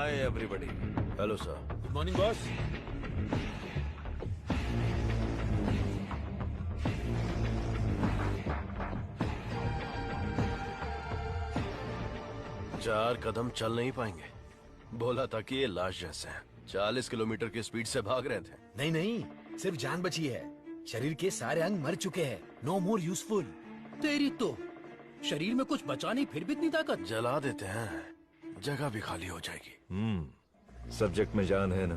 Hi everybody. Hello sir. Good morning boss. चार कदम चल नहीं पाएंगे। बोला था कि ये लाश जैसे हैं। 40 किलोमीटर की स्पीड से भाग रहे थे। नहीं नहीं, सिर्फ जान बची है। शरीर के सारे अंग मर चुके हैं। No more useful. तेरी तो शरीर में कुछ बचा नहीं, फिर भी इतनी ताकत। जला देते हैं, जगह भी खाली हो जाएगी। सब्जेक्ट में जान है ना,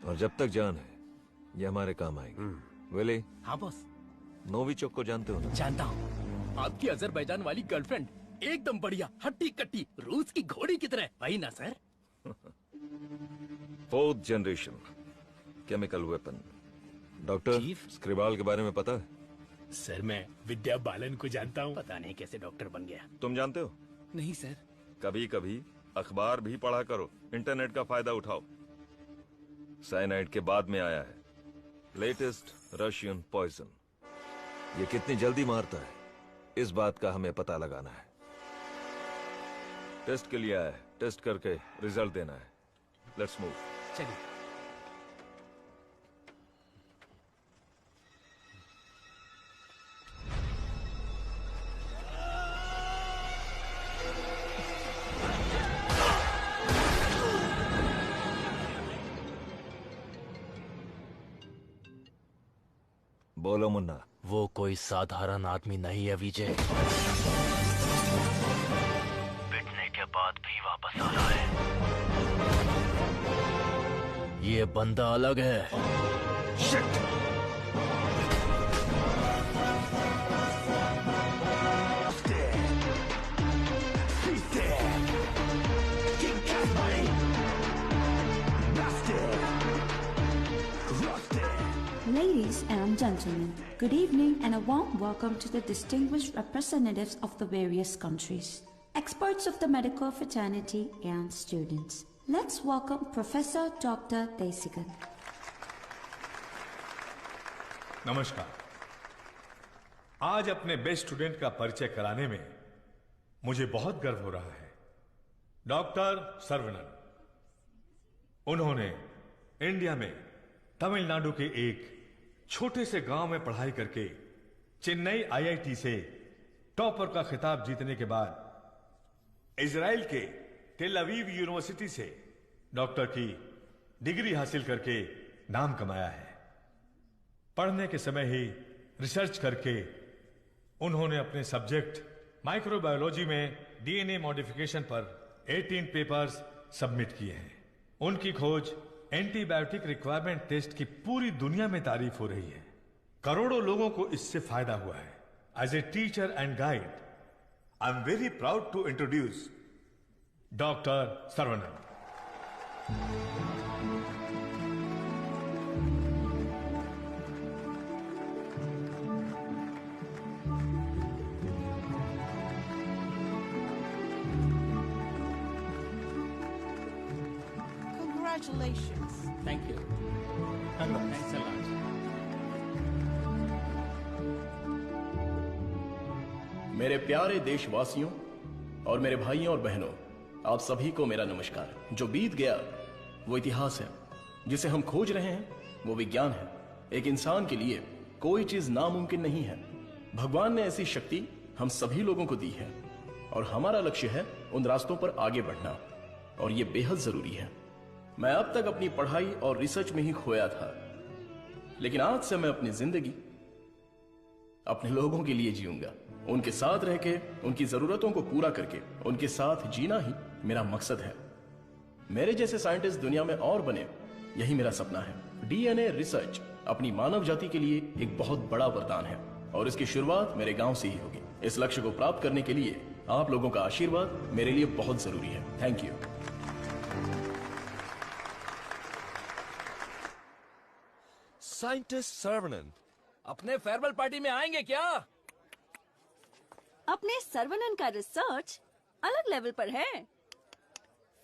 और जब तक जान है ये हमारे काम आएगी। विली। हाँ बॉस। नोविचोक को जानते हो ना? जानता हूँ। आपकी अजरबैजान वाली गर्लफ्रेंड एकदम बढ़िया, हट्टी कट्टी, रूस की घोड़ी की तरह। वही ना sir? 4th generation chemical weapon. Doctor chief? Skripal के बारे में पता है? सर मैं विद्या बालन को जानता हूँ। पता नहीं कैसे डॉक्टर बन गया। तुम जानते हो? नहीं सर। कभी कभी अखबार भी पढ़ा करो, इंटरनेट का फायदा उठाओ। साइनाइड के बाद में आया है लेटेस्ट रशियन पॉइजन। ये कितनी जल्दी मारता है, इस बात का हमें पता लगाना है। टेस्ट के लिए आया है, टेस्ट करके रिजल्ट देना है। Let's move. चलिए। बोलो मुन्ना। वो कोई साधारण आदमी नहीं है विजय। पिटने के बाद भी वापस आ रहा है। ये बंदा अलग है। Shit! Ladies and gentlemen, good evening and a warm welcome to the distinguished representatives of the various countries, experts of the medical fraternity and students. Let's welcome Professor Dr. Desigan. नमस्कार। आज अपने बेस्ट स्टूडेंट का परिचय कराने में मुझे बहुत गर्व हो रहा है। डॉक्टर सर्वनन। उन्होंने इंडिया में तमिलनाडु के एक छोटे से गांव में पढ़ाई करके चेन्नई आईआईटी से टॉपर का खिताब जीतने के बाद इजराइल के टेल अवीव यूनिवर्सिटी से डॉक्टर की डिग्री हासिल करके नाम कमाया है। पढ़ने के समय ही रिसर्च करके उन्होंने अपने सब्जेक्ट माइक्रोबायोलॉजी में डीएनए मॉडिफिकेशन पर 18 पेपर्स सबमिट किए हैं। उनकी खोज एंटीबायोटिक रिक्वायरमेंट टेस्ट की पूरी दुनिया में तारीफ हो रही है। करोड़ों लोगों को इससे फायदा हुआ है। As a teacher and guide, I am very proud to introduce doctor Saravanan. Congratulations. Thank you. Thanks a lot. मेरे प्यारे देशवासियों और मेरे भाइयों और बहनों, आप सभी को मेरा नमस्कार। जो बीत गया वो इतिहास है, जिसे हम खोज रहे हैं वो विज्ञान है। एक इंसान के लिए कोई चीज नामुमकिन नहीं है। भगवान ने ऐसी शक्ति हम सभी लोगों को दी है और हमारा लक्ष्य है उन रास्तों पर आगे बढ़ना, और ये बेहद जरूरी है। मैं अब तक अपनी पढ़ाई और रिसर्च में ही खोया था, लेकिन आज से मैं अपनी जिंदगी अपने लोगों के लिए जीऊंगा। उनके साथ रह के, उनकी जरूरतों को पूरा करके, उनके साथ जीना ही मेरा मकसद है। मेरे जैसे साइंटिस्ट दुनिया में और बने, यही मेरा सपना है। डीएनए रिसर्च अपनी मानव जाति के लिए एक बहुत बड़ा वरदान है और इसकी शुरुआत मेरे गांव से ही होगी। इस लक्ष्य को प्राप्त करने के लिए आप लोगों का आशीर्वाद मेरे लिए बहुत जरूरी है। Thank you. साइंटिस्ट सर्वनन अपने फेयरवेल पार्टी में आएंगे क्या? अपने सर्वनन का रिसर्च अलग लेवल पर है।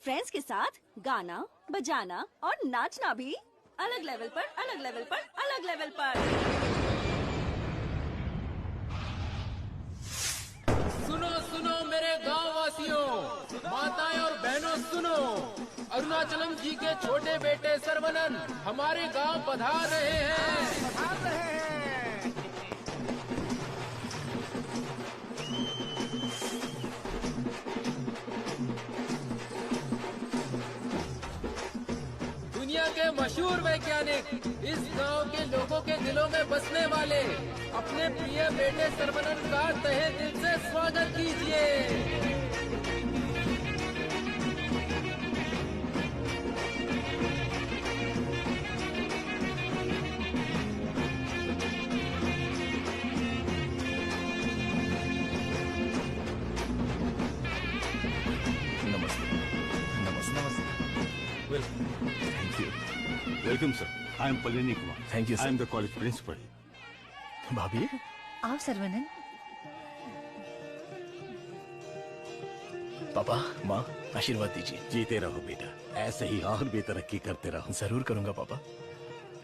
फ्रेंड्स के साथ गाना, बजाना और नाचना भी अलग लेवल पर, अलग लेवल पर, अलग लेवल पर। सुनो सुनो मेरे गांव वासियों, माताएं और बहनों सुनो, अरुणाचलम जी के छोटे बेटे सर्वनन हमारे गांव पधार रहे हैं। दुनिया के मशहूर वैज्ञानिक, इस गांव के लोगों के दिलों में बसने वाले अपने प्रिय बेटे सर्वनन का तहे दिल से स्वागत कीजिए। Welcome, sir. I am Palini Kumar. Thank you, sir. I am the college principal. भाभी, आओ सर्वनन। पापा, माँ, आशीर्वाद दीजिए। जीते रहो बेटा, ऐसे ही और भी तरक्की करते रहो। जरूर करूंगा पापा।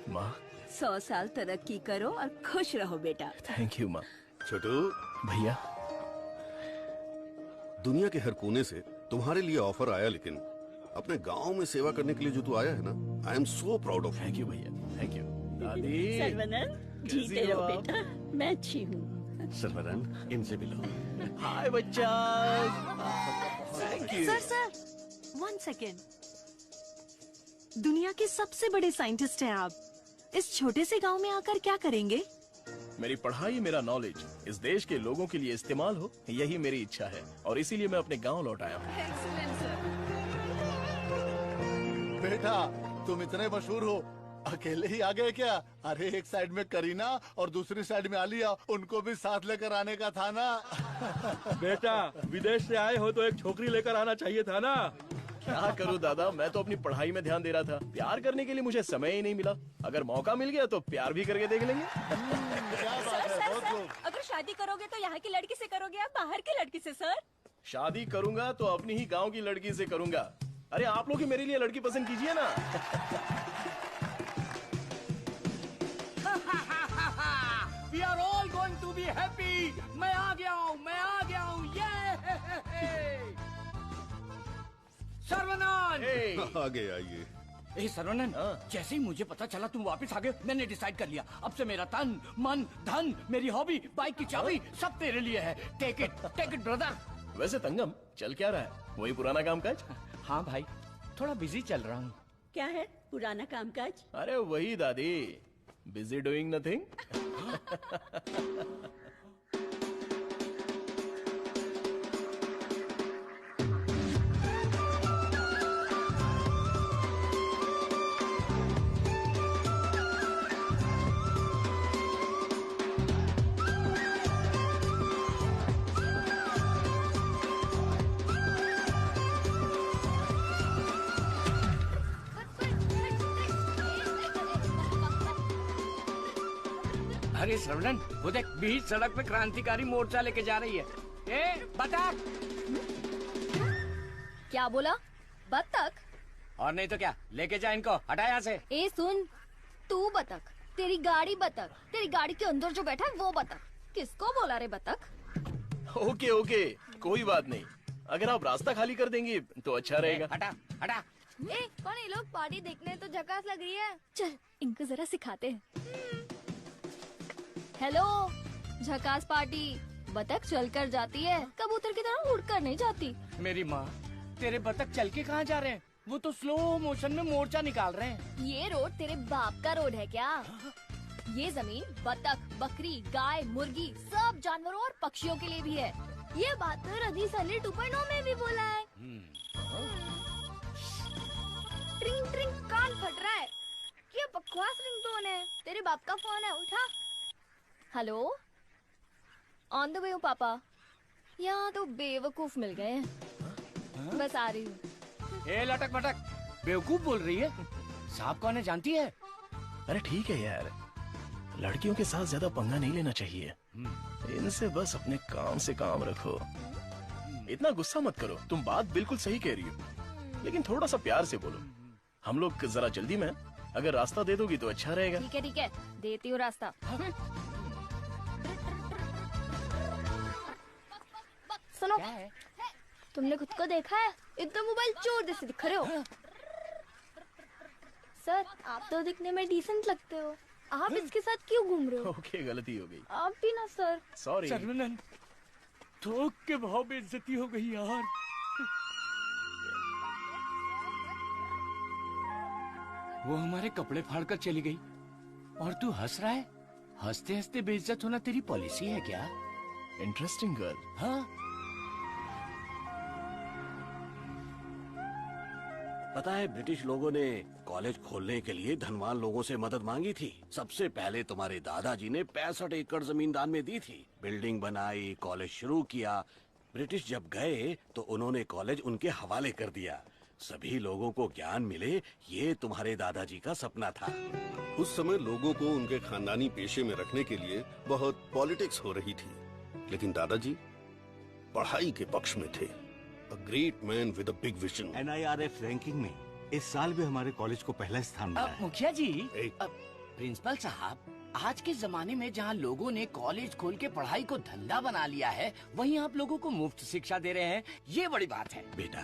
माँ, 100 साल तरक्की करो और खुश रहो बेटा। थैंक यू माँ। छोटू, भैया, दुनिया के हर कोने से तुम्हारे लिए ऑफर आया, लेकिन अपने गांव में सेवा करने के लिए जो तू आया है ना, आई am so proud of. Thank you भैया, थैंक यू। दादी, सर्वनन, जीते रहो बेटा, मैं अच्छी हूँ। सर्वनन, इनसे मिलो। हाय बच्चा। Thank you. Sir 1 second. दुनिया के सबसे बड़े साइंटिस्ट हैं आप, इस छोटे से गांव में आकर क्या करेंगे? मेरी पढ़ाई, मेरा नॉलेज इस देश के लोगों के लिए इस्तेमाल हो, यही मेरी इच्छा है और इसीलिए मैं अपने गांव लौट आया हूँ। बेटा, तुम इतने मशहूर हो, अकेले ही आ गए क्या? अरे एक साइड में करीना और दूसरी साइड में आलिया, उनको भी साथ लेकर आने का था ना। बेटा, विदेश से आए हो तो एक छोकरी लेकर आना चाहिए था ना। क्या करूं दादा, मैं तो अपनी पढ़ाई में ध्यान दे रहा था। प्यार करने के लिए मुझे समय ही नहीं मिला। अगर मौका मिल गया तो प्यार भी करके देख लेंगे। क्या बात है, बहुत खूब। अगर शादी करोगे तो यहाँ की लड़की से करोगे या बाहर की लड़की से? सर, शादी करूंगा तो अपनी ही गांव की लड़की से करूंगा। अरे आप लोग ही मेरे लिए लड़की पसंद कीजिए ना। We are all going to be happy. मैं आ गया हूँ, ये सर्वनन। आगे आइए। ए सर्वनन, जैसे ही मुझे पता चला तुम वापस आ गए, मैंने डिसाइड कर लिया, अब से मेरा तन, मन, धन, मेरी हॉबी, बाइक की चाबी सब तेरे लिए है। Take it brother. वैसे तंगम, चल क्या रहा है? वही पुराना काम काज? हाँ भाई, थोड़ा बिजी चल रहा हूँ। क्या है पुराना कामकाज? अरे वही दादी, बिजी डूइंग नथिंग। अरे श्रवणन, वो देख, बीच सड़क पे क्रांतिकारी मोर्चा लेके जा रही है। ए बतख। क्या बोला? बतख? और नहीं तो क्या, लेके जा इनको, हटा यहाँ से। ए सुन, तू बतख, तेरी गाड़ी बतख, तेरी गाड़ी के अंदर जो बैठा है वो बतख। किसको बोला रे बतख? ओके ओके, कोई बात नहीं। अगर आप रास्ता खाली कर देंगी तो अच्छा रहेगा। हटा हटा। ए कौन ये लोग? पार्टी देखने तो झकास लग रही है। चल इनको जरा सिखाते हैं। हेलो, झकास पार्टी। बतख चलकर जाती है, कबूतर की तरह उड़कर नहीं जाती। मेरी माँ, तेरे बतख चल के कहाँ जा रहे हैं? वो तो स्लो मोशन में मोर्चा निकाल रहे हैं। ये रोड तेरे बाप का रोड है क्या? ये जमीन बतख, बकरी, गाय, मुर्गी, सब जानवरों और पक्षियों के लिए भी है। ये बात तो रदीस अली 2.0 में भी बोला है। ट्रिंग ट्रिंग, कान फट रहा है। ये बकवास रिंगटोन है। तेरे बाप का फोन है, उठा। हेलो, ऑन द वे हूँ पापा। यहाँ तो बेवकूफ मिल गए हैं। बस आ रही हूँ। ए लटक मटक, बेवकूफ बोल रही है? साहब कौन है जानती है? अरे ठीक है यार, लड़कियों के साथ ज्यादा पंगा नहीं लेना चाहिए। इनसे बस अपने काम से काम रखो। इतना गुस्सा मत करो, तुम बात बिल्कुल सही कह रही हो, लेकिन थोड़ा सा प्यार से बोलो। हम लोग जरा जल्दी में, अगर रास्ता दे दोगी तो अच्छा रहेगा। ठीक है, देती हूँ रास्ता। सुनो, तुमने खुद को देखा है? एकदम मोबाइल चोर जैसे दिख रहे हो। सर, आप तो दिखने में डिसेंट लगते हो, आप इसके साथ क्यों घूम रहे हो? ओके, गलती हो गई। आप भी ना सर। सॉरी। सर्वनन, थोक के भाव बेइज्जती हो गई यार। वो हमारे कपड़े फाड़कर चली गई और तू हंस रहा है? हंसते हंसते बेइज्जत होना तेरी पॉलिसी है क्या? Interesting girl. हाँ, पता है ब्रिटिश लोगों ने कॉलेज खोलने के लिए धनवान लोगों से मदद मांगी थी। सबसे पहले तुम्हारे दादाजी ने 65 एकड़ जमीन दान में दी थी। बिल्डिंग बनाई, कॉलेज शुरू किया। ब्रिटिश जब गए तो उन्होंने कॉलेज उनके हवाले कर दिया। सभी लोगों को ज्ञान मिले, ये तुम्हारे दादाजी का सपना था। उस समय लोगों को उनके खानदानी पेशे में रखने के लिए बहुत पॉलिटिक्स हो रही थी, लेकिन दादाजी पढ़ाई के पक्ष में थे। A great man with a big vision. NIRF ranking में इस साल भी हमारे कॉलेज को पहला स्थान मिला है। मुखिया जी, प्रिंसिपल साहब, आज के जमाने में जहाँ लोगों ने कॉलेज खोल के पढ़ाई को धंधा बना लिया है, वहीं आप लोगों को मुफ्त शिक्षा दे रहे हैं, ये बड़ी बात है। बेटा,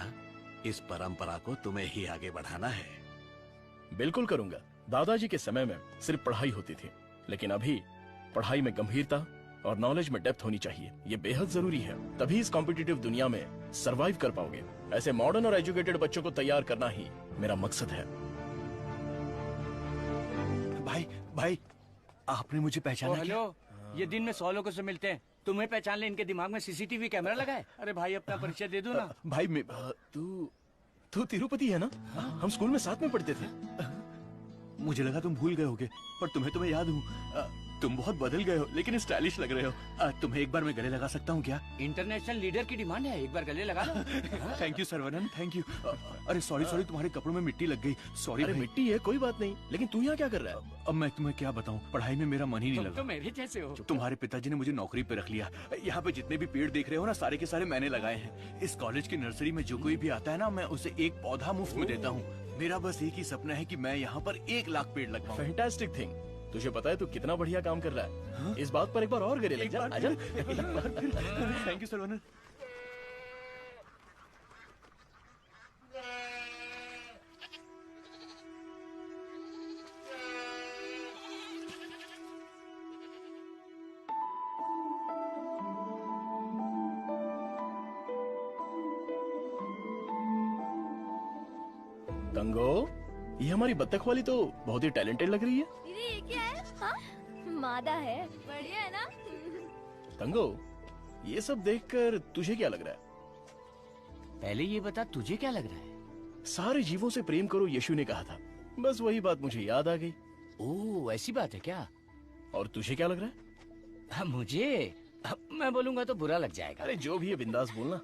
इस परंपरा को तुम्हें ही आगे बढ़ाना है। बिल्कुल करूंगा। दादाजी के समय में सिर्फ पढ़ाई होती थी, लेकिन अभी पढ़ाई में गंभीरता और नॉलेज में डेप्थ होनी चाहिए। ये बेहद जरूरी है, तभी इस कॉम्पिटिटिव दुनिया में सरवाइव कर पाओगे। ऐसे मॉडर्न और एजुकेटेड बच्चों को तैयार करना ही मेरा मकसद है। भाई, आपने मुझे पहचाना? हेलो, ये दिन में 100 लोगों से मिलते हैं, तुम्हें पहचान ले इनके दिमाग में सीसीटीवी कैमरा लगा है। अरे भाई, अपना परिचय दे दो ना। भाई, तू तिरुपति है ना? हम स्कूल में साथ में पढ़ते थे। मुझे लगा तुम भूल गए होगे, पर तुम्हें याद हूँ। तुम बहुत बदल गए हो, लेकिन स्टाइलिश लग रहे हो। तुम्हें एक बार मैं गले लगा सकता हूँ क्या? इंटरनेशनल लीडर की डिमांड है, एक बार गले लगा लो। Thank you Saravanan, thank you. अरे सॉरी, तुम्हारे कपड़ों में मिट्टी लग गई। सॉरी। अरे मिट्टी है, कोई बात नहीं, लेकिन तू यहाँ क्या कर रहा है? अब मैं तुम्हें क्या बताऊँ, पढ़ाई में मेरा मन ही नहीं लगा। तो मेरे जैसे हो। तुम्हारे पिताजी ने मुझे नौकरी पे रख लिया। यहाँ पे जितने भी पेड़ देख रहे हो ना, सारे के सारे मैंने लगाए हैं। इस कॉलेज की नर्सरी में जो कोई भी आता है ना, मैं उसे एक पौधा मुफ्त में देता हूँ। मेरा बस एक ही सपना है कि मैं यहाँ पर 1 लाख पेड़ लगवाऊं। Fantastic thing. तुझे पता है तू कितना बढ़िया काम कर रहा है? हाँ? इस बात पर एक बार और गले लग जा। आजा। Thank you Saravanan. तंगो, ये हमारी बत्तख वाली तो बहुत ही टैलेंटेड लग रही है। दीदी, ये क्या है? हाँ? मादा है, बढ़िया है ना? तंगो, ये सब देखकर तुझे क्या लग रहा है? पहले ये बता, तुझे क्या लग रहा है? सारे जीवों से प्रेम करो, यीशु ने कहा था। बस वही बात मुझे याद आ गई। ओह, ऐसी बात है क्या? और तुझे क्या लग रहा है? मुझे, मैं बोलूंगा तो बुरा लग जाएगा। अरे जो भी है, बिंदास बोलना।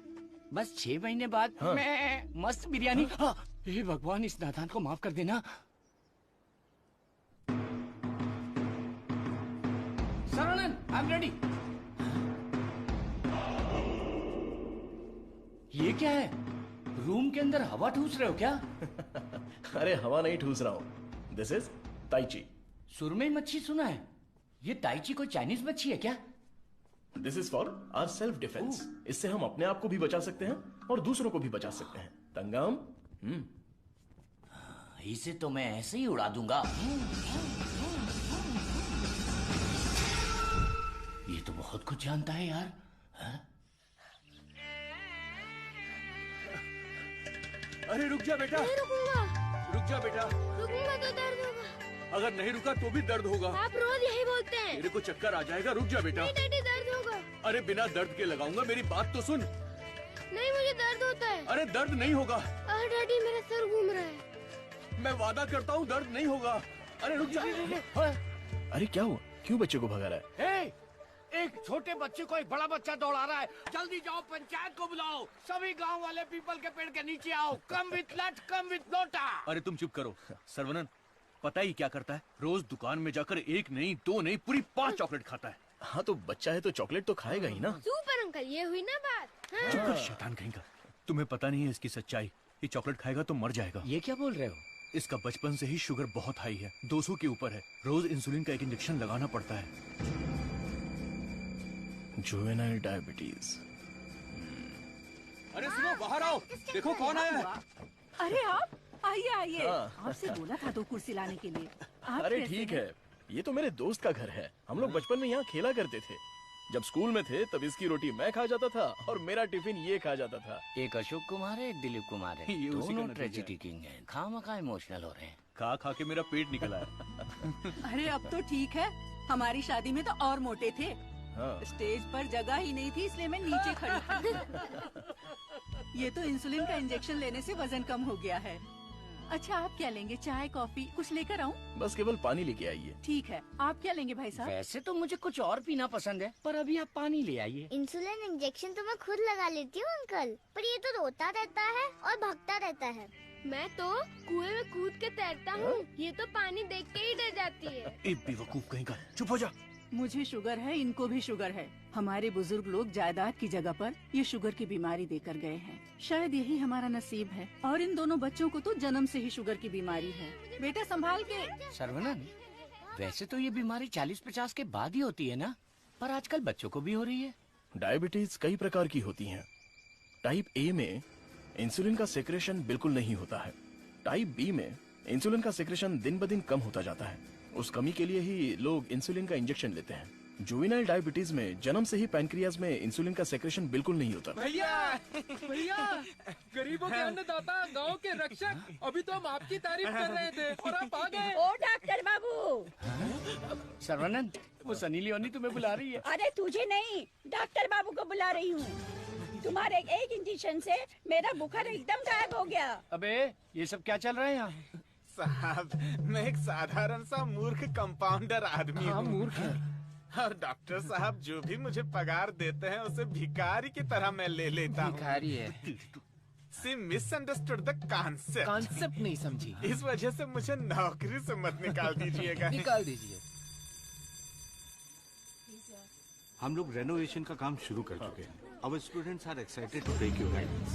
बस 6 महीने बाद मैं मस्त बिरयानी। हे भगवान, इस नादान को माफ कर देना। Saravanan, I am ready. ये क्या है? रूम के अंदर हवा ठूस रहे हो क्या? अरे हवा नहीं ठूस रहा हूँ। This is tai chi. सुरमई मच्छी सुना है, ये ताइची कोई चाइनीज मच्छी है क्या? This is for our self defence. इससे हम अपने आप को भी बचा सकते हैं और दूसरों को भी बचा सकते हैं। तंगम, इसे तो मैं ऐसे ही उड़ा दूंगा। ये तो बहुत कुछ जानता है यार। अरे रुक जा बेटा। नहीं रुकूंगा। रुक जा बेटा। रुकूंगा तो दर्द होगा। अगर नहीं रुका तो भी दर्द होगा। आप रोज यही बोलते हैं। मेरे को चक्कर आ जाएगा, रुक जा बेटा। नहीं डैडी, दर्द होगा। अरे बिना दर्द के लगाऊंगा, मेरी बात तो सुन। नहीं, मुझे दर्द होता है। अरे दर्द नहीं होगा। अरे डैडी, मेरा सर घूम रहा है। मैं वादा करता हूँ दर्द नहीं होगा। अरे रुक जा। अरे क्या हुआ? क्यों बच्चे को भगा रहा है? एक छोटे बच्चे को एक बड़ा बच्चा दौड़ा रहा है। जल्दी जाओ, पंचायत को बुलाओ। सभी गांव वाले पीपल के पेड़ के नीचे आओ। कम विथ लट, कम विथ लोटा। अरे तुम चुप करो। सर्वनन, पता ही क्या करता है? रोज दुकान में जाकर 1 नहीं 2 नहीं पूरी 5 चॉकलेट खाता है। हाँ तो बच्चा है तो चॉकलेट तो खाएगा ही ना। सुपर अंकल, ये हुई ना बात। हाँ। चुप कर शैतान कहीं का। तुम्हें पता नहीं है इसकी सच्चाई। ये चॉकलेट खाएगा तो मर जाएगा। ये क्या बोल रहे हो? इसका बचपन से ही शुगर बहुत हाई है, 200 के ऊपर है। रोज इंसुलिन का एक इंजेक्शन लगाना पड़ता है। Juvenile diabetes. अरे सुनो, बाहर आओ, देखो कौन आया है। अरे आप आइए आइए। हाँ। आपसे बोला था 2 कुर्सी लाने के लिए। आप अरे कैसे ठीक हैं? है, ये तो मेरे दोस्त का घर है। हम लोग बचपन में यहाँ खेला करते थे। जब स्कूल में थे तब इसकी रोटी मैं खा जाता था और मेरा टिफिन ये खा जाता था। एक अशोक कुमार है, एक दिलीप कुमार है, ये उसी का दोनों नतीजा ट्रेजेडी किंग हैं। खामखा इमोशनल हो रहे हैं। खा खा के मेरा पेट निकल आया। अरे अब तो ठीक है, हमारी शादी में तो और मोटे थे। हाँ। स्टेज पर जगह ही नहीं थी, इसलिए मैं नीचे खड़ी थी। ये तो इंसुलिन का इंजेक्शन लेने से वजन कम हो गया है। अच्छा आप क्या लेंगे, चाय कॉफी कुछ लेकर आऊं? बस केवल पानी लेके आइए। ठीक है, आप क्या लेंगे भाई साहब? वैसे तो मुझे कुछ और पीना पसंद है, पर अभी आप पानी ले आइए। इंसुलिन इंजेक्शन तो मैं खुद लगा लेती हूँ अंकल, पर ये तो रोता रहता है और भागता रहता है। मैं तो कुएं में कूद के तैरता हूँ, ये तो पानी देख के ही डर जाती है। एक बेवकूफ कहीं का, चुप हो जा। मुझे शुगर है, इनको भी शुगर है। हमारे बुजुर्ग लोग जायदाद की जगह पर ये शुगर की बीमारी देकर गए हैं। शायद यही हमारा नसीब है। और इन दोनों बच्चों को तो जन्म से ही शुगर की बीमारी है। बेटा संभाल के। सर्वनन, वैसे तो ये बीमारी 40-50 के बाद ही होती है ना, पर आजकल बच्चों को भी हो रही है। डायबिटीज कई प्रकार की होती हैं। टाइप ए में इंसुलिन का सेक्रेशन बिल्कुल नहीं होता है। टाइप बी में इंसुलिन का सेक्रेशन दिन ब दिन कम होता जाता है। उस कमी के लिए ही लोग इंसुलिन का इंजेक्शन लेते हैं। जुवेनाइल डायबिटीज में जन्म से ही पैनक्रियाज में इंसुलिन का सेक्रेशन बिल्कुल नहीं होता। भैया गरीबों के अन्नदाता, गांव के रक्षक, अभी तो हम आपकी तारीफ कर रहे थे और आप आ गए। ओ डॉक्टर बाबू। सर्वनन, वो सनी लियोनी तुम्हें बुला रही है। अरे तुझे नहीं, डॉक्टर बाबू को बुला रही हूँ। तुम्हारे एक इंजेक्शन से मेरा बुखार एकदम गायब हो गया। अबे ये सब क्या चल रहा है यहाँ? साहब, मैं एक साधारण सा मूर्ख कंपाउंडर आदमी हूँ। मूर्ख है। और डॉक्टर साहब जो भी मुझे पगार देते हैं उसे भिखारी की तरह मैं ले लेता हूँ। भिखारी है। सी मिसअंडरस्टूड द कॉन्सेप्ट। कॉन्सेप्ट नहीं समझी। इस वजह से मुझे नौकरी से मत निकाल दीजिएगा। निकाल दीजिए। हम लोग रेनोवेशन का काम शुरू कर चुके हैं। Our students are excited to take your guidance.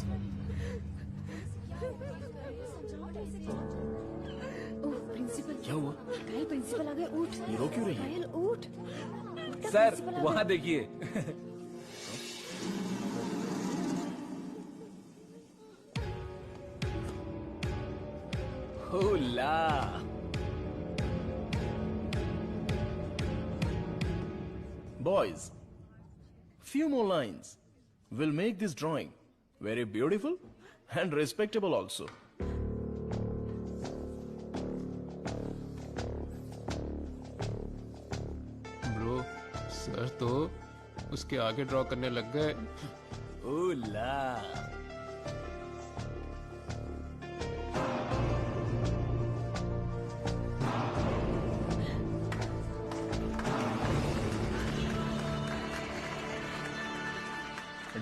Principal क्या हुआ? घायल प्रिंसिपल आ गए, उठ। ये रो क्यों रही है? घायल उठ। सर वहाँ देखिए। होला। Boys, few more lines will make this drawing very beautiful and respectable also. Bro, sir तो उसके आगे ड्रॉ करने लग गए। होला।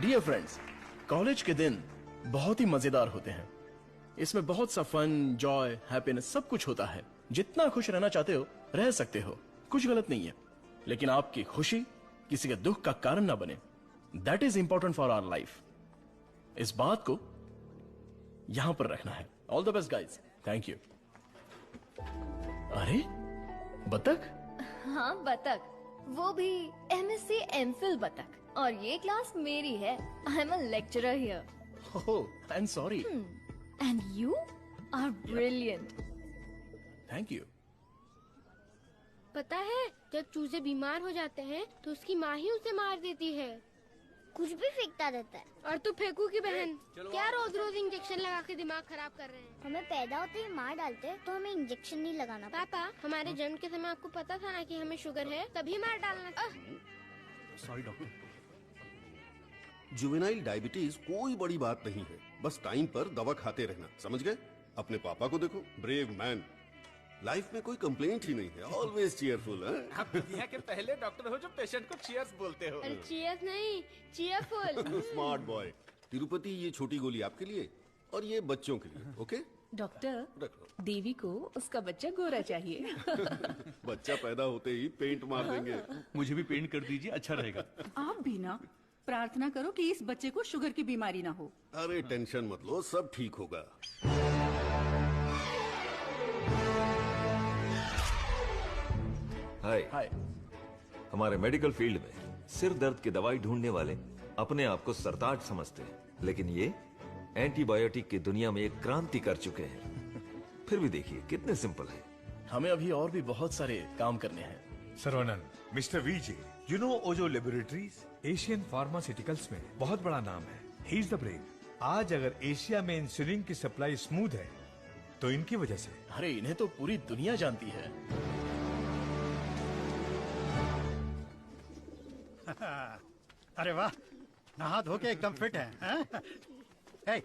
डियर फ्रेंड्स, कॉलेज के दिन बहुत ही मजेदार होते हैं। इसमें बहुत सा फन, जॉय, हैप्पीनेस सब कुछ होता है। जितना खुश रहना चाहते हो रह सकते हो, कुछ गलत नहीं है। लेकिन आपकी खुशी किसी के दुख का कारण ना बने, that is important for our life. इस बात को यहां पर रखना है। All the best guys, thank you. अरे बतख? हाँ बतख, वो भी MSc MPhil बतख। और ये क्लास मेरी है। I am a lecturer here. Oh, I am sorry. And you are brilliant. Thank you. पता है जब चूजे बीमार हो जाते हैं तो उसकी माँ ही उसे मार देती है। कुछ भी फेंकता रहता है। और तू फेंकू की बहन, क्या रोज रोज इंजेक्शन लगा के दिमाग खराब कर रहे हैं। हमें पैदा होते ही मार डालते हैं तो हमें इंजेक्शन नहीं लगाना। पापा, हमारे जन्म के समय आपको पता था ना कि हमें शुगर है, तभी मार डालना। Sorry doctor. जुवेनाइल डायबिटीज कोई बड़ी बात नहीं है, बस टाइम पर दवा खाते रहना, समझ गए? अपने पापा को देखो, ब्रेव मैन, लाइफ में कोई कंप्लेंट ही नहीं है, ऑलवेज चीयरफुल है। आप दुनिया के पहले डॉक्टर हो जो पेशेंट को चीयर्स बोलते हो। अरे चीयर्स नहीं, चीयरफुल। Smart boy. तिरुपति, ये छोटी गोली आपके लिए और ये बच्चों के लिए, ओके? डॉक्टर, देवी को उसका बच्चा गोरा चाहिए। बच्चा पैदा होते ही पेंट मार देंगे। मुझे भी पेंट कर दीजिए, अच्छा रहेगा। आप भी ना प्रार्थना करो कि इस बच्चे को शुगर की बीमारी ना हो। अरे टेंशन मत लो, सब ठीक होगा। हाय। हमारे मेडिकल फील्ड में सिर दर्द की दवाई ढूंढने वाले अपने आप को सरताज समझते हैं, लेकिन ये एंटीबायोटिक की दुनिया में एक क्रांति कर चुके हैं। फिर भी देखिए कितने सिंपल है। हमें अभी और भी बहुत सारे काम करने हैं। Saravanan, mister VJ, you know Ojo laboratories Asian pharmaceuticals में बहुत बड़ा नाम है। He is the brain. आज अगर एशिया में इंसुलिन की सप्लाई स्मूथ है तो इनकी वजह से। अरे इन्हें तो पूरी दुनिया जानती है। अरे वाह, नहा धो के एकदम फिट है, हैं? ए,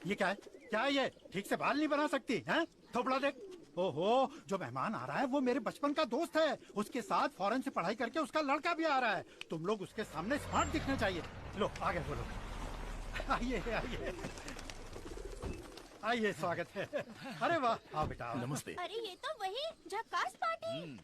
ये क्या है? क्या है ये? ठीक से बाल नहीं बना सकती हैं? थोपड़ा देख। ओहो, जो मेहमान आ रहा है वो मेरे बचपन का दोस्त है। उसके साथ फॉरेन से पढ़ाई करके उसका लड़का भी आ रहा है। तुम लोग उसके सामने स्मार्ट दिखने चाहिए। लो आगे बोलो। आइए आइए आइए, स्वागत है। अरे वाह, आओ बेटा। नमस्ते। अरे ये तो वही झक्कास पार्टी।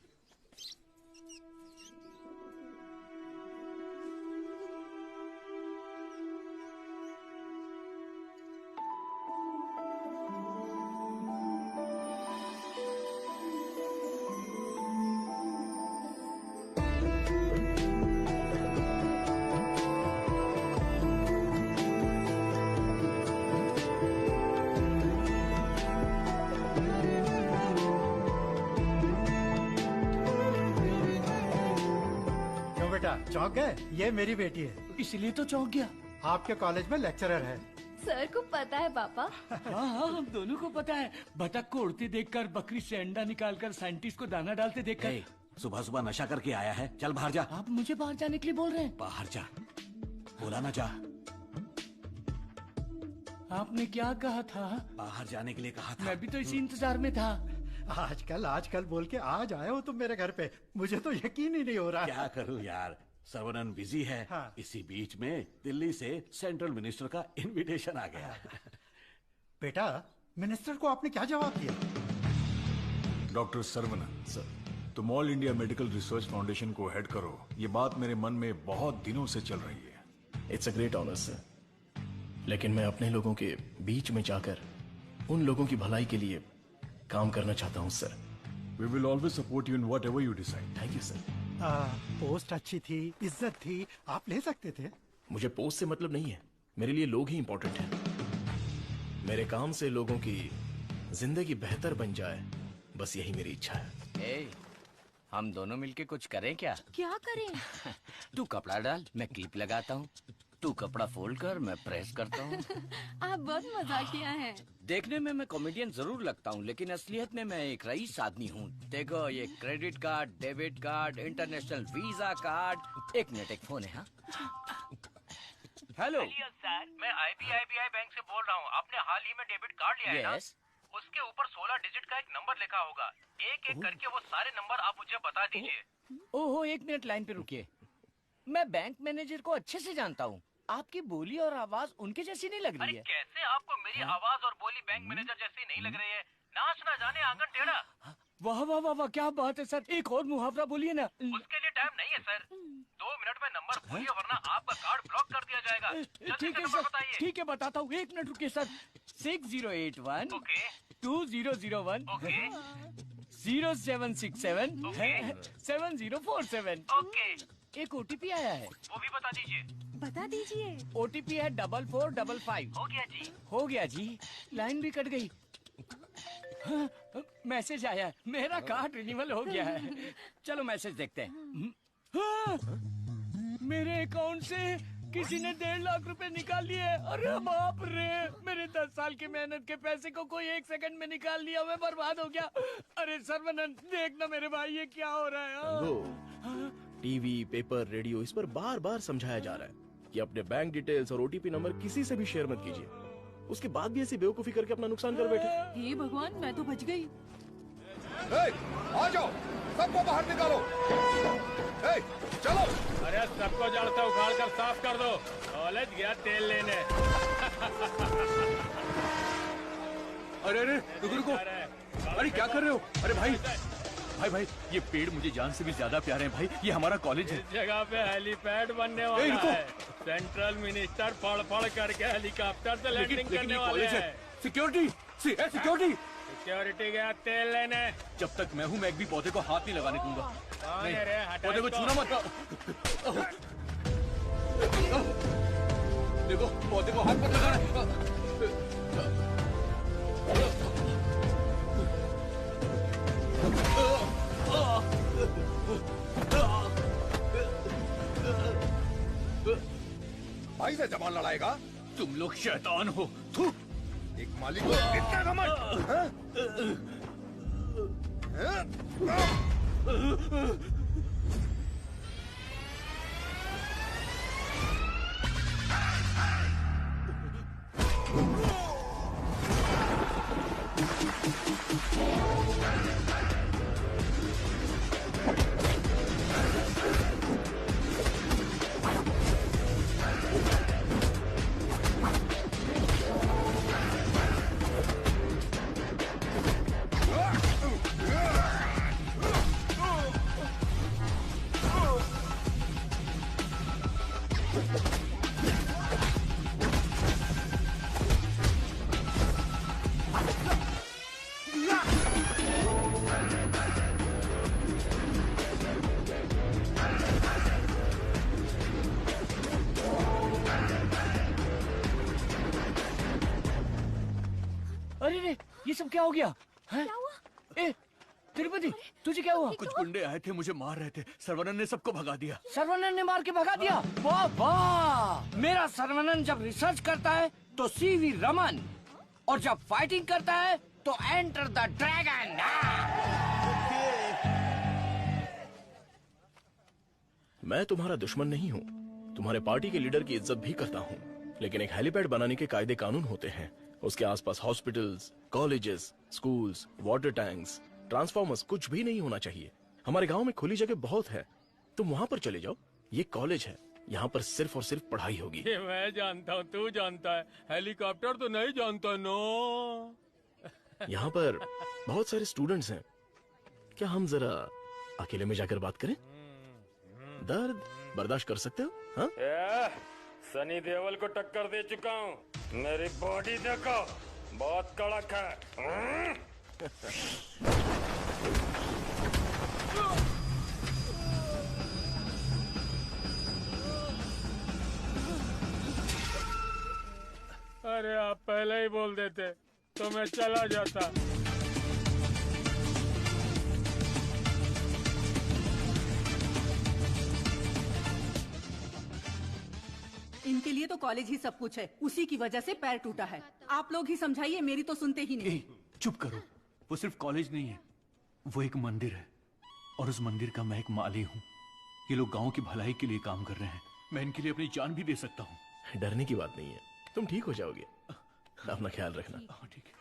चौंक गए? ये मेरी बेटी है। इसलिए तो चौंक गया। आपके कॉलेज में लेक्चरर है। सर को पता है पापा। हाँ हाँ, हम दोनों को पता है। बतख को उड़ते देखकर, बकरी से अंडा निकालकर, साइंटिस्ट को दाना डालते देखकर। सुबह सुबह नशा करके आया है, चल बाहर जा। आप मुझे बाहर जाने के लिए बोल रहे हैं? बाहर जा, बोला ना जा। आपने क्या कहा था? बाहर जाने के लिए कहा था। मैं भी तो इसी इंतजार में था। आजकल बोल के आज आए हो तुम मेरे घर पे। मुझे तो यकीन ही नहीं हो रहा। क्या करूं यार, सर्वनन बिजी है। हाँ। इसी बीच में दिल्ली से सेंट्रल मिनिस्टर का इनविटेशन आ गया। बेटा, मिनिस्टर को आपने क्या जवाब दिया? डॉक्टर सर्वनन सर, तुम all India medical research foundation को हेड करो, ये बात मेरे मन में बहुत दिनों से चल रही है। It's a great honour sir, लेकिन मैं अपने लोगों के बीच में जाकर उन लोगों की भलाई के लिए काम करना चाहता हूँ sir. We will always support you in whatever you decide. Thank you sir. Post अच्छी थी, इज्जत थी, आप ले सकते थे। मुझे पोस्ट से मतलब नहीं है, मेरे लिए लोग ही इंपॉर्टेंट हैं। मेरे काम से लोगों की जिंदगी बेहतर बन जाए, बस यही मेरी इच्छा है। हम दोनों मिलके कुछ करें क्या? क्या करें? तू कपड़ा डाल, मैं क्लिप लगाता हूँ। तू कपड़ा फोल्ड कर, मैं प्रेस करता हूँ। आप बहुत मजाकिया हैं। देखने में मैं कॉमेडियन जरूर लगता हूँ, लेकिन असलियत में मैं एक रईस आदमी हूँ। देखो, ये credit card, debit card, international visa card. एक मिनट, एक फोन है। हाँ, हेलो सर, मैं IBI बैंक से बोल रहा हूँ। आपने हाल ही में डेबिट कार्ड लिया है ना? उसके ऊपर 16 डिजिट का एक नंबर लिखा होगा। एक एक करके वो सारे नंबर आप मुझे बता दीजिए। ओहो, एक मिनट लाइन पे रुकिए। मैं बैंक मैनेजर को अच्छे से जानता हूँ। आपकी बोली और आवाज उनके जैसी नहीं लग रही है। कैसे आपको मेरी आवाज और बोली बैंक मैनेजर जैसी नहीं लग रही है? नाच ना जाने आंगन टेढ़ा। वाह वाह वाह वाह, क्या बात है सर। एक और मुहावरा बोलिए ना। उसके लिए टाइम नहीं है सर। 2 मिनट में नंबर बोलिए, वरना आपका कार्ड ब्लॉक कर दिया जाएगा। ठीक है सर, ठीक है, बताता हूँ। एक मिनट रुकिए सर। 6081 2001 0767 7047। एक OTP आया है, वो भी बता दीजिए। बता दीजिए। OTP है 4455। हो गया जी। हो गया जी। लाइन भी कट गई। हाँ, मैसेज आया, मेरा कार्ड रिन्यूअल हो गया है। चलो मैसेज देखते हैं। हाँ, मेरे अकाउंट से किसी ने 1.5 लाख रुपए निकाल लिए। अरे बाप रे, मेरे 10 साल की मेहनत के पैसे को कोई 1 सेकंड में निकाल लिया। मैं बर्बाद हो गया। अरे सर्वनन, देखना मेरे भाई, ये क्या हो रहा है? टीवी, पेपर, रेडियो, इस पर बार बार समझाया जा रहा है कि अपने बैंक डिटेल्स और OTP नंबर किसी से भी शेयर मत कीजिए। उसके बाद भी ऐसी बेवकूफी करके अपना नुकसान कर बैठे। हे भगवान, मैं तो बच गई। आ जाओ, सबको बाहर निकालो। चलो। अरे सबको जड़ से उखाड़ कर साफ कर दो। कॉलेज गया तेल लेने। अरे रुको। अरे क्या कर रहे हो? अरे भाई, ये पेड़ मुझे जान से भी ज्यादा प्यारे हैं भाई। ये हमारा कॉलेज है। इस जगह पे हेलीपैड बनने वाला है। सेंट्रल मिनिस्टर पढ़ करके हेलीकॉप्टर से लैंडिंग करने वाले हैं। सिक्योरिटी। सिक्योरिटी गया तेल लेने। जब तक मैं हूँ, मैं एक भी पौधे को हाथ नहीं लगाने दूंगा। पौधे को छूना मत। देखो पौधे को हाथ मत लगाना। भाई से जबान लड़ाएगा? तुम लोग शैतान हो। थू। एक मालिक को इतना घमंड, हाँ? अरे रे, ये सब क्या हो गया? क्या हुआ? ए, तिरुपति, तुझे क्या हुआ? कुछ गुंडे आए थे, मुझे मार रहे थे। सर्वनन ने सबको भगा दिया। सर्वनन ने मार के भगा दिया? वाह वाह! मेरा सर्वनन जब रिसर्च करता है तो सीवी रमन, और जब फाइटिंग करता है तो एंटर द ड्रैगन। मैं तुम्हारा दुश्मन नहीं हूँ, तुम्हारे पार्टी के लीडर की इज्जत भी करता हूँ, लेकिन एक हेलीपैड बनाने के कायदे कानून होते हैं। उसके आसपास hospitals, colleges, schools, water tanks, transformers कुछ भी नहीं होना चाहिए। हमारे गांव में खुली जगह बहुत है, तुम वहां पर चले जाओ। ये कॉलेज है, यहाँ पर सिर्फ और सिर्फ पढ़ाई होगी। ये मैं जानता हूँ, तू जानता है, हेलीकॉप्टर तो नहीं जानता। नो, यहाँ पर बहुत सारे स्टूडेंट्स हैं, क्या हम जरा अकेले में जाकर बात करें? दर्द बर्दाश्त कर सकते हो? हाँ? सनी देओल को टक्कर दे चुका हूँ, मेरी बॉडी देखो, बहुत कड़क है। अरे आप पहले ही बोल देते तो मैं चला जाता। इनके लिए तो कॉलेज ही सब कुछ है, उसी की वजह से पैर टूटा है। आप लोग ही समझाइए, मेरी तो सुनते ही नहीं। चुप करो, वो सिर्फ कॉलेज नहीं है, वो एक मंदिर है, और उस मंदिर का मैं एक माली हूँ। ये लोग गांव की भलाई के लिए काम कर रहे हैं, मैं इनके लिए अपनी जान भी दे सकता हूँ। डरने की बात नहीं है, तुम ठीक हो जाओगे। अपना ख्याल रखना। ठीक है।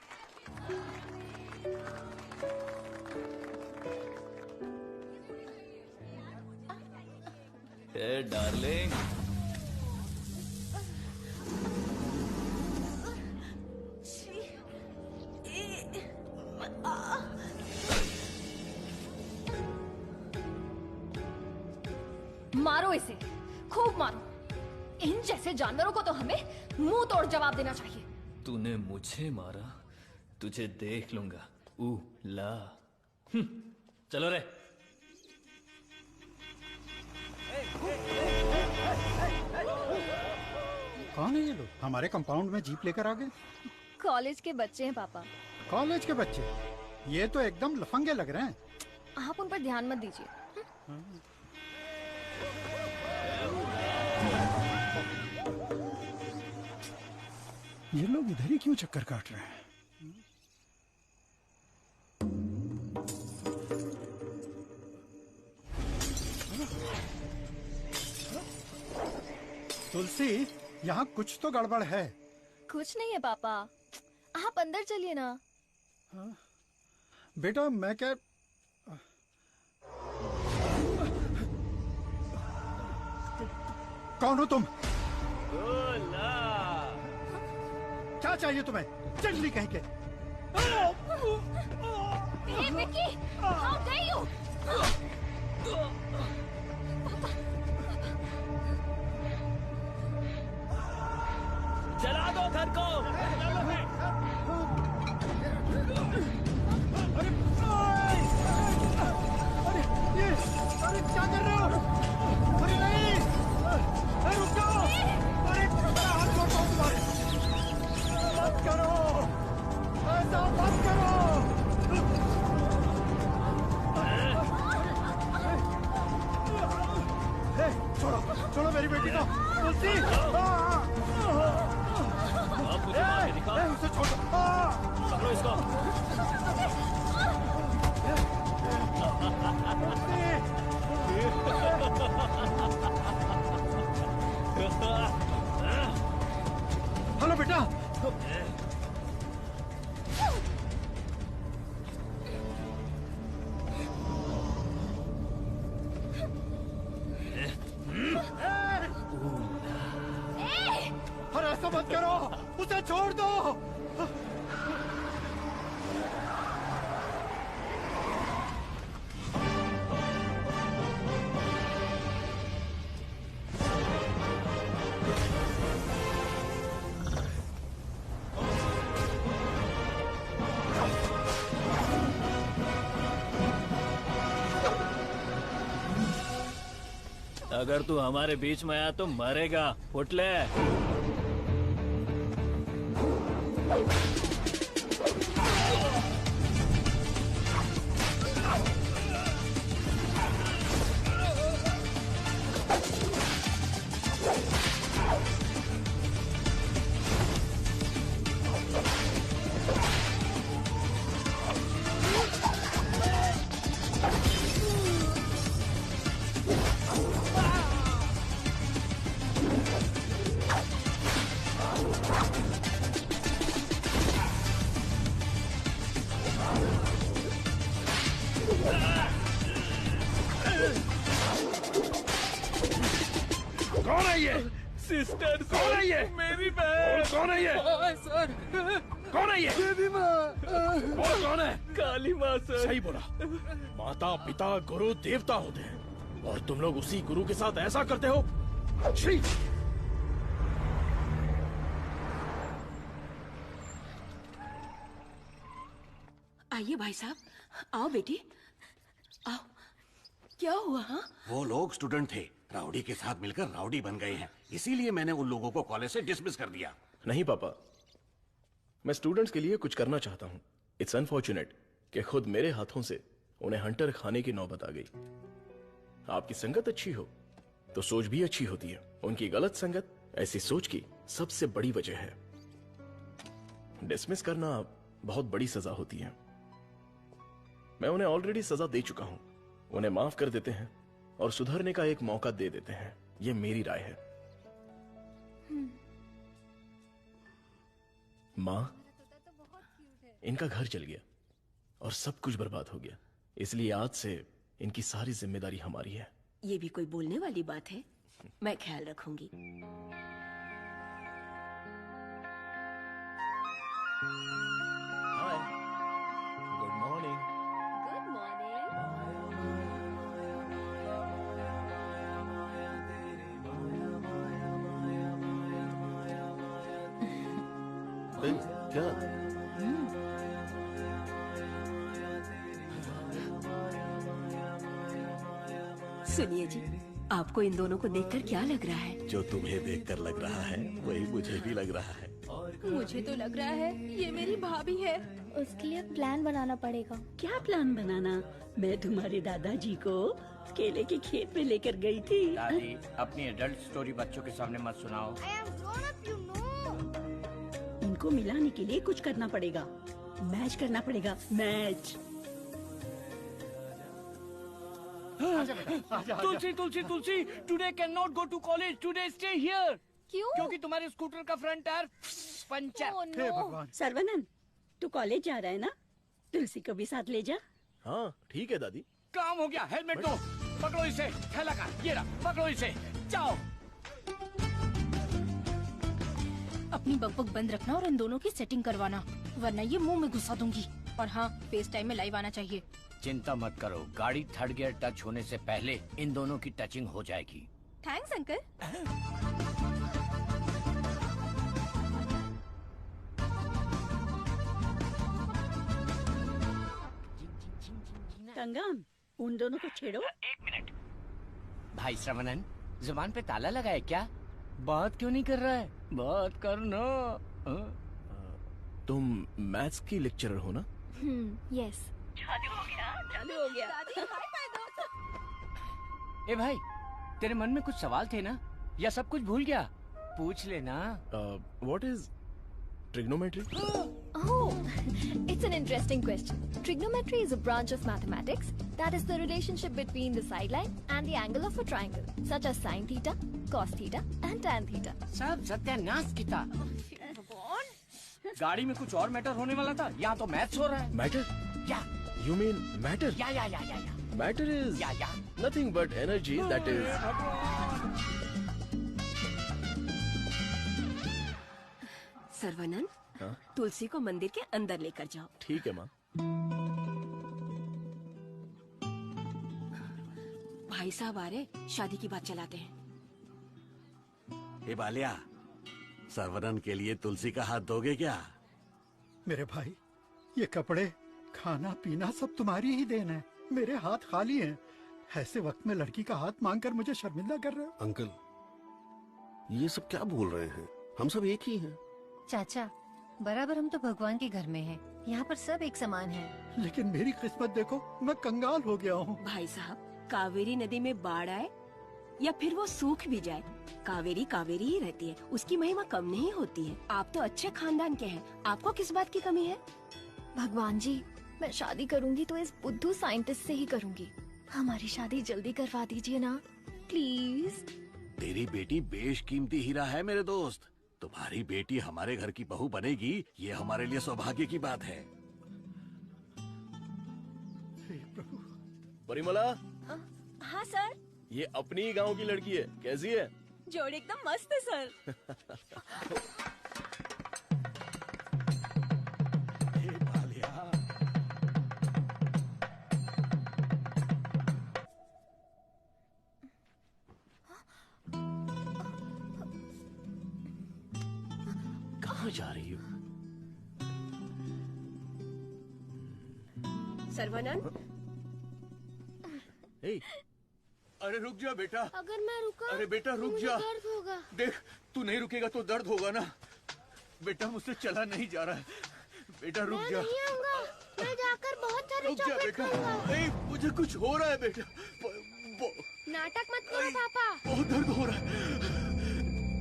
डार्लिंग, मारो इसे, खूब मारो। इन जैसे जानवरों को तो हमें मुंह तोड़ जवाब देना चाहिए। तूने मुझे मारा, तुझे देख लूंगा। ला। चलो रे। कौन है ये लोग? हमारे कंपाउंड में जीप लेकर आ गए। कॉलेज के बच्चे हैं पापा। कॉलेज के बच्चे? ये तो एकदम लफंगे लग रहे हैं। आप उन पर ध्यान मत दीजिए। ये लोग इधर ही क्यों चक्कर काट रहे हैं? तुलसी, यहाँ कुछ तो गड़बड़ है। कुछ नहीं है पापा, आप अंदर चलिए ना। बेटा मैं क्या, कौन हो तुम? क्या चाहिए तुम्हें? जल्दी कहीं के। Hey, Vicky! How dare you! जला दो घर को। अरे क्या कर रहे हो? अरे नहीं, रुक जाओ। अरे हाथ मेरी बेटी को। तुलसी मुझे मार के दिखा। उसे छोड़ दो। पकड़ो इसको। हेलो बेटा। अरे ऐसा मत करो, उसे छोड़ दो। अगर तू हमारे बीच में आया तो मरेगा। उठ ले। कौन है ये? सिस्टर कौन है ये? मेरी बहन। कौन है ये? सर कौन है ये? देवी माँ। और कौन है? काली माँ सर। सही बोला। माता पिता गुरु देवता होते हैं और तुम लोग उसी गुरु के साथ ऐसा करते हो। छी! आइए भाई साहब, आओ बेटी, आओ। क्या हुआ? हाँ, वो लोग स्टूडेंट थे, राउडी के साथ मिलकर राउडी बन गए हैं, इसीलिए मैंने उन लोगों को कॉलेज से डिसमिस कर दिया। नहीं पापा, मैं स्टूडेंट्स के लिए कुछ करना चाहता हूँ। इट्स अनफॉर्चुनेट कि खुद मेरे हाथों से उन्हें हंटर खाने की नौबत आ गई। आपकी संगत अच्छी हो तो सोच भी अच्छी होती है। उनकी गलत संगत ऐसी सोच की सबसे बड़ी वजह है। डिसमिस करना बहुत बड़ी सजा होती है। मैं उन्हें ऑलरेडी सजा दे चुका हूं। उन्हें माफ कर देते हैं और सुधरने का एक मौका दे देते हैं। यह मेरी राय है। मां, इनका घर जल गया और सब कुछ बर्बाद हो गया, इसलिए आज से इनकी सारी जिम्मेदारी हमारी है। ये भी कोई बोलने वाली बात है? मैं ख्याल रखूंगी। हाय, गुड मॉर्निंग। गुड क्या? सुनिए जी, आपको इन दोनों को देखकर क्या लग रहा है? जो तुम्हें देखकर लग रहा है वही मुझे भी लग रहा है। मुझे तो लग रहा है ये मेरी भाभी है। उसके लिए प्लान बनाना पड़ेगा। क्या प्लान बनाना? मैं तुम्हारे दादाजी को केले के खेत में लेकर गई थी। दादी, अपनी एडल्ट स्टोरी बच्चों के सामने मत सुनाओ। इनको मिलाने के लिए कुछ करना पड़ेगा। मैच करना पड़ेगा, match. Tulsi Tulsi Tulsi, today can not go to college, today stay here. क्यों? क्योंकि तुम्हारे स्कूटर का फ्रंट टायर पंचर। सर्वनन, तू कॉलेज जा रहा है ना? तुलसी को भी साथ ले जा। हाँ ठीक है दादी। काम हो गया। हेलमेट दो, पकड़ो इसे। थैला का ये रहा, पकड़ो इसे, जाओ। अपनी बकबक बंद रखना और इन दोनों की सेटिंग करवाना, वरना ये मुंह में घुसा दूंगी। और हाँ, फेस टाइम में लाइव आना चाहिए। चिंता मत करो, गाड़ी थर्ड गियर टच होने से पहले इन दोनों की टचिंग हो जाएगी। Thanks uncle. कंगन, उन दोनों को छेड़ो। एक मिनट। भाई श्रवणन, जुबान पे ताला लगा है क्या? बात क्यों नहीं कर रहा है? बात करना। तुम मैथ्स की लेक्चरर हो ना? यस। चालू हो गया, चालू हो गया। ए भाई, तेरे मन में कुछ सवाल थे ना? या सब कुछ भूल गया? पूछ लेना। What is trigonometry? Oh, it's an interesting question. Trigonometry is a branch of mathematics that is the relationship between the sideline and the angle of a triangle, such as sine theta, cos theta, and tan theta. सब सत्यानाश किता। गाड़ी में कुछ और matter होने वाला था, यहाँ तो मैथ्स हो रहा है। मैटर? या। You mean matter? या। Matter is nothing but energy that is. Saravanan, तुलसी को मंदिर के अंदर लेकर जाओ। ठीक है माँ। भाई साहब आ रहे, शादी की बात चलाते हैं। हे बालिया, सर्वनन के लिए तुलसी का हाथ दोगे क्या? मेरे भाई, ये कपड़े, खाना पीना सब तुम्हारी ही देन है। मेरे हाथ खाली हैं। ऐसे वक्त में लड़की का हाथ मांगकर मुझे शर्मिंदा कर रहे हो। अंकल, ये सब क्या बोल रहे हैं? हम सब एक ही हैं। चाचा, बराबर हम तो भगवान के घर में हैं। यहाँ पर सब एक समान हैं। लेकिन मेरी किस्मत देखो, मैं कंगाल हो गया हूँ। भाई साहब, कावेरी नदी में बाढ़ आए या फिर वो सूख भी जाए, कावेरी कावेरी ही रहती है। उसकी महिमा कम नहीं होती है। आप तो अच्छे खानदान के हैं, आपको किस बात की कमी है? भगवान जी, मैं शादी करूंगी तो इस बुद्धू साइंटिस्ट से ही करूंगी। हमारी शादी जल्दी करवा दीजिए ना, प्लीज। तेरी बेटी बेशकीमती हीरा है मेरे दोस्त। तुम्हारी बेटी हमारे घर की बहू बनेगी, ये हमारे लिए सौभाग्य की बात है। परिमला, हाँ सर। ये अपनी ही गांव की लड़की है, कैसी है? जोड़ी एकदम मस्त है सर। कहाँ जा रही हो? सर्वनन, अरे रुक जा बेटा। अगर मैं रुका, अरे बेटा रुक मुझे जा। दर्द होगा। देख, तू नहीं रुकेगा तो दर्द होगा ना। बेटा मुझसे चला नहीं जा रहा है। बेटा रुक जा। मैं नहीं आऊंगा। मैं जाकर बहुत सारे रुक जा चॉकलेट बेटा। खाऊंगा। ए, मुझे कुछ हो रहा है बेटा। नाटक मत करो पापा। बहुत दर्द हो रहा है।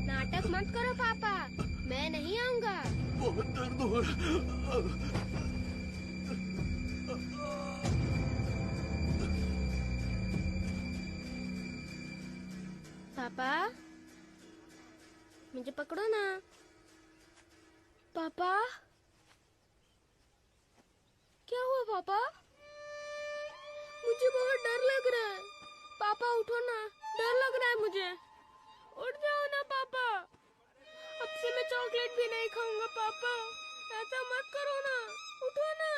नाटक मत करो पापा, मैं नहीं आऊंगा। बहुत दर्द हो रहा है। पापा, मुझे पकड़ो ना। पापा, क्या हुआ पापा? मुझे बहुत डर लग रहा है। पापा उठो ना, डर लग रहा है मुझे। उठ जाओ ना पापा। अब से मैं चॉकलेट भी नहीं खाऊंगा पापा। ऐसा मत करो ना, उठो ना।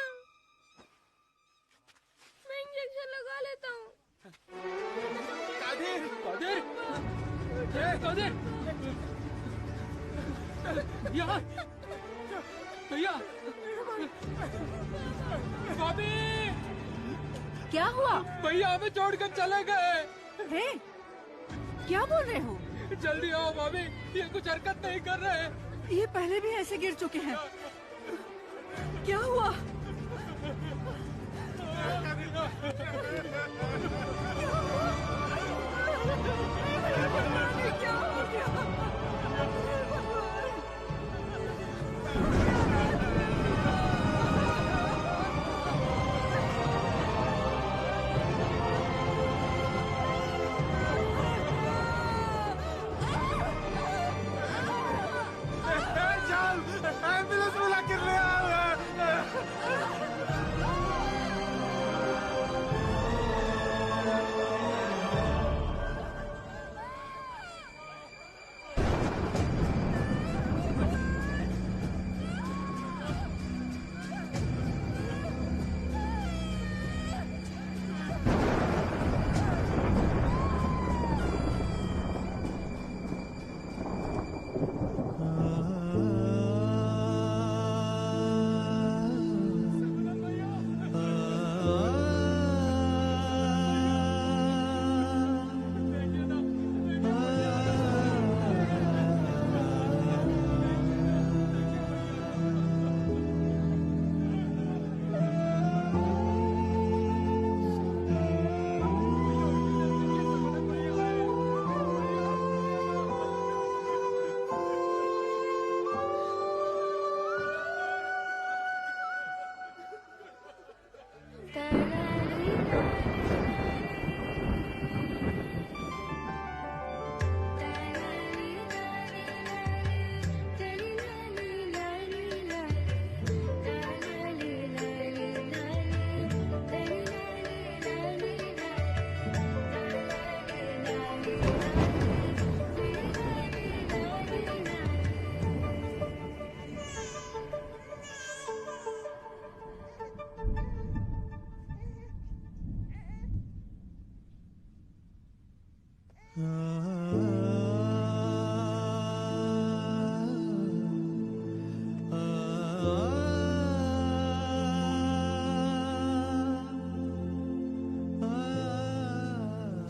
मैं इंजेक्शन लगा लेता हूँ। कादिर, कादिर, कादिर, यहाँ, भैया, भाभी, क्या हुआ? भैया हमें छोड़कर चले गए। हे, क्या बोल रहे हो? जल्दी आओ भाभी, ये कुछ हरकत नहीं कर रहे। ये पहले भी ऐसे गिर चुके हैं। क्या हुआ? क्या हो गया? एम्बुलेंस बुला कर ले आओ।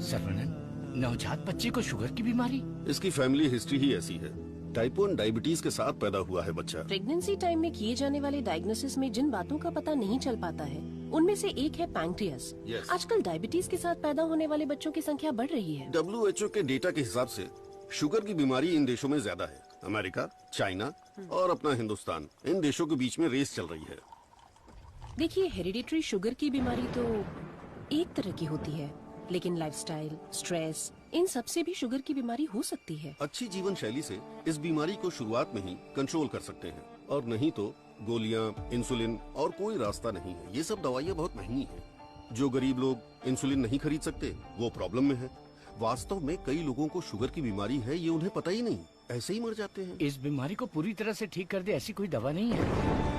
सरवनन, नवजात बच्चे को शुगर की बीमारी? इसकी फैमिली हिस्ट्री ही ऐसी है। टाइप 1 डायबिटीज के साथ पैदा हुआ है बच्चा। प्रेगनेंसी टाइम में किए जाने वाले डायग्नोसिस में जिन बातों का पता नहीं चल पाता है उनमें से एक है पैंक्रियास। आजकल डायबिटीज के साथ पैदा होने वाले बच्चों की संख्या बढ़ रही है। WHO के डेटा के हिसाब से शुगर की बीमारी इन देशों में ज्यादा है। अमेरिका, चाइना और अपना हिंदुस्तान, इन देशों के बीच में रेस चल रही है। देखिए, हेरिडिटरी शुगर की बीमारी तो एक तरह की होती है, लेकिन लाइफस्टाइल, स्ट्रेस, इन सब से भी शुगर की बीमारी हो सकती है। अच्छी जीवन शैली से इस बीमारी को शुरुआत में ही कंट्रोल कर सकते हैं, और नहीं तो गोलियां, इंसुलिन और कोई रास्ता नहीं है। ये सब दवाइयाँ बहुत महंगी हैं। जो गरीब लोग इंसुलिन नहीं खरीद सकते वो प्रॉब्लम में है। वास्तव में कई लोगों को शुगर की बीमारी है, ये उन्हें पता ही नहीं, ऐसे ही मर जाते हैं। इस बीमारी को पूरी तरह से ठीक कर दे ऐसी कोई दवा नहीं है।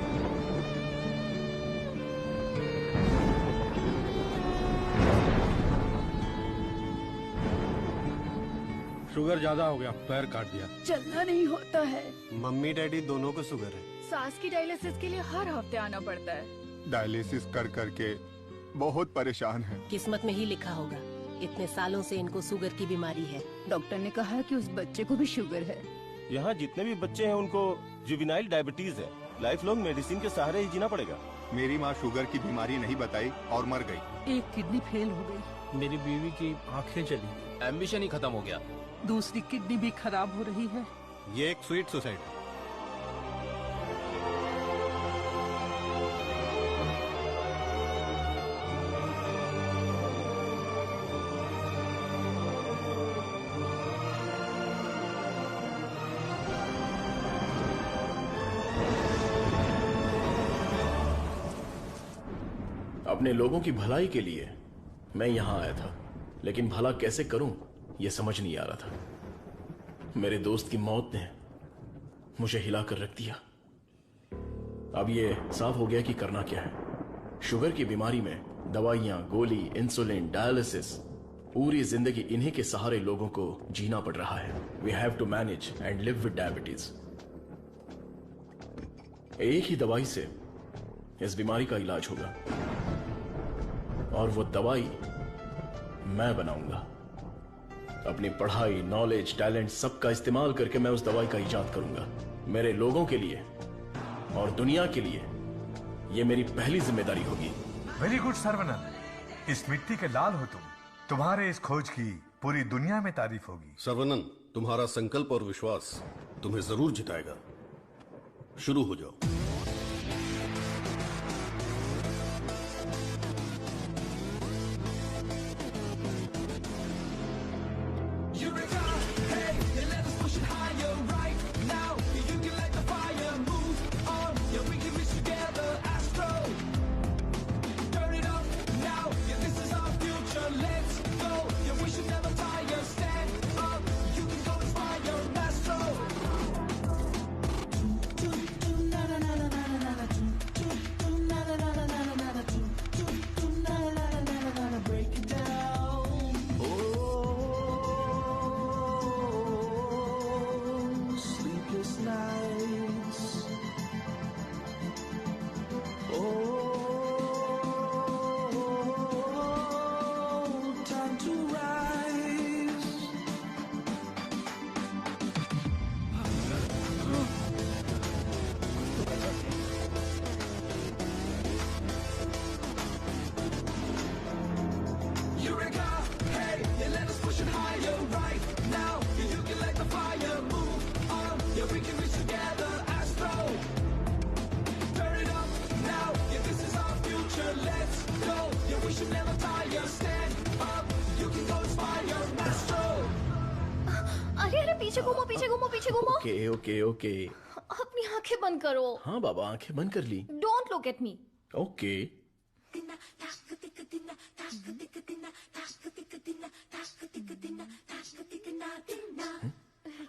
शुगर ज्यादा हो गया, पैर काट दिया। चलना नहीं होता है। मम्मी डैडी दोनों को शुगर है। सास की डायलिसिस के लिए हर हफ्ते आना पड़ता है। डायलिसिस कर करके बहुत परेशान है। किस्मत में ही लिखा होगा, इतने सालों से इनको शुगर की बीमारी है। डॉक्टर ने कहा कि उस बच्चे को भी शुगर है। यहाँ जितने भी बच्चे हैं उनको जुवेनाइल डायबिटीज है। लाइफ लॉन्ग मेडिसिन के सहारे ही जीना पड़ेगा। मेरी माँ शुगर की बीमारी नहीं बताई और मर गई। एक किडनी फेल हो गई। मेरी बीवी की आंखें चली गई। एम्बिशन ही खत्म हो गया। दूसरी किडनी भी खराब हो रही है। ये एक स्वीट सुसाइड। अपने लोगों की भलाई के लिए मैं यहाँ आया था, लेकिन भला कैसे करूं ये समझ नहीं आ रहा था। मेरे दोस्त की मौत ने मुझे हिलाकर रख दिया। अब ये साफ हो गया कि करना क्या है। शुगर की बीमारी में दवाइयां, गोली, इंसुलिन, डायलिसिस, पूरी जिंदगी इन्हीं के सहारे लोगों को जीना पड़ रहा है। We have to manage and live with diabetes. एक ही दवाई से इस बीमारी का इलाज होगा, और वो दवाई मैं बनाऊंगा। अपनी पढ़ाई, नॉलेज, टैलेंट सबका इस्तेमाल करके मैं उस दवाई का इजाद करूंगा। मेरे लोगों के लिए और दुनिया के लिए ये मेरी पहली जिम्मेदारी होगी। वेरी गुड सरवनन, इस मिट्टी के लाल हो तुम। तुम्हारे इस खोज की पूरी दुनिया में तारीफ होगी। सरवनन, तुम्हारा संकल्प और विश्वास तुम्हें जरूर जिताएगा। शुरू हो जाओ। Okay okay. अपनी आंखें बंद करो। हाँ बाबा, आंखें बंद कर ली। Don't look at me. Okay.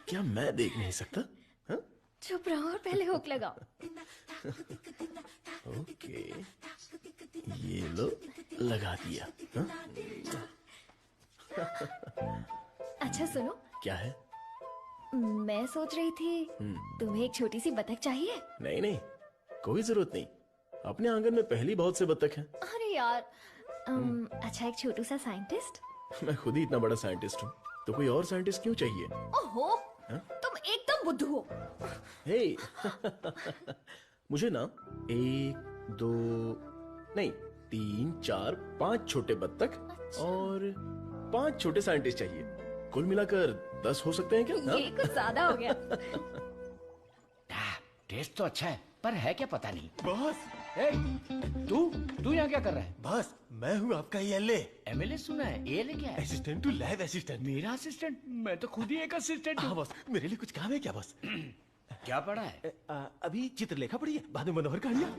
क्या मैं देख नहीं सकता? चुप रहो और पहले हुक लगाओ। ओके, ये लो, लगा दिया। अच्छा सुनो। क्या है? मैं सोच रही थी तुम्हें एक छोटी सी बतख चाहिए। नहीं नहीं, कोई जरूरत नहीं। अपने आंगन में पहली बहुत से बतख हैं। अरे यार, अच्छा एक छोटू सा साइंटिस्ट। मैं खुद ही इतना बड़ा साइंटिस्ट हूँ, तो कोई और साइंटिस्ट क्यों चाहिए? ओहो, तुम एकदम बुद्धू हो। हे मुझे ना 1 2 नहीं 3 4 5 छोटे बत्तख और 5 छोटे साइंटिस्ट चाहिए। कुल मिलाकर 10 हो सकते हैं क्या? ये कुछ ज्यादा हो गया। टेस्ट तो अच्छा है, पर है क्या पता नहीं। बॉस, तू यहाँ क्या कर रहा है? बॉस मैं हूँ आपका एमएलए। एमएलए सुना है, एएलए क्या है? Assistant to lab assistant. मेरा असिस्टेंट? मैं तो खुद ही एक असिस्टेंट हूँ। बॉस मेरे लिए कुछ काम है क्या बॉस? क्या पढ़ा है? अभी चित्रलेखा पढ़ी है, बाद में मनोहर कहानियाँ।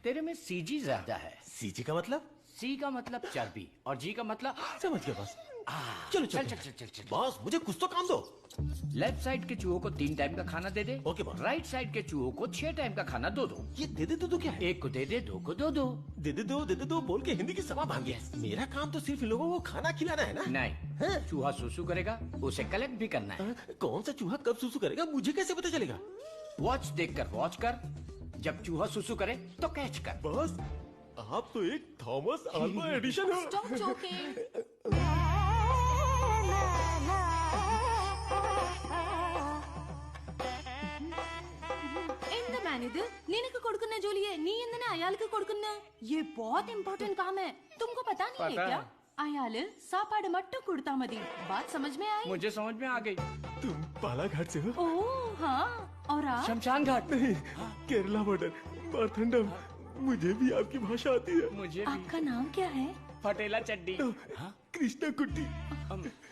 तेरे में सीजी ज्यादा है। सीजी का मतलब? सी का मतलब चर्बी और जी का मतलब समझ गया बॉस। चलो चल चल चल चल बॉस, मुझे कुछ तो काम दो। लेफ्ट साइड के चूहों को 3 टाइम का खाना दे दे। Okay boss. राइट साइड के चूहों को 6 टाइम का खाना दो। ये दे दे दो क्या है? 1 को दे दे, 2 को दे दो बोल के हिंदी की सभा भांगी है। मेरा काम तो सिर्फ इन लोगों को खाना खिलाना है ना? नहीं, चूहा सुसु करेगा, उसे कलेक्ट भी करना है। कौन सा चूहा कब सुसु करेगा मुझे कैसे पता चलेगा? वॉच देखकर वॉच कर, जब चूहा सुसु करे तो कैच कर। बॉस आप तो एक थॉमस अल्वा एडिशन हो। Stop joking. ఎంత మేనిది నినకు కొడుకున్న జోలి है नी इंदने अयाल के కొడుకున్న ये बहुत इम्पोर्टेंट काम है, तुमको पता नहीं है क्या? अयाल सापाड़ मट्टू कुड़ता मदी, बात समझ में आई? मुझे समझ में आ गई। तुम बालाघाट से हो? ओह हाँ, और आप? शमशान घाट। नहीं, केरला बॉर्डर मारथंडम। मुझे भी आपकी भाषा आती है। मुझे भी। आपका नाम क्या है? फटेला चड्डी। कृष्णा कुट्टी।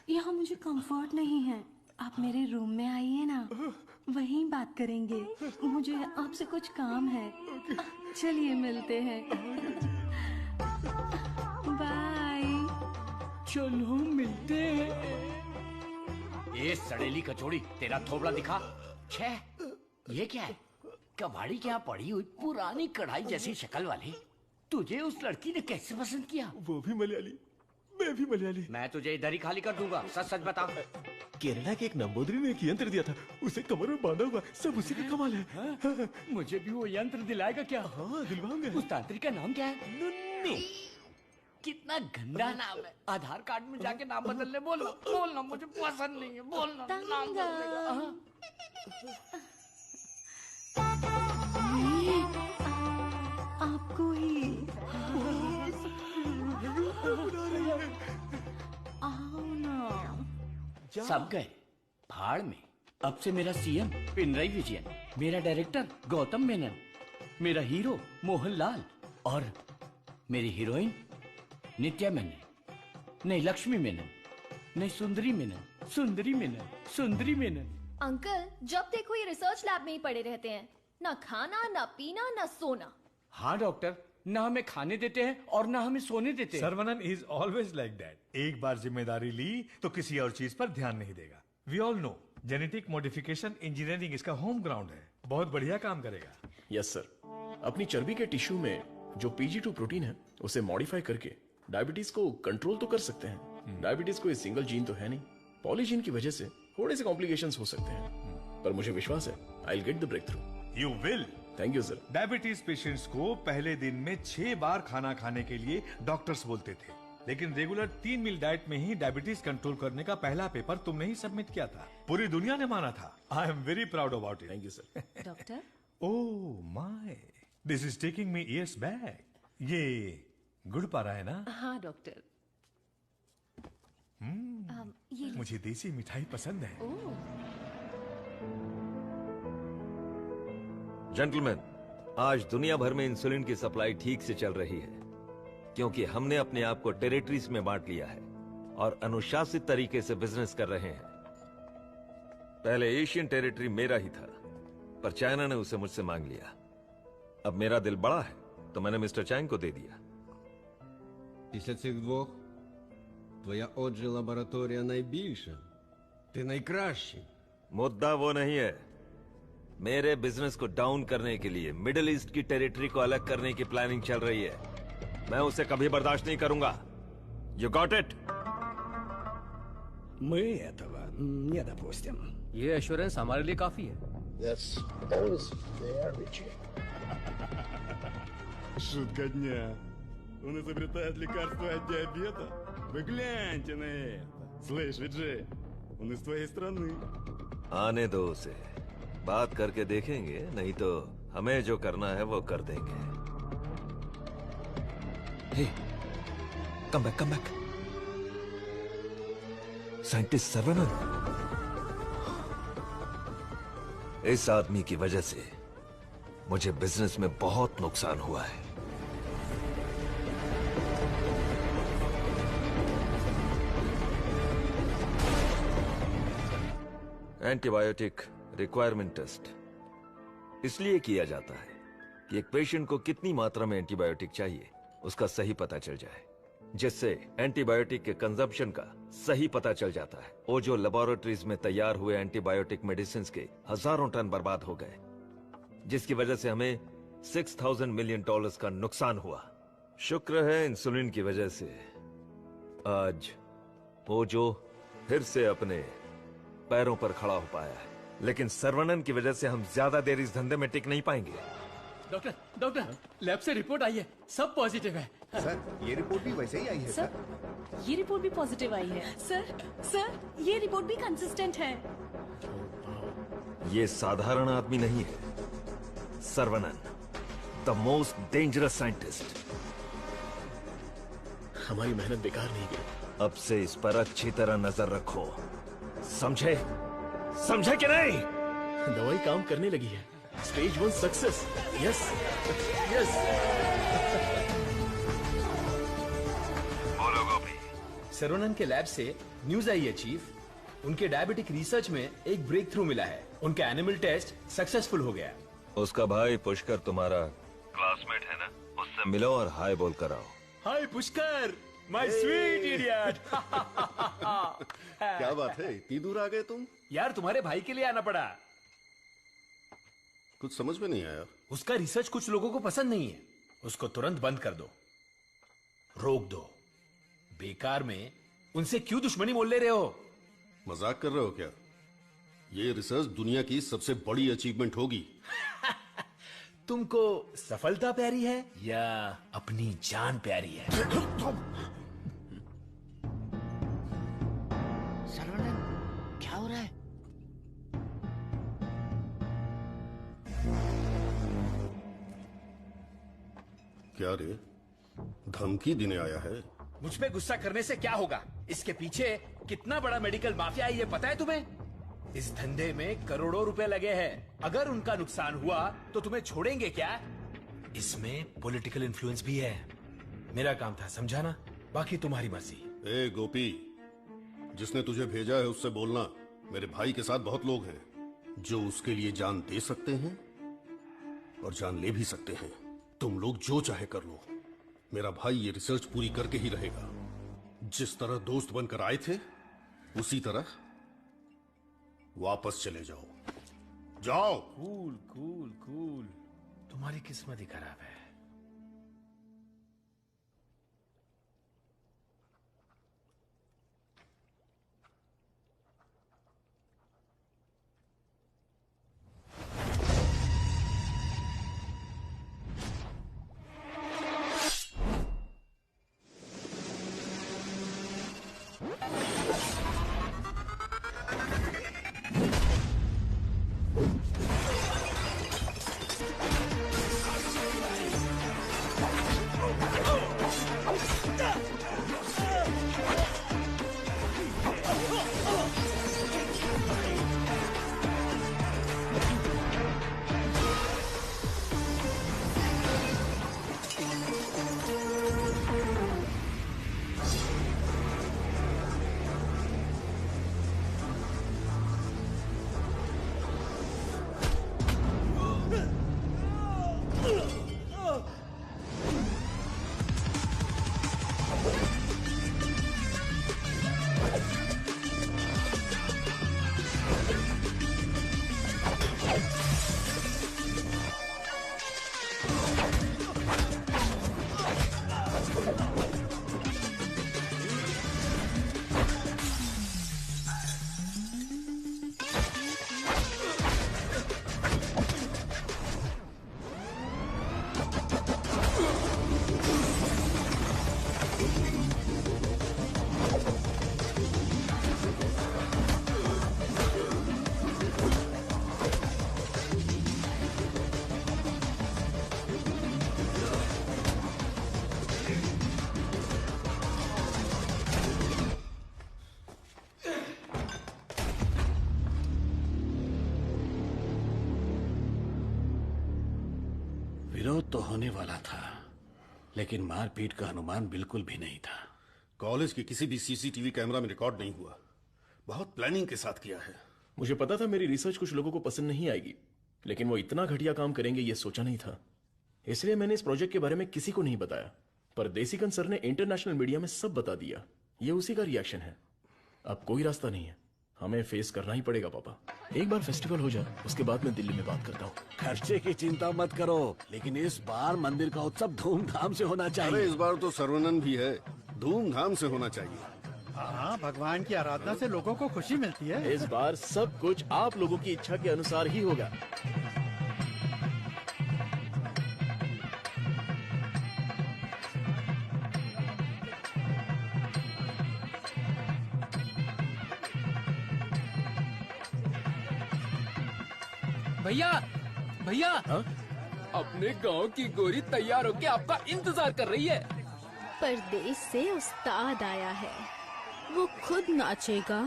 यहाँ मुझे कंफर्ट नहीं है, आप मेरे रूम में आइए ना, वहीं बात करेंगे। मुझे आपसे कुछ काम है। चलिए मिलते हैं। बाय। चलो मिलते हैं। ये सड़ेली कचौड़ी, तेरा थोबड़ा दिखा। छे, ये क्या है? कबाड़ी क्या पड़ी हुई पुरानी कढ़ाई जैसी शक्ल वाली। तुझे उस लड़की ने कैसे पसंद किया? वो भी मलयाली, मैं भी मलयाली। मैं तुझे इधर ही खाली कर दूंगा, सच सच बता। केरला के एक नंबोदरी ने एक यंत्र दिया था, उसे कमर में बांधा हुआ, सब उसी का कमाल है। मुझे भी वो यंत्र दिलाएगा क्या? हाँ दिलवाऊंगा। उस तांत्रिक का नाम क्या है? नुन्नू। कितना गंदा नाम है। आधार कार्ड में जाके नाम बदलने बोलना मुझे पसंद नहीं है। बोलना नाम बदलेगा। आपको ही आओ ना। सब गए भाड़ में। अब से मेरा सीएम पिनराई विजयन, मेरा डायरेक्टर गौतम मेनन, मेरा हीरो मोहनलाल और मेरी हीरोइन नित्या मेनन, नहीं लक्ष्मी मेनन, नहीं सुंदरी मेनन, सुंदरी मेनन, सुंदरी मेनन। अंकल जब देखो ये रिसर्च लैब में ही पड़े रहते हैं, ना खाना ना पीना ना सोना। हाँ डॉक्टर, ना हमें खाने देते हैं और ना हमें सोने देते हैं। Saravanan is always like that. एक बार जिम्मेदारी ली तो किसी और चीज पर ध्यान नहीं देगा। We all know genetic modification engineering इसका होम ग्राउंड है, बहुत बढ़िया काम करेगा। यस सर, अपनी चर्बी के टिश्यू में जो PG2 प्रोटीन है उसे मॉडिफाई करके डायबिटीज को कंट्रोल तो कर सकते हैं। डायबिटीज कोई सिंगल जीन तो है नहीं, पॉलीजीन की वजह से थोड़े से कॉम्प्लिकेशंस हो सकते हैं, पर मुझे विश्वास है I will get the breakthrough. You will. Thank you sir. Diabetes patients को पहले दिन में 6 बार खाना खाने के लिए डॉक्टर्स बोलते थे, लेकिन रेगुलर 3 मील डाइट में ही डायबिटीज कंट्रोल करने का पहला पेपर तुमने ही सबमिट किया था। पूरी दुनिया ने माना था। आई am very proud about it. Thank you sir. Doctor, oh my, this is taking me years back. ये गुड़ पा रहा है ना? हाँ डॉक्टर। ये मुझे देसी मिठाई पसंद है। जेंटलमैन, आज दुनिया भर में इंसुलिन की सप्लाई ठीक से चल रही है, क्योंकि हमने अपने आप को टेरिटरीज में बांट लिया है और अनुशासित तरीके से बिजनेस कर रहे हैं। पहले एशियन टेरिटरी मेरा ही था, पर चाइना ने उसे मुझसे मांग लिया। अब मेरा दिल बड़ा है तो मैंने मिस्टर चैंग को दे दिया। Після цих двох твоя отже лабораторія найбільша. Ти найкращий. मुद्दा वो नहीं है। मेरे बिजनेस को डाउन करने के लिए मिडिल ईस्ट की टेरिटरी को अलग करने की प्लानिंग चल रही है। मैं उसे कभी बर्दाश्त नहीं करूंगा। You got it? Мы этого не допустим। ये एश्योरेंस हमारे लिए काफी है। That's always fair, Richie. Шутка дня. Он изобретает лекарство от диабета. Вы гляньте на это. Слышь, Виджей, он из твоей страны. आने दो उसे, बात करके देखेंगे, नहीं तो हमें जो करना है वो कर देंगे। Hey, come back. साइंटिस्ट सर्वनंद, इस आदमी की वजह से मुझे बिजनेस में बहुत नुकसान हुआ है। एंटीबायोटिक रिक्वायरमेंट टेस्ट इसलिए किया जाता है कि एक पेशेंट को कितनी मात्रा में एंटीबायोटिक चाहिए उसका सही पता चल जाए, जिससे एंटीबायोटिक के कंजप्शन का सही पता चल जाता है। वो जो लेबोरेटरीज में तैयार हुए एंटीबायोटिक मेडिसिन के हजारों टन बर्बाद हो गए, जिसकी वजह से हमें $6,000 मिलियन का नुकसान हुआ। शुक्र है इंसुलिन की वजह से आज वो जो फिर से अपने पैरों पर खड़ा हो पाया है, लेकिन सर्वनन की वजह से हम ज्यादा देर इस धंधे में टिक नहीं पाएंगे। डॉक्टर, लैब से रिपोर्ट आई है, सब पॉजिटिव है। सर, ये रिपोर्ट भी वैसे ही आई है सर। ये रिपोर्ट भी पॉजिटिव आई है। सर, ये रिपोर्ट भी कंसिस्टेंट है। ये साधारण आदमी नहीं है, Saravanan, the most dangerous scientist. हमारी मेहनत बेकार नहीं गई। अब से इस पर अच्छी तरह नजर रखो, समझे कि नहीं? दवाई काम करने लगी है। Stage 1 success. यस। बोलो गोपी। सर्वनन के लैब से न्यूज आई है चीफ, उनके डायबिटिक रिसर्च में एक ब्रेक थ्रू मिला है। उनका एनिमल टेस्ट सक्सेसफुल हो गया। उसका भाई पुष्कर तुम्हारा क्लासमेट है ना, उससे मिलो और हाय बोल कर आओ। हाय पुष्कर, माय स्वीट इडियट। क्या बात है, इतनी दूर आ गए तुम? यार तुम्हारे भाई के लिए आना पड़ा। कुछ समझ में नहीं आया। उसका रिसर्च कुछ लोगों को पसंद नहीं है, उसको तुरंत बंद कर दो, रोक दो। बेकार में उनसे क्यों दुश्मनी मोल ले रहे हो? मजाक कर रहे हो क्या? ये रिसर्च दुनिया की सबसे बड़ी अचीवमेंट होगी। तुमको सफलता प्यारी है या अपनी जान प्यारी है? सर्वनन, क्या हो रहा है? क्या रे, धमकी देने आया है? मुझ पे गुस्सा करने से क्या होगा? इसके पीछे कितना बड़ा मेडिकल माफिया है ये पता है तुम्हें? इस धंधे में करोड़ों रुपए लगे हैं। अगर उनका नुकसान हुआ तो तुम्हें छोड़ेंगे क्या? इसमें पॉलिटिकल इन्फ्लुएंस भी है। मेरा काम था समझाना, बाकी तुम्हारी मर्जी। ए गोपी, जिसने तुझे भेजा है उससे बोलना मेरे भाई के साथ बहुत लोग हैं जो उसके लिए जान दे सकते हैं और जान ले भी सकते हैं। तुम लोग जो चाहे कर लो, मेरा भाई ये रिसर्च पूरी करके ही रहेगा। जिस तरह दोस्त बनकर आए थे उसी तरह वापस चले जाओ। जाओ। कूल कूल कूल, तुम्हारी किस्मत ही खराब है। विरोध तो होने वाला था, लेकिन मारपीट का अनुमान बिल्कुल भी नहीं था। कॉलेज के किसी भी सीसीटीवी कैमरा में रिकॉर्ड नहीं हुआ। बहुत प्लानिंग के साथ किया है। मुझे पता था मेरी रिसर्च कुछ लोगों को पसंद नहीं आएगी, लेकिन वो इतना घटिया काम करेंगे ये सोचा नहीं था। इसलिए मैंने इस प्रोजेक्ट के बारे में किसी को नहीं बताया, पर देसिकन सर ने इंटरनेशनल मीडिया में सब बता दिया। ये उसी का रिएक्शन है। अब कोई रास्ता नहीं है, हमें फेस करना ही पड़ेगा पापा। एक बार फेस्टिवल हो जाए, उसके बाद मैं दिल्ली में बात करता हूँ। खर्चे की चिंता मत करो, लेकिन इस बार मंदिर का उत्सव धूमधाम से होना चाहिए। अरे इस बार तो सर्वनन भी है, धूमधाम से होना चाहिए। हाँ, भगवान की आराधना से लोगों को खुशी मिलती है। इस बार सब कुछ आप लोगों की इच्छा के अनुसार ही होगा। भैया भैया, अपने गांव की गोरी तैयार होके आपका इंतजार कर रही है। परदेश से उस्ताद आया है, वो खुद नाचेगा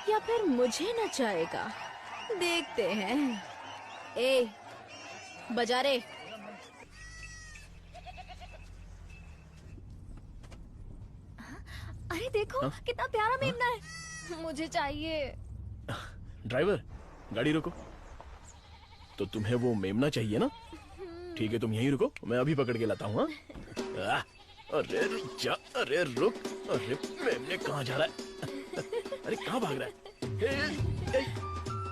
या फिर मुझे नचाएगा, देखते हैं। ए, बजा रे। अरे देखो कितना प्यारा मेमना है, मुझे चाहिए। ड्राइवर, गाड़ी रोको। तो तुम्हें वो मेमना चाहिए ना? ठीक है, तुम यहीं रुको, मैं अभी पकड़ के लाता हूँ। अरे रुक जा, अरे रुक। अरे मेमने कहाँ जा रहा है? अरे कहाँ भाग रहा है?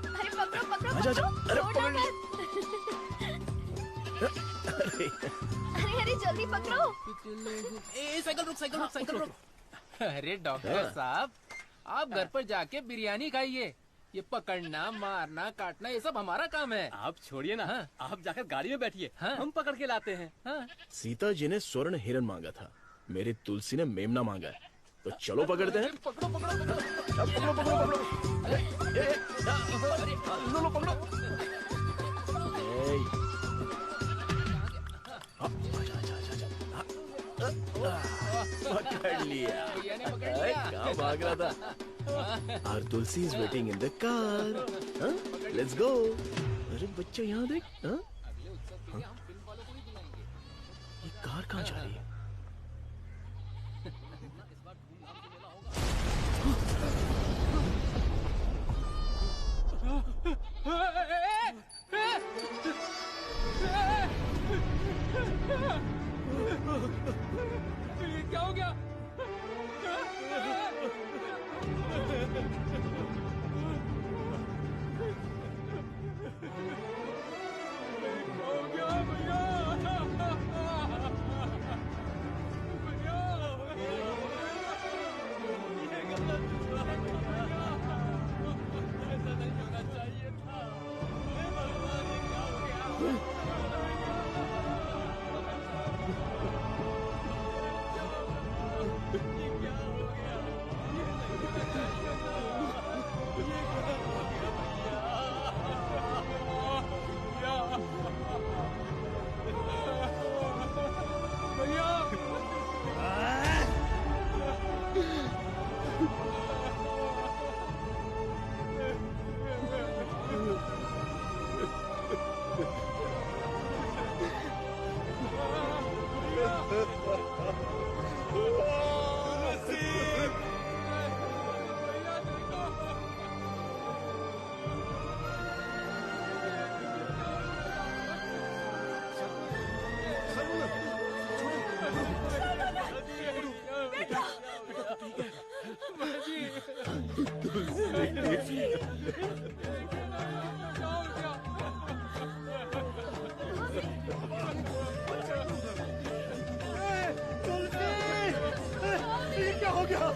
अरे पकड़ो पकड़ो आजा, आजा। पकड़ो, अरे छोड़ना पकड़ मत। अरे अरे जल्दी पकड़ो। साइकिल रुक, साइकिल रुक, साइकिल रुक। अरे डॉक्टर साहब, आप घर पर जाके बिरयानी खाइए। ये पकड़ना, मारना, काटना ये सब हमारा काम है। आप छोड़िए ना, आप जाकर गाड़ी में बैठिए, हम पकड़ के लाते हैं। सीता जी ने स्वर्ण हिरन मांगा था, मेरी तुलसी ने मेमना मांगा है, तो चलो पकड़ते हैं। पकड़ो पकड़ो पकड़ो पकड़ो पकड़ो, पकड़ो। पकड़ लिया। कहाँ भाग रहा था? Our Tulsi is waiting in the car. Let's go. अरे बच्चा यहाँ देख। ये कार कहाँ जा रही है? क्या हो गया? क्या हो गया? क्या हो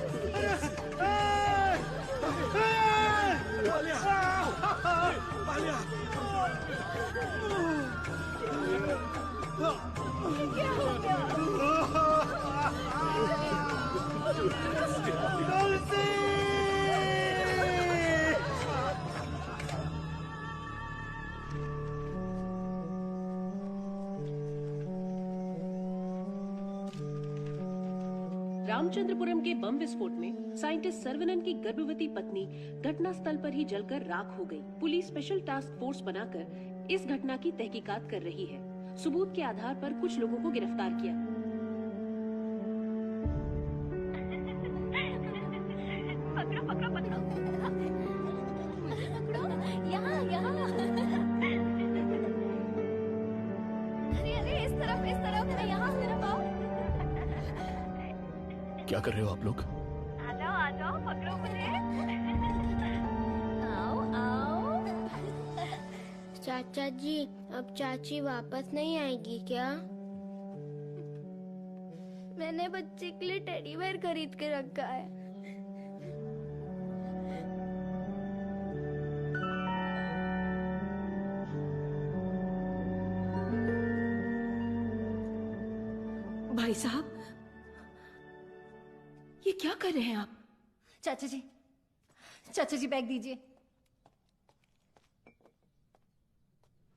रामचंद्रपुरम के बम विस्फोट में साइंटिस्ट सर्वनन की गर्भवती पत्नी घटना स्थल पर ही जलकर राख हो गई। पुलिस स्पेशल टास्क फोर्स बनाकर इस घटना की तहकीकात कर रही है। सबूत के आधार पर कुछ लोगों को गिरफ्तार किया। पकड़ो पकड़ो पकड़ो पकड़ो, यहाँ यहाँ। अरे अरे इस तरफ यहाँ तरफ आओ। क्या कर रहे हो आप लोग? आ जाओ पकड़ो मुझे। आओ आओ। चाचा जी, अब चाची वापस नहीं आएगी क्या? मैंने बच्चे के लिए टेडी बेयर खरीद के रखा है। भाई साहब, ये क्या कर रहे हैं आप? चाचा जी बैग दीजिए।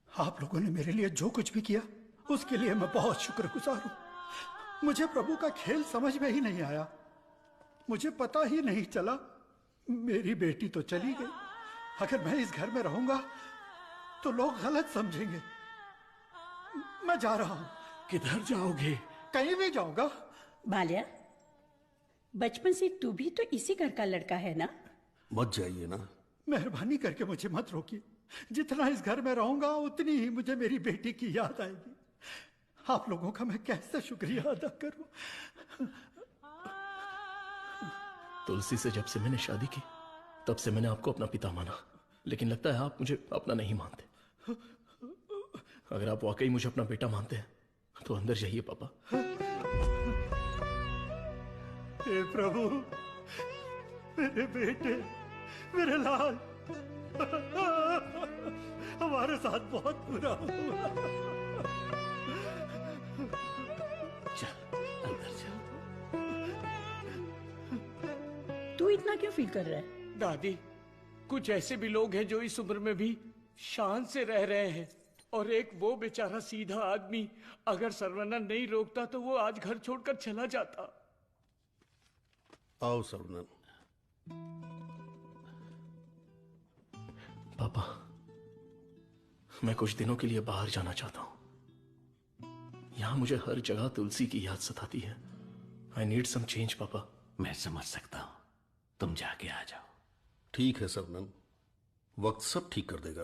आप लोगों ने मेरे लिए जो कुछ भी किया उसके लिए मैं बहुत शुक्रगुजार हूँ। मुझे प्रभु का खेल समझ में ही नहीं आया। मुझे पता ही नहीं चला। मेरी बेटी तो चली गई। अगर मैं इस घर में रहूंगा तो लोग गलत समझेंगे। मैं जा रहा हूँ। किधर जाओगे? कहीं भी जाऊंगा। बाल्या, बचपन से तू भी तो इसी घर का लड़का है ना? मत जाइए ना। मेहरबानी करके मुझे मत रोकिए। जितना इस घर में रहूंगा उतनी ही मुझे मेरी बेटी की याद आएगी। आप लोगों का मैं कैसे शुक्रिया अदा करूं। तुलसी से जब से मैंने शादी की तब से मैंने आपको अपना पिता माना, लेकिन लगता है आप मुझे अपना नहीं मानते। अगर आप वाकई मुझे अपना बेटा मानते हैं तो अंदर जाइए पापा। हे प्रभु, मेरे बेटे, मेरे लाल, हमारे साथ बहुत बुरा हुआ। तू इतना क्यों फील कर रहा है? दादी, कुछ ऐसे भी लोग हैं जो इस उम्र में भी शान से रह रहे हैं, और एक वो बेचारा सीधा आदमी, अगर सर्वनन नहीं रोकता तो वो आज घर छोड़कर चला जाता। आओ सर्वनन। पापा, मैं कुछ दिनों के लिए बाहर जाना चाहता हूं। यहां मुझे हर जगह तुलसी की याद सताती है। आई नीड सम चेंज पापा। मैं समझ सकता हूं, तुम जाके आ जाओ। ठीक है सर्वनन, वक्त सब ठीक कर देगा।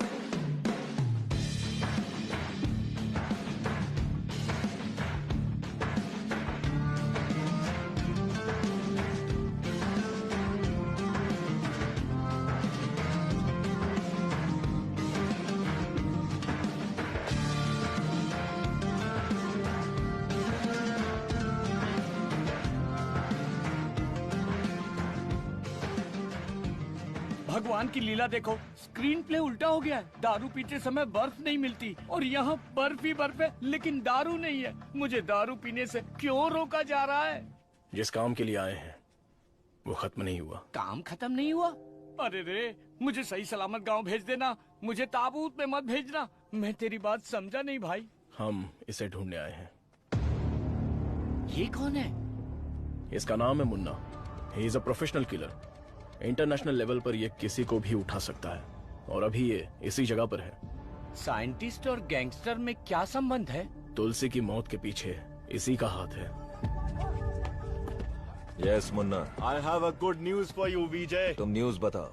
भगवान की लीला देखो, स्क्रीन प्ले उल्टा हो गया है। दारू पीते समय बर्फ नहीं मिलती और यहाँ बर्फ ही बर्फ है, लेकिन दारू नहीं है। मुझे दारू पीने से क्यों रोका जा रहा है? जिस काम के लिए आए हैं वो खत्म नहीं हुआ। काम खत्म नहीं हुआ? अरे रे, मुझे सही सलामत गांव भेज देना, मुझे ताबूत में मत भेजना। मैं तेरी बात समझा नहीं भाई। हम इसे ढूंढने आए हैं। ये कौन है? इसका नाम है Munna. He is a professional killer. International level पर ये किसी को भी उठा सकता है, और अभी ये इसी जगह पर है। साइंटिस्ट और गैंगस्टर में क्या संबंध है? तुलसी की मौत के पीछे इसी का हाथ है। Yes Munna. I have a good news for you Vijay. तुम न्यूज बताओ,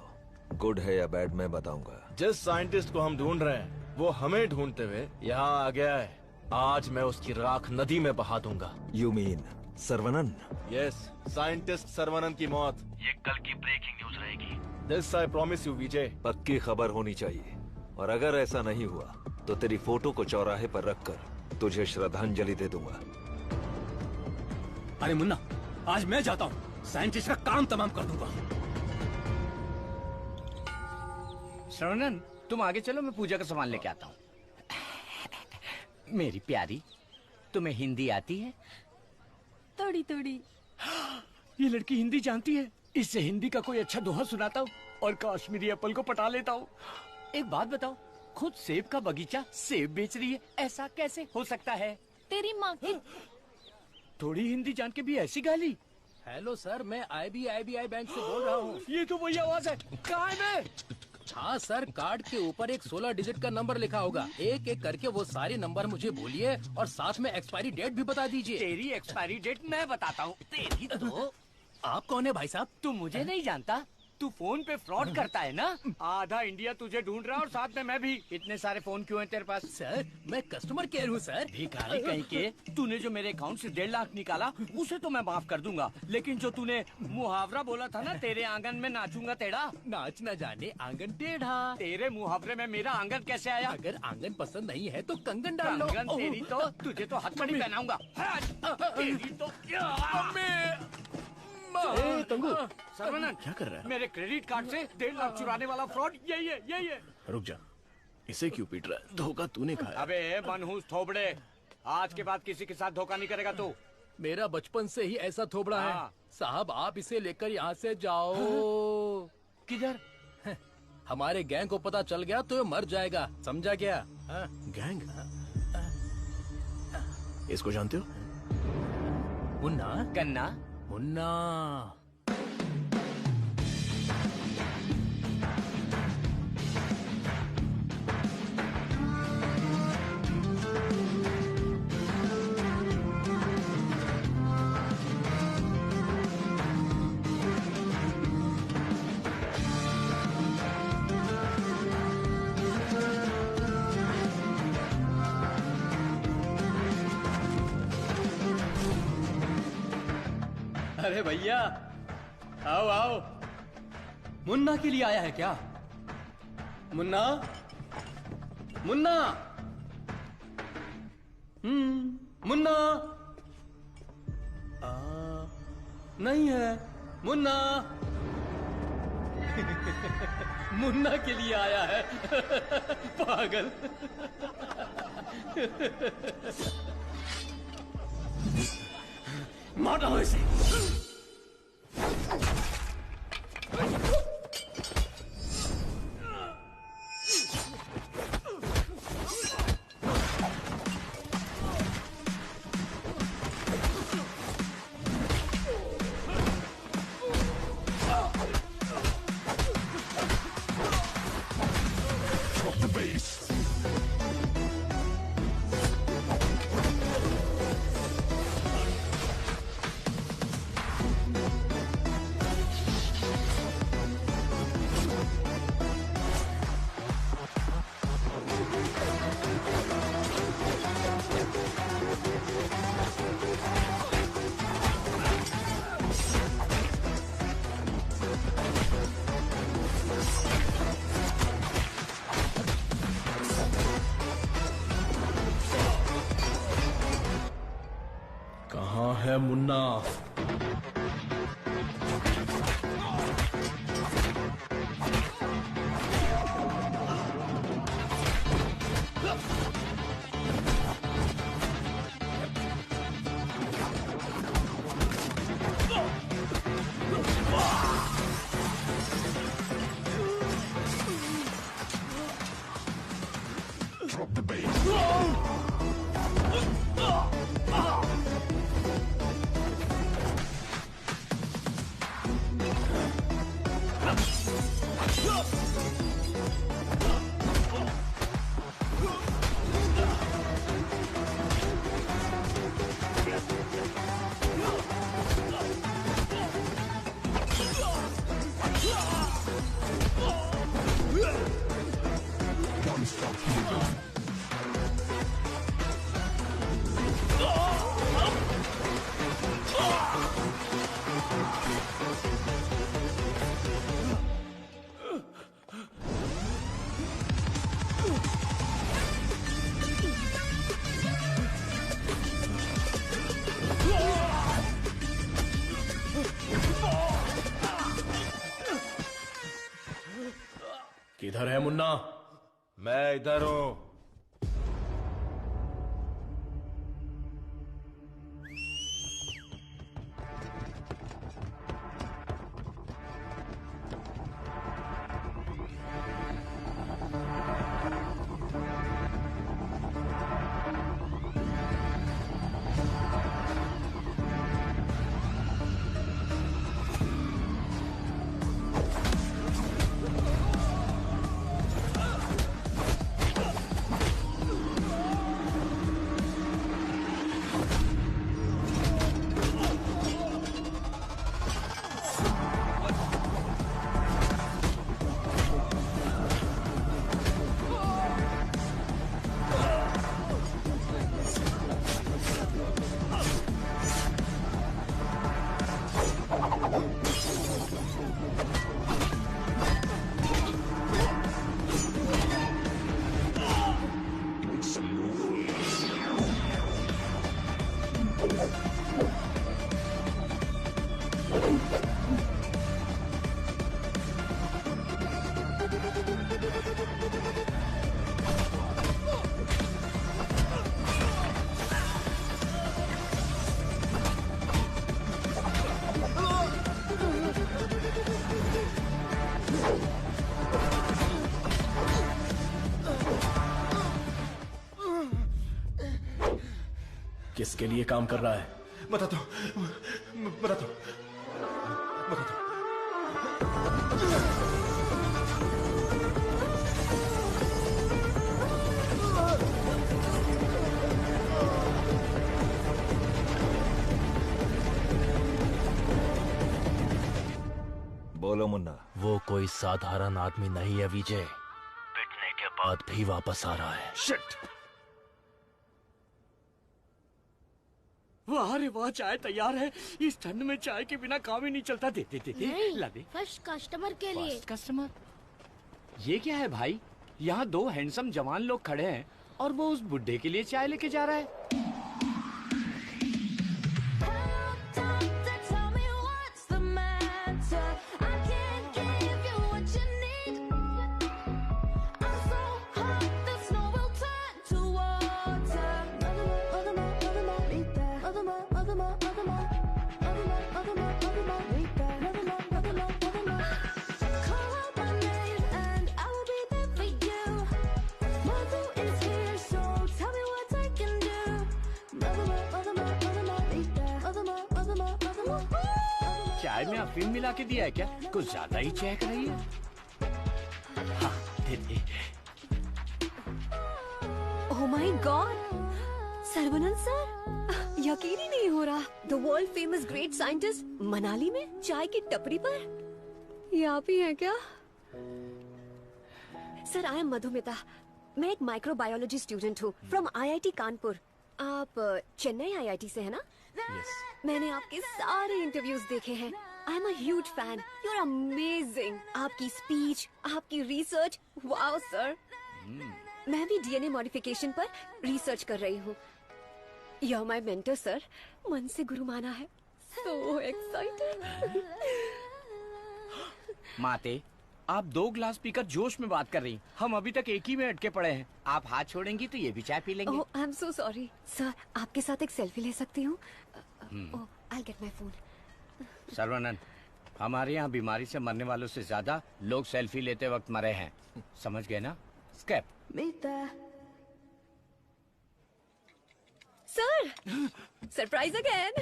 गुड है या बैड मैं बताऊंगा। जिस साइंटिस्ट को हम ढूंढ रहे हैं वो हमें ढूंढते हुए यहाँ आ गया है। आज मैं उसकी राख नदी में बहा दूंगा। You mean Saravanan? Yes, scientist Saravanan की मौत ये कल की ब्रेकिंग न्यूज रहेगी। दिस आई प्रॉमिस यू विजय। पक्की खबर होनी चाहिए, और अगर ऐसा नहीं हुआ तो तेरी फोटो को चौराहे पर रखकर तुझे श्रद्धांजलि दे दूंगा। अरे मुन्ना, आज मैं जाता हूँ, साइंटिस्ट का काम तमाम कर दूंगा। श्रवणन, तुम आगे चलो, मैं पूजा का सामान लेके आता हूँ। मेरी प्यारी, तुम्हें हिंदी आती है? थोड़ी थोड़ी। ये लड़की हिंदी जानती है। इससे हिंदी का कोई अच्छा दोहा सुनाता हूँ और कश्मीरी एप्पल को पटा लेता हूँ। एक बात बताओ, खुद सेब का बगीचा सेब बेच रही है, ऐसा कैसे हो सकता है? तेरी माँ की। थोड़ी हिंदी जान के भी ऐसी गाली। हेलो सर, मैं IBI बैंक से बोल रहा हूँ। ये तो वही आवाज है। कहाँ है मैं? हाँ सर, कार्ड के ऊपर एक 16 डिजिट का नंबर लिखा होगा। एक एक करके वो सारे नंबर मुझे बोलिए और साथ में एक्सपायरी डेट भी बता दीजिए। तेरी एक्सपायरी डेट मैं बताता हूँ। तेरी तो आप कौन है भाई साहब? तू मुझे नहीं जानता? तू फोन पे फ्रॉड करता है ना? आधा इंडिया तुझे ढूंढ रहा है और साथ में मैं भी। इतने सारे फोन क्यों हैं तेरे पास? सर मैं कस्टमर केयर हूँ सर। भिखारी कहीं के, तूने जो मेरे अकाउंट से 1.5 लाख निकाला उसे तो मैं माफ कर दूंगा, लेकिन जो तूने मुहावरा बोला था ना, तेरे आंगन में नाचूंगा टेढ़ा, नाच न जाने आंगन टेढ़ा। तेरे मुहावरे में मेरा आंगन कैसे आया? अगर आंगन पसंद नहीं है तो कंगन डाल लो। कंगन तेरी तो, तुझे तो हथकड़ी पहनाऊंगा। तेरी तो तंगू सर्वनंद, क्या कर रहा है? मेरे क्रेडिट कार्ड से 1.5 लाख चुराने वाला फ्रॉड यही है। रुक जा, इसे क्यों पीट रहा है? धोखा तूने खाया। अबे मनहूस थोबड़े, आज के बाद किसी के साथ धोखा नहीं करेगा तू। मेरा बचपन से ही ऐसा थोबड़ा है साहब। आप इसे लेकर यहाँ से जाओ। किधर? हमारे गैंग को पता चल गया तो ये मर जाएगा, समझा क्या? गैंग? इसको जानते हो? मुन्ना? गन्ना? मुन्ना। अरे भैया, आओ आओ। मुन्ना के लिए आया है क्या? मुन्ना, मुन्ना, मुन्ना। नहीं है मुन्ना। मुन्ना के लिए आया है। पागल। मारो इसे। कहाँ है मुन्ना? किधर है मुन्ना? मैं इधर हूं। किसके लिए काम कर रहा है? बताता हूँ, बताता हूँ, बताता हूँ। बोलो मुन्ना। वो कोई साधारण आदमी नहीं है विजय, पिटने के बाद भी वापस आ रहा है। शिट! वाह रे वाह, चाय तैयार है। इस ठंड में चाय के बिना काम ही नहीं चलता। दे दे दे दे, ला दे। फर्स्ट कस्टमर के लिए। First customer? ये क्या है भाई? यहाँ दो हैंडसम जवान लोग खड़े हैं और वो उस बुड्ढे के लिए चाय लेके जा रहा है। चाय में अफीम मिला के दिया है क्या? कुछ ज्यादा ही चहक रही है। हाँ, दे दे। ओह माय गॉड, सर्वनंद सर, यकीन ही नहीं हो रहा। The world famous great scientist Manali में चाय की टपरी पर। ये आप ही हैं क्या? Sir, I am Madhumita. मैं एक माइक्रोबायोलॉजी स्टूडेंट हूँ फ्रॉम IIT कानपुर। आप चेन्नई IIT से है ना? Yes. मैंने आपके सारे इंटरव्यूज देखे हैं। I am a huge fan. You are amazing. आपकी स्पीच, आपकी रिसर्च, वाओ सर। मैं भी DNA मॉडिफिकेशन पर रिसर्च कर रही हूँ। You are my mentor sir. मन से गुरु माना है। So excited. माते, आप 2 ग्लास पीकर जोश में बात कर रही। हम अभी तक एक ही में अटके पड़े हैं। आप हाथ छोड़ेंगी तो ये भी चाय पी लेंगे। Oh, I am so sorry sir. आपके साथ एक सेल्फी ले सकती हूँ? Oh, I get my phone. Sarvanand, हमारे यहाँ बीमारी से मरने वालों से ज्यादा लोग सेल्फी लेते वक्त मरे हैं। समझ गए ना? स्केप। Sir, surprise again.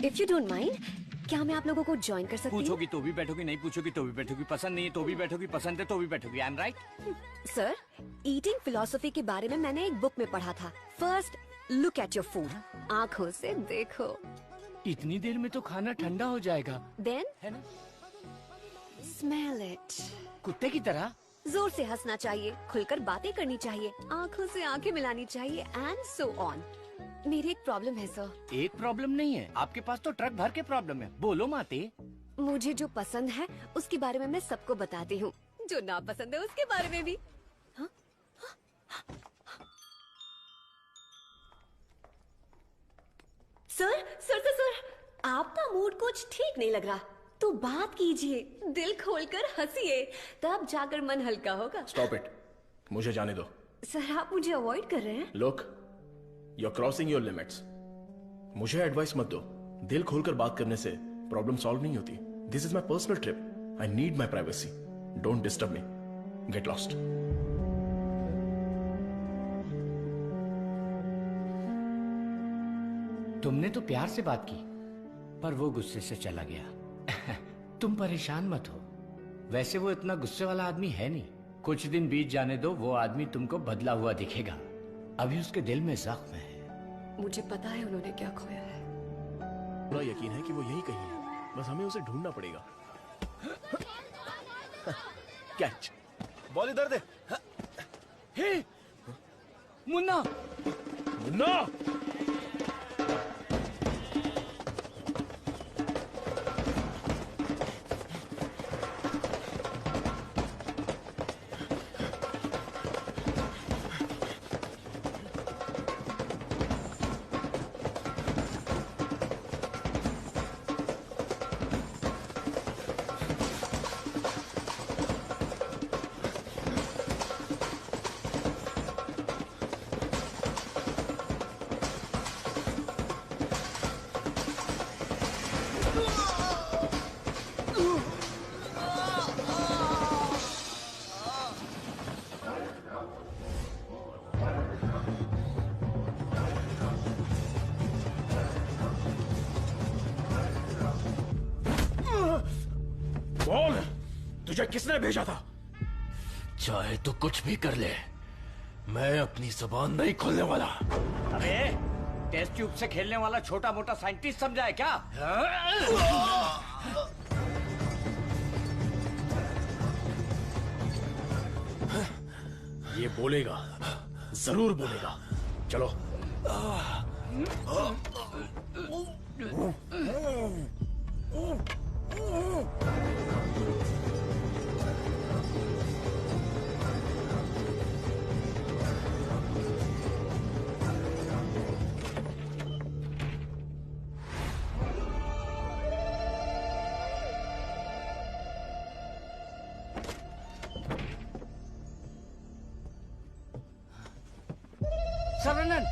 If you don't mind, क्या मैं आप लोगों को ज्वाइन कर सकती हूँ? पूछोगी तो भी बैठोगी, नहीं पूछोगी तो भी बैठोगी, पसंद नहीं है तो भी बैठोगी, पसंद है तो भी बैठोगी। I am right? Sir, eating philosophy के बारे में मैंने एक बुक में पढ़ा था। First look at your food, आंखों से देखो। इतनी देर में तो खाना ठंडा हो जाएगा। देन है ना? Smell it. कुत्ते की तरह जोर से हंसना चाहिए, खुलकर बातें करनी चाहिए, आंखों से आंखें मिलानी चाहिए, एंड सो ऑन। मेरी एक प्रॉब्लम है सर। एक प्रॉब्लम नहीं है, आपके पास तो ट्रक भर के प्रॉब्लम है। बोलो माते। मुझे जो पसंद है उसके बारे में मैं सबको बताती हूँ, जो ना पसंद है उसके बारे में भी। हाँ? सर सर सर सर, आपका मूड कुछ ठीक नहीं लग रहा, तो बात कीजिए, दिल खोलकर हंसिए, तब जाकर मन हल्का होगा। स्टॉप इट, मुझे जाने दो। सर, आप मुझे अवॉइड कर रहे हैं। Look, you are crossing your limits. मुझे एडवाइस मत दो। दिल खोलकर बात करने से प्रॉब्लम सॉल्व नहीं होती। This is my personal trip. I need my privacy. Don't disturb me. Get lost. तुमने तो प्यार से बात की, पर वो गुस्से से चला गया। तुम परेशान मत हो। वैसे वो इतना गुस्से वाला आदमी है नहीं। कुछ दिन बीत जाने दो, वो आदमी तुमको बदला हुआ दिखेगा। अभी उसके दिल में जख्म है। मुझे पता है उन्होंने क्या खोया है। पूरा यकीन है कि वो यही कहीं है, बस हमें उसे ढूंढना पड़ेगा। कैच। बॉल इधर दे। हे मुन्ना, मुन्ना! बोल, तुझे किसने भेजा था? चाहे तो कुछ भी कर ले, मैं अपनी जुबान नहीं खोलने वाला। अबे टेस्ट ट्यूब से खेलने वाला छोटा मोटा साइंटिस्ट समझा है क्या? ये बोलेगा, जरूर बोलेगा। चलो। सरवनन,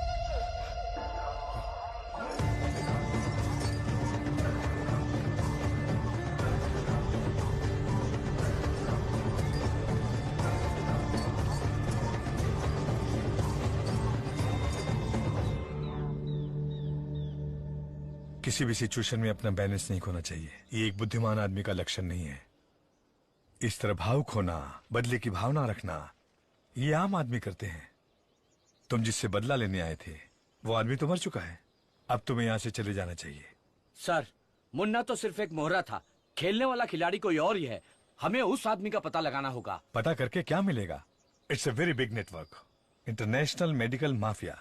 किसी भी सिचुएशन में अपना बैलेंस नहीं खोना चाहिए। ये एक बुद्धिमान आदमी का लक्षण नहीं है। इस तरह भावुक होना, बदले की भावना रखना, ये आम आदमी करते हैं। तुम जिससे बदला लेने आए थे वो आदमी तो मर चुका है। अब तुम्हें यहाँ से चले जाना चाहिए। सर, मुन्ना तो सिर्फ एक मोहरा था, खेलने वाला खिलाड़ी कोई और ही है। हमें उस आदमी का पता लगाना होगा। पता करके क्या मिलेगा? It's a very big network, international medical mafia.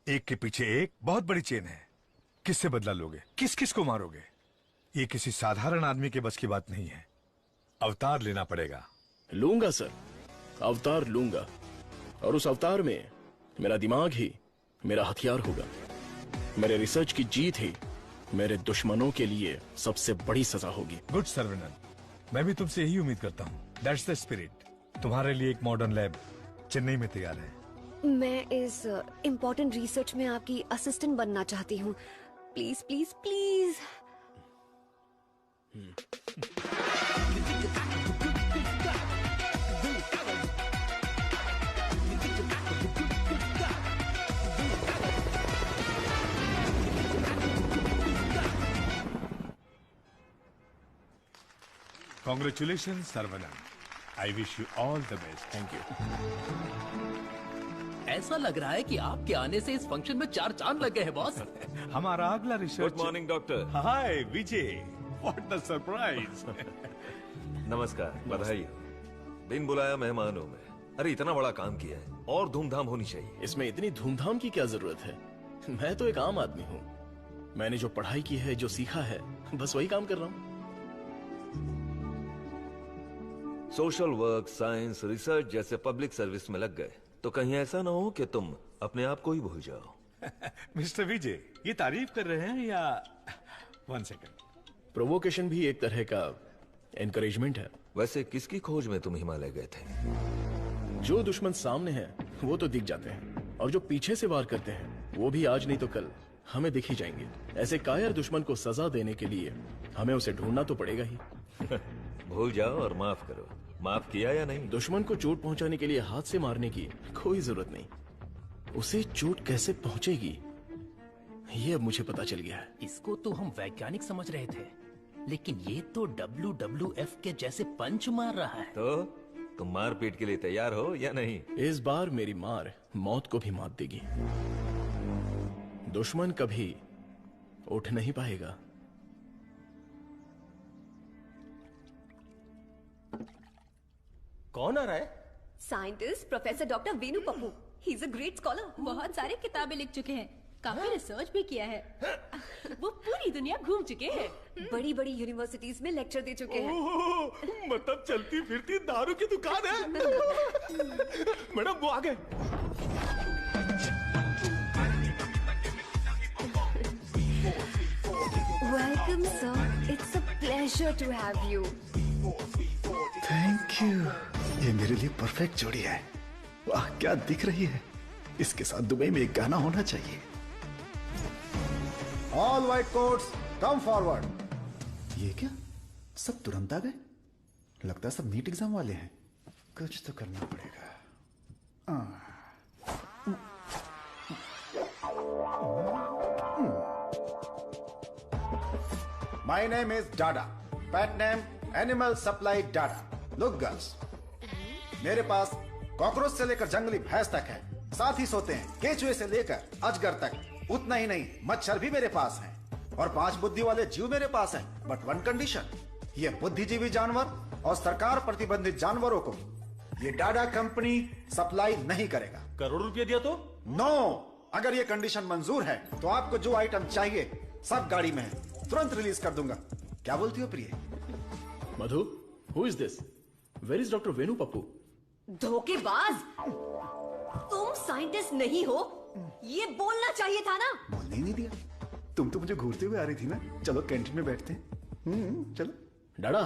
एक के पीछे एक बहुत बड़ी चेन है। किससे बदला लोगे? किस किस को मारोगे? ये किसी साधारण आदमी के बस की बात नहीं है। अवतार लेना पड़ेगा। लूंगा सर, अवतार लूंगा, और उस अवतार में मेरा दिमाग ही मेरा हथियार होगा। मेरे रिसर्च की जीत ही मेरे दुश्मनों के लिए सबसे बड़ी सजा होगी। गुड सर्वनन, मैं भी तुमसे यही उम्मीद करता हूँ। That's the spirit. तुम्हारे लिए एक मॉडर्न लैब चेन्नई में तैयार है। मैं इस इम्पोर्टेंट रिसर्च में आपकी असिस्टेंट बनना चाहती हूँ। Please please please. Congratulations, Sarvanan. I wish you all the best. Thank you. ऐसा लग रहा है कि आपके आने से इस फंक्शन में 4 चांद लग गए हैं बॉस। हमारा अगला research. Good morning doctor. Hi Vijay, what the surprise. नमस्कार, बधाई हो। बिन बुलाया मेहमान हूँ मैं। अरे इतना बड़ा काम किया है और धूमधाम होनी चाहिए। इसमें इतनी धूमधाम की क्या जरूरत है? मैं तो एक आम आदमी हूँ। मैंने जो पढ़ाई की है, जो सीखा है, बस वही काम कर रहा हूँ। सोशल वर्क, साइंस, रिसर्च जैसे पब्लिक सर्विस में लग गए तो कहीं ऐसा ना हो कि तुम अपने आप को ही भूल जाओ। मिस्टर विजय, ये तारीफ कर रहे हैं या? 1 सेकंड। प्रोवोकेशन भी एक तरह का एनकरेजमेंट है। वैसे किसकी खोज में तुम हिमालय गए थे? जो दुश्मन सामने हैं वो तो दिख जाते हैं, और जो पीछे से वार करते हैं वो भी आज नहीं तो कल हमें दिख ही जाएंगे। ऐसे कायर दुश्मन को सजा देने के लिए हमें उसे ढूंढना तो पड़ेगा ही। भूल जाओ और माफ करो। माफ किया या नहीं? दुश्मन को चोट पहुंचाने के लिए हाथ से मारने की कोई जरूरत नहीं। उसे चोट कैसे पहुंचेगी ये अब मुझे पता चल गया है। इसको तो हम वैज्ञानिक समझ रहे थे, लेकिन ये तो WWF के जैसे पंच मार रहा है। तो तुम मारपीट के लिए तैयार हो या नहीं? इस बार मेरी मार मौत को भी मात देगी। दुश्मन कभी उठ नहीं पाएगा। कौन आ रहा है? Scientist professor doctor Venu Pappu. He is a great scholar. बहुत सारी किताबें लिख चुके हैं, काफी रिसर्च भी किया है। वो पूरी दुनिया घूम चुके हैं। बड़ी बड़ी यूनिवर्सिटीज में लेक्चर दे चुके हैं। मतलब चलती फिरती दारू की दुकान है। मैडम वो आ गए। Welcome sir, it's a pleasure to have you. Thank you. ये मेरे लिए परफेक्ट जोड़ी है। वाह क्या दिख रही है। इसके साथ दुबई में एक गाना होना चाहिए। All white quotes come forward. ये क्या, सब तुरंत आ गए? लगता है सब नीट एग्जाम वाले हैं। कुछ तो करना पड़ेगा। My name is Dada, pet name animal supply data. Look girls, मेरे पास कॉकरोच से लेकर जंगली भैंस तक है, साथ ही सोते हैं केचुए से लेकर अजगर तक। उतना ही नहीं, मच्छर भी मेरे पास हैं और 5 बुद्धि वाले जीव मेरे पास हैं। बट वन कंडीशन, ये बुद्धिजीवी जानवर और सरकार प्रतिबंधित जानवरों को ये डाटा कंपनी सप्लाई नहीं करेगा। करोड़ रुपया दिया तो? नो, अगर ये कंडीशन मंजूर है तो आपको जो आइटम चाहिए सब गाड़ी में है, तुरंत रिलीज कर दूंगा। क्या बोलती हो प्रिय? Madhu, who is this? Where is doctor Venu Pappu? धोखेबाज, तुम साइंटिस्ट नहीं हो, ये बोलना चाहिए था ना। बोलने ही नहीं दिया। तुम तो मुझे घूरते हुए आ रही थी ना। चलो कैंटीन में बैठते हैं। चलो। डाडा,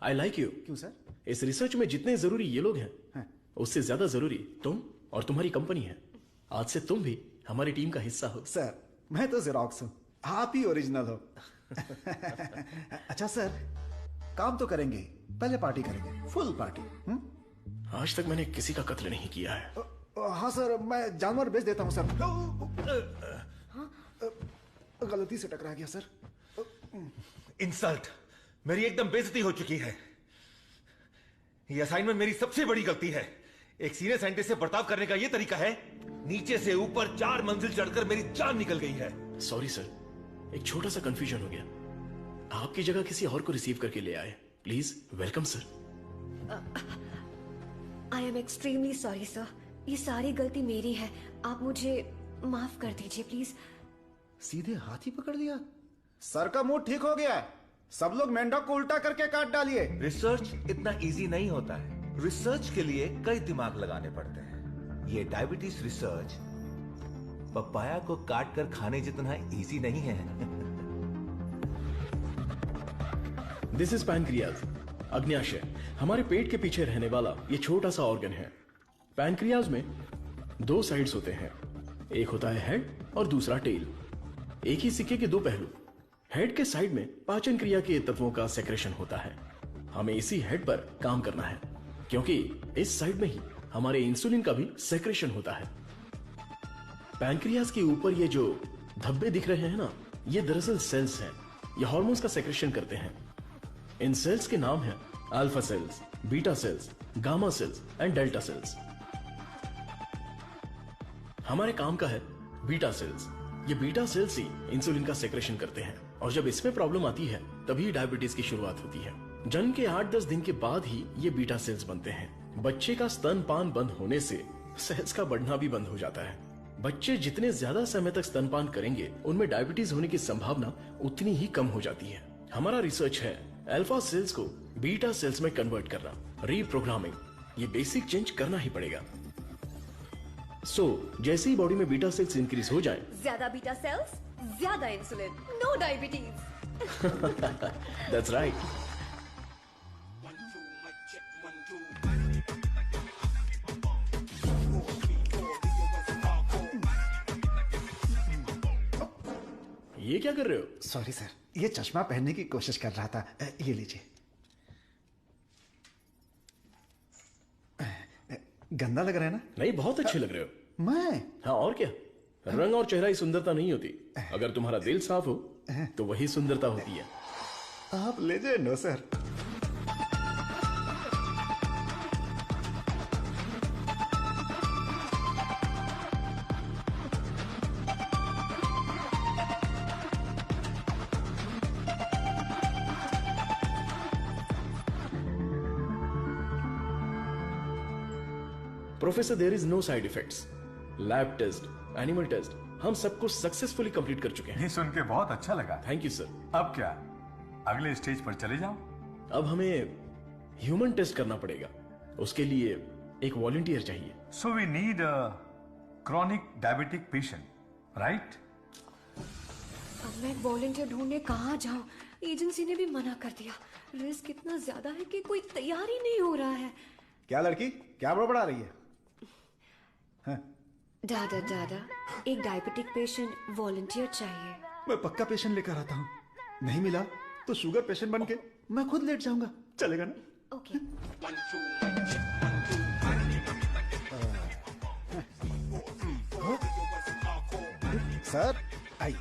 आई लाइक यू। क्यों सर? इस रिसर्च में जितने जरूरी ये लोग हैं, उससे ज्यादा जरूरी तुम और तुम्हारी कंपनी है। आज से तुम भी हमारी टीम का हिस्सा हो। सर, मैं तो जेरोक्स हूं, आप ही ओरिजिनल हो। अच्छा सर, काम तो करेंगे, पहले पार्टी करेंगे, फुल पार्टी। आज तक मैंने किसी का कत्ल नहीं किया है। हाँ सर, मैं जानवर बेच देता हूँ सर। गलती से टकरा गया सर। इंसल्ट, मेरी एकदम बेइज्जती हो चुकी है। ये असाइनमेंट मेरी सबसे बड़ी गलती है। एक सीनियर साइंटिस्ट से बर्ताव करने का ये तरीका है? नीचे से ऊपर 4 मंजिल चढ़कर मेरी जान निकल गई है। सॉरी सर, एक छोटा सा कंफ्यूजन हो गया। आपकी जगह किसी और को रिसीव करके ले आए। Please welcome sir. I am extremely sorry sir, ये सारी गलती मेरी है, आप मुझे माफ कर दीजिए प्लीज। सीधे हाथ ही पकड़ लिया। सर का मूड ठीक हो गया। सब लोग मेंढक को उल्टा करके काट डालिए। रिसर्च इतना इजी नहीं होता है। रिसर्च के लिए कई दिमाग लगाने पड़ते हैं। ये डायबिटीज रिसर्च पपाया को काट कर खाने जितना इजी नहीं है। दिस इज पैनक्रियाज, अग्न्याशय, हमारे पेट के पीछे रहने वाला ये छोटा सा ऑर्गन है। पैनक्रियाज में 2 साइड्स होते हैं, एक होता है हेड और दूसरा टेल। एक ही सिक्के के 2 पहलू। हेड के साइड में पाचन क्रिया के तत्वों का सेक्रेशन होता है। हमें इसी हेड पर काम करना है, क्योंकि इस साइड में ही हमारे इंसुलिन का भी सेक्रेशन होता है। पैनक्रियाज के ऊपर ये जो धब्बे दिख रहे हैं ना, ये दरअसल सेल्स हैं। ये हार्मोन्स का सेक्रेशन करते हैं। इन सेल्स के नाम हैं alpha cells, beta cells, gamma cells and delta cells. हमारे काम का है बीटा सेल्स। ये बीटा सेल्स ही इंसुलिन का सेक्रेशन करते हैं, और जब इसमें प्रॉब्लम आती है तभी डायबिटीज की शुरुआत होती है। जन्म के 8-10 दिन के बाद ही ये बीटा सेल्स बनते हैं। बच्चे का स्तनपान बंद होने से सेल्स का बढ़ना भी बंद हो जाता है। बच्चे जितने ज्यादा समय तक स्तनपान करेंगे, उनमें डायबिटीज होने की संभावना उतनी ही कम हो जाती है। हमारा रिसर्च है अल्फा सेल्स को बीटा सेल्स में कन्वर्ट करना, रीप्रोग्रामिंग। ये बेसिक चेंज करना ही पड़ेगा। जैसे ही बॉडी में बीटा सेल्स इंक्रीज हो जाएं, ज्यादा बीटा सेल्स, ज्यादा insulin, no diabetes. That's right. ये क्या कर रहे हो? सॉरी सर, ये चश्मा पहनने की कोशिश कर रहा था। ये लीजिए। गंदा लग रहा है ना? नहीं, बहुत अच्छे लग रहे हो। मैं? हाँ, और क्या। रंग और चेहरा ही सुंदरता नहीं होती, अगर तुम्हारा दिल साफ हो तो वही सुंदरता होती है। आप लेजेंड हो sir. Professor, there is no side effects. Lab test, animal test, हम सब कुछ सक्सेसफुली कंप्लीट कर चुके हैं। ये सुन के बहुत अच्छा लगा। Thank you sir. अब क्या, अगले स्टेज पर चले जाओ? अब हमें ह्यूमन टेस्ट करना पड़ेगा। उसके लिए एक वॉलंटियर चाहिए। So we need a chronic diabetic patient, right? अब मैं वॉलंटियर ढूंढने कहाँ जाऊँ? एजेंसी ने भी मना कर दिया। रिस्क इतना ज्यादा है कि कोई तैयार ही नहीं हो रहा है। क्या लड़की, क्या बड़बड़ा रही है? दादा दादा, एक डायबिटिक पेशेंट वॉलंटियर चाहिए। मैं पक्का पेशेंट लेकर आता हूँ। नहीं मिला तो शुगर पेशेंट बन के मैं खुद लेट जाऊंगा। चलेगा ना? ओके। सर, आई।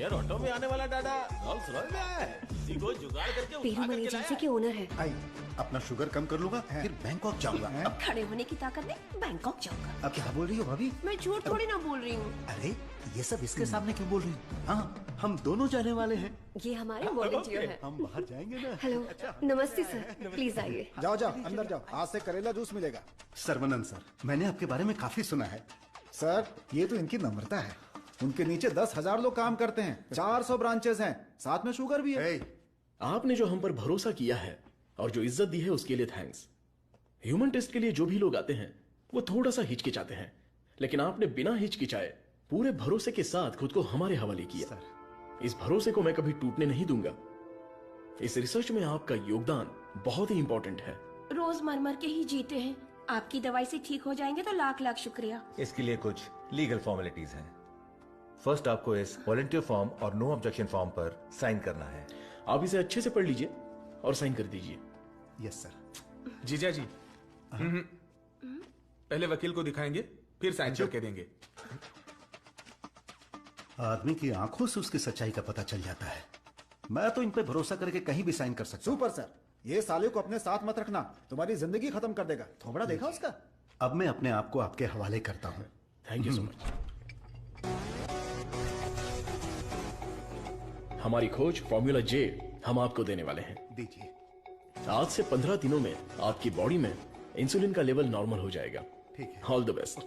शेयर ऑटो में आने वाला डाडा रोल्स रॉयस में आया है। इसी को जुगाड़ करके उठा पेरूमल करके एजेंसी लाया के ओनर है। आई अपना शुगर कम कर लूंगा, फिर बैंकॉक जाऊंगा। अब खड़े होने की ताकत नहीं, बैंकॉक जाऊंगा। अब क्या बोल रही हो भाभी? मैं झूठ थोड़ी ना बोल रही हूँ। अरे ये सब इसके सामने क्यों बोल रही हो? हाँ, हम दोनों जाने वाले हैं। ये हमारे वॉलंटियर हैं। हम बाहर जाएंगे ना। हेलो, नमस्ते सर, प्लीज आइए। जाओ जाओ अंदर जाओ, आज से करेला जूस मिलेगा। सर्वनंद सर, मैंने आपके बारे में काफी सुना है। सर ये तो इनकी नम्रता है। उनके नीचे 10,000 लोग काम करते हैं, 400 ब्रांचेस हैं, साथ में शुगर भी है। आपने जो हम पर भरोसा किया है और जो इज्जत दी है उसके लिए थैंक्स। ह्यूमन टेस्ट के लिए जो भी लोग आते हैं वो थोड़ा सा हिचकिचाते हैं, लेकिन आपने बिना हिचकिचाए पूरे भरोसे के साथ खुद को हमारे हवाले किया। इस भरोसे को मैं कभी टूटने नहीं दूंगा। इस रिसर्च में आपका योगदान बहुत ही इंपॉर्टेंट है। रोज मर मर के ही जीते हैं, आपकी दवाई से ठीक हो जाएंगे तो लाख लाख शुक्रिया। इसके लिए कुछ लीगल फॉर्मेलिटीज हैं। फर्स्ट आपको इस वॉलंटियर फॉर्म और नो ऑब्जेक्शन फॉर्म पर साइन करना है। आप इसे अच्छे से पढ़ लीजिए और साइन कर दीजिए। Yes sir. जीजा जी, पहले वकील को दिखाएंगे, फिर साइन करके देंगे। आदमी की आंखों से उसकी सच्चाई का पता चल जाता है। मैं तो इन पे भरोसा करके कहीं भी साइन कर सकता हूँ। सुपर सर, ये साले को अपने साथ मत रखना, तुम्हारी जिंदगी खत्म कर देगा। थोबड़ा देखा उसका? अब मैं अपने आप को आपके हवाले करता हूँ। Thank you so much. हमारी खोज फॉर्मूला जे हम आपको देने वाले हैं। दीजिए। आज से 15 दिनों में आपकी बॉडी में इंसुलिन का लेवल नॉर्मल हो जाएगा। ठीक है। All the best.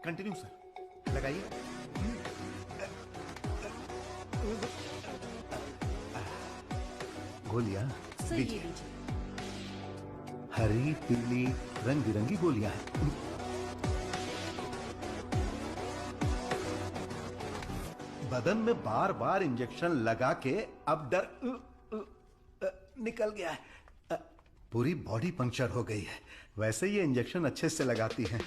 Continue sir, लगाइए। गोलियां दीजिए। हरी पीली रंग बिरंगी गोलियां हैं। बदन में बार बार इंजेक्शन लगा के अब डर निकल गया है। पूरी बॉडी पंक्चर हो गई है। वैसे ये इंजेक्शन अच्छे से लगाती हैं।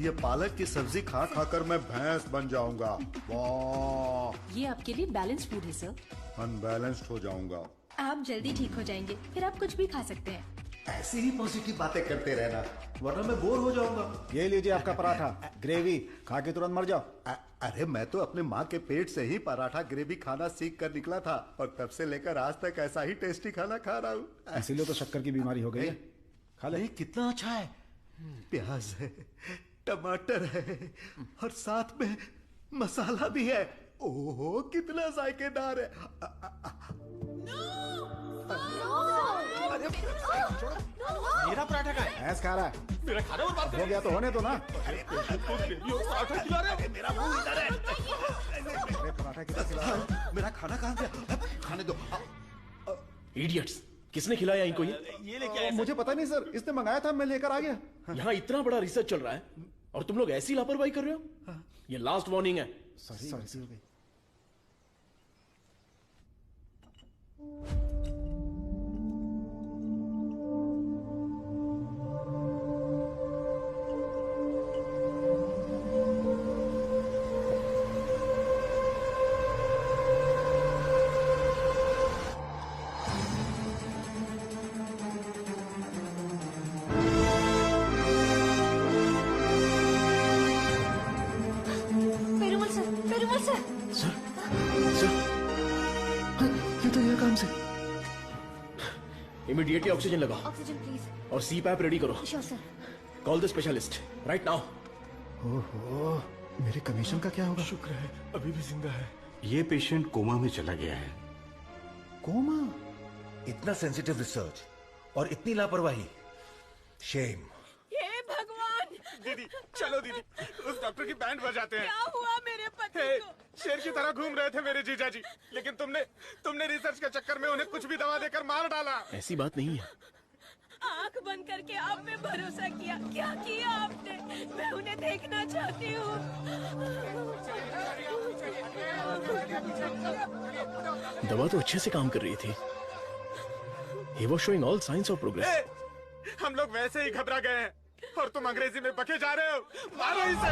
ये पालक की सब्जी खा खाकर मैं भैंस बन जाऊंगा। वाह, ये आपके लिए बैलेंस फूड है सर। अनबैलेंस्ड हो जाऊंगा। आप जल्दी ठीक हो जाएंगे, फिर आप कुछ भी खा सकते हैं। ऐसी ही पॉजिटिव बातें करते रहना, वरना मैं बोर हो जाऊंगा। ये लीजिए आपका पराठा, ग्रेवी खा के तुरंत मर जाओ। अरे मैं तो अपने माँ के पेट से ही पराठा ग्रेवी खाना सीख कर निकला था और तब से लेकर आज तक ऐसा ही टेस्टी खाना खा रहा हूँ। इसीलिए तो शक्कर की बीमारी हो गई है। खा ले। कितना अच्छा है। प्याज है, टमाटर है और साथ में मसाला भी है। ओहो कितना जायकेदार है। मेरा पराठा का है। भैंस खा रहा है। मेरा खाना बर्बाद हो गया तो होने दो ना। पराठा खिला रहे हो। मेरा मुंह इधर है। अरे पराठा कितना खिला रहा है? मेरा खाना कहाँ गया? खाने दो। इडियट्स, किसने खिलाया इनको ये लेके आया? मुझे पता नहीं सर, इसने मंगाया था, मैं लेकर आ गया। यहाँ इतना बड़ा रिसर्च चल रहा है और तुम लोग ऐसी लापरवाही कर रहे हो। ये लास्ट वार्निंग है। सॉरी। इमीडिएटली ऑक्सीजन लगाओ। Oxygen please. और सीपैप रेडी करो। Sure sir. Call the specialist right now. ओहो, मेरे कमीशन का क्या होगा? शुक्र है अभी भी जिंदा है। ये पेशेंट कोमा में चला गया है। कोमा? इतना सेंसिटिव रिसर्च और इतनी लापरवाही, शेम। हे भगवान। दीदी चलो दीदी, उस डॉक्टर की बैंड बजाते हैं। क्या हुआ मेरे पति को? शेर की तरह घूम रहे थे मेरे जीजा जी, लेकिन तुमने रिसर्च के चक्कर में उन्हें कुछ भी दवा देकर मार डाला। ऐसी बात नहीं है। आंख बंद करके आप पे भरोसा किया, क्या किया आपने? मैं उन्हें देखना चाहती हूँ। दवा तो अच्छे से काम कर रही थी। He was showing all signs of progress. हम लोग वैसे ही घबरा गए हैं और तुम अंग्रेजी में बके जा रहे हो। मारो इसे।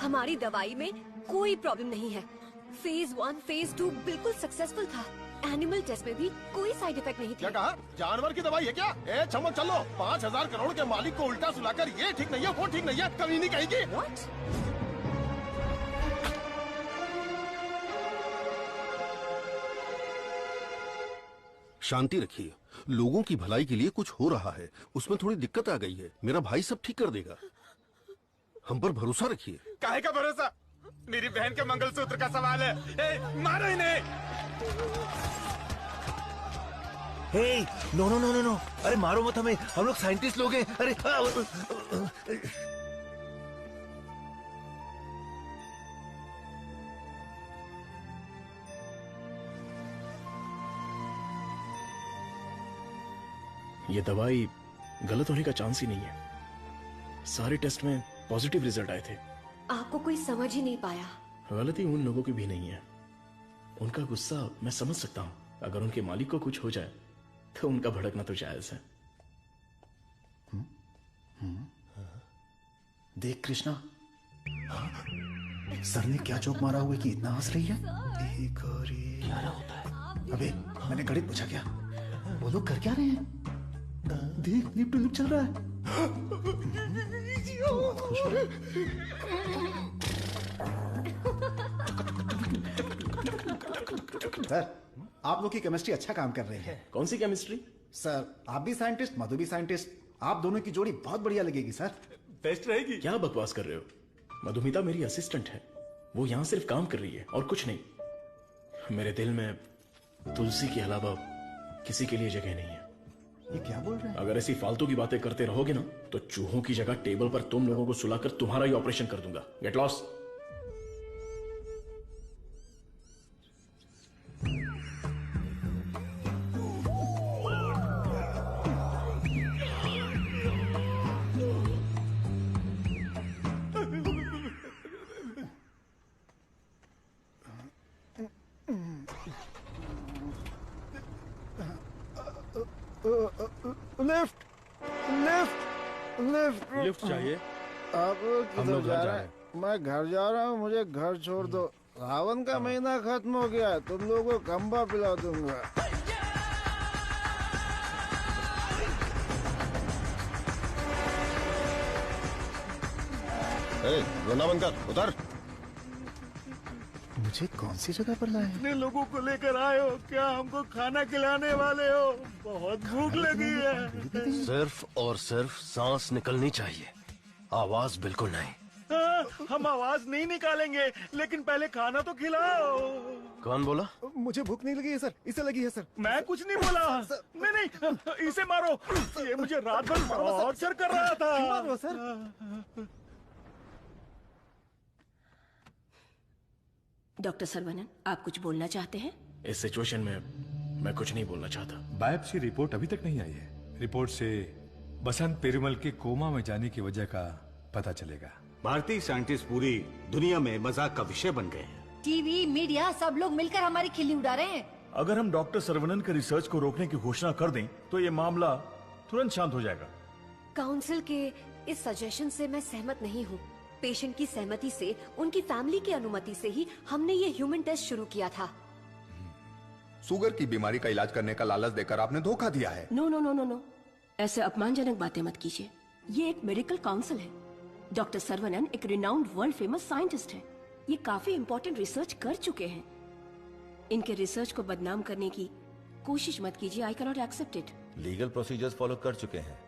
हमारी दवाई में कोई प्रॉब्लम नहीं है। फेज 1, फेज 2 बिल्कुल सक्सेसफुल था। एनिमल टेस्ट में भी कोई साइड इफेक्ट नहीं क्या थे। कहा? जानवर की दवाई है क्या? ए चमक चलो, 5,000 करोड़ के मालिक को उल्टा सुलाकर ये ठीक नहीं है, वो ठीक नहीं है, कभी नहीं कहेगी। What? शांति रखिए, लोगों की भलाई के लिए कुछ हो रहा है, उसमें थोड़ी दिक्कत आ गई है, मेरा भाई सब ठीक कर देगा, हम पर भरोसा रखिए। काहे का भरोसा? मेरी बहन के मंगलसूत्र का सवाल है। ए, मारो इन्हें। Hey, no no no no no, अरे मारो मत हमें, हम लोग साइंटिस्ट लोग हैं। अरे ये दवाई गलत होने का चांस ही नहीं है। सारे टेस्ट में पॉजिटिव रिजल्ट आए थे। आपको कोई समझ ही नहीं पाया। गलती उन लोगों की भी नहीं है। उनका गुस्सा मैं समझ सकता हूँ। अगर उनके मालिक को कुछ हो जाए तो उनका भड़कना तो जायज है। देख कृष्णा, सर ने क्या जोक मारा हुआ है कि इतना हंस रही है? एक और एक। क्या होता है? अबे मैंने गणित पूछा क्या? वो लोग कर क्या रहे हैं? देख लिप टू लिप चल रहा है। खुश हो रहे? सर आप लोग की केमिस्ट्री अच्छा काम कर रही है। कौन सी केमिस्ट्री? सर आप भी साइंटिस्ट, मधु भी साइंटिस्ट, आप दोनों की जोड़ी बहुत बढ़िया लगेगी सर। बेस्ट रहेगी। क्या बकवास कर रहे हो? मधुमिता मेरी असिस्टेंट है, वो यहाँ सिर्फ काम कर रही है और कुछ नहीं। मेरे दिल में तुलसी के अलावा किसी के लिए जगह नहीं है। ये क्या बोल रहे हैं? अगर ऐसी फालतू की बातें करते रहोगे ना तो चूहों की जगह टेबल पर तुम लोगों को सुलाकर तुम्हारा ही ऑपरेशन कर दूंगा। Get lost. Lift lift lift lift चाहिए? आप लोग हम किधर लोग घर जा जा रहे हैं? मैं घर जा रहा हूँ, मुझे घर छोड़ दो। सावन का महीना खत्म हो गया है, तुम लोगों को खंबा पिला दूंगा। रोना बंद कर, उतर। मुझे कौन सी जगह पर लाए? इतने लोगों को लेकर आए हो, क्या हमको खाना खिलाने वाले हो? बहुत भूख लगी है। सिर्फ और सिर्फ सांस निकलनी चाहिए, आवाज बिल्कुल नहीं। हाँ, हम आवाज नहीं निकालेंगे, लेकिन पहले खाना तो खिलाओ। कौन बोला? मुझे भूख नहीं लगी है सर, इसे लगी है सर। मैं कुछ नहीं बोला। नहीं, इसे मारो। ये मुझे रात भर टॉर्चर कर रहा था। मारो सर। डॉक्टर सरवनन, आप कुछ बोलना चाहते हैं? इस सिचुएशन में मैं कुछ नहीं बोलना चाहता। बायोप्सी रिपोर्ट अभी तक नहीं आई है। रिपोर्ट से बसंत पेरुमल के कोमा में जाने की वजह का पता चलेगा। भारतीय साइंटिस्ट पूरी दुनिया में मजाक का विषय बन गए हैं। टीवी, मीडिया सब लोग मिलकर हमारी खिल्ली उड़ा रहे हैं। अगर हम डॉक्टर सरवनन के रिसर्च को रोकने की घोषणा कर दें तो ये मामला तुरंत शांत हो जाएगा। काउंसिल के इस सजेशन से मैं सहमत नहीं हूँ। पेशेंट की सहमति से, उनकी फैमिली की अनुमति से ही हमने ये ह्यूमन टेस्ट शुरू किया था। शुगर की बीमारी का इलाज करने का लालच देकर आपने धोखा दिया है। No no no no no, ऐसे अपमानजनक बातें मत कीजिए। ये एक मेडिकल काउंसिल है। डॉक्टर सरवनन एक रिनाउंड वर्ल्ड फेमस साइंटिस्ट है। ये काफी इंपॉर्टेंट रिसर्च कर चुके हैं। इनके रिसर्च को बदनाम करने की कोशिश मत कीजिए। I can not accept it. Legal procedures follow कर चुके हैं।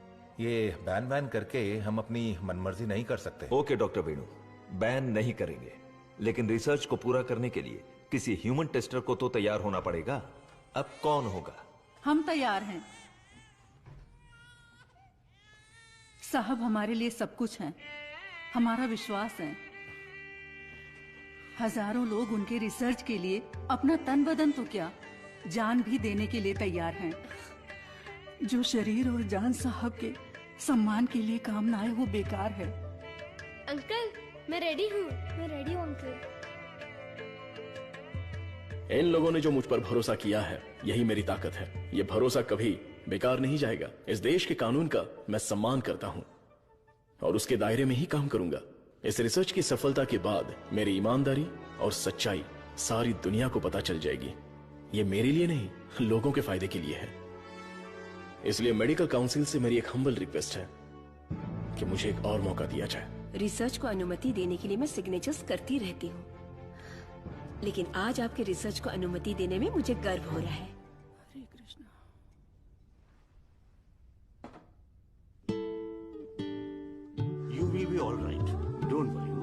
ये बैन करके हम अपनी मनमर्जी नहीं कर सकते। ओके डॉक्टर वेणु, बैन नहीं करेंगे, लेकिन रिसर्च को पूरा करने के लिए किसी ह्यूमन टेस्टर को तो तैयार होना पड़ेगा। अब कौन होगा? हम तैयार हैं साहब, हमारे लिए सब कुछ है, हमारा विश्वास है। हजारों लोग उनके रिसर्च के लिए अपना तन बदन तो क्या, जान भी देने के लिए तैयार हैं। जो शरीर और जान साहब के सम्मान के लिए काम ना आए वो बेकार है। अंकल मैं रेडी हूँ। मैं रेडी हूँ अंकल। इन लोगों ने जो मुझ पर भरोसा किया है, यही मेरी ताकत है। ये भरोसा कभी बेकार नहीं जाएगा। इस देश के कानून का मैं सम्मान करता हूँ और उसके दायरे में ही काम करूंगा। इस रिसर्च की सफलता के बाद मेरी ईमानदारी और सच्चाई सारी दुनिया को पता चल जाएगी। ये मेरे लिए नहीं, लोगों के फायदे के लिए है। इसलिए मेडिकल काउंसिल से मेरी एक हम्बल रिक्वेस्ट है कि मुझे एक और मौका दिया जाए। रिसर्च को अनुमति देने के लिए मैं सिग्नेचर्स करती रहती हूँ, लेकिन आज आपके रिसर्च को अनुमति देने में मुझे गर्व हो रहा है। हरे Krishna. You will be all right. Don't worry.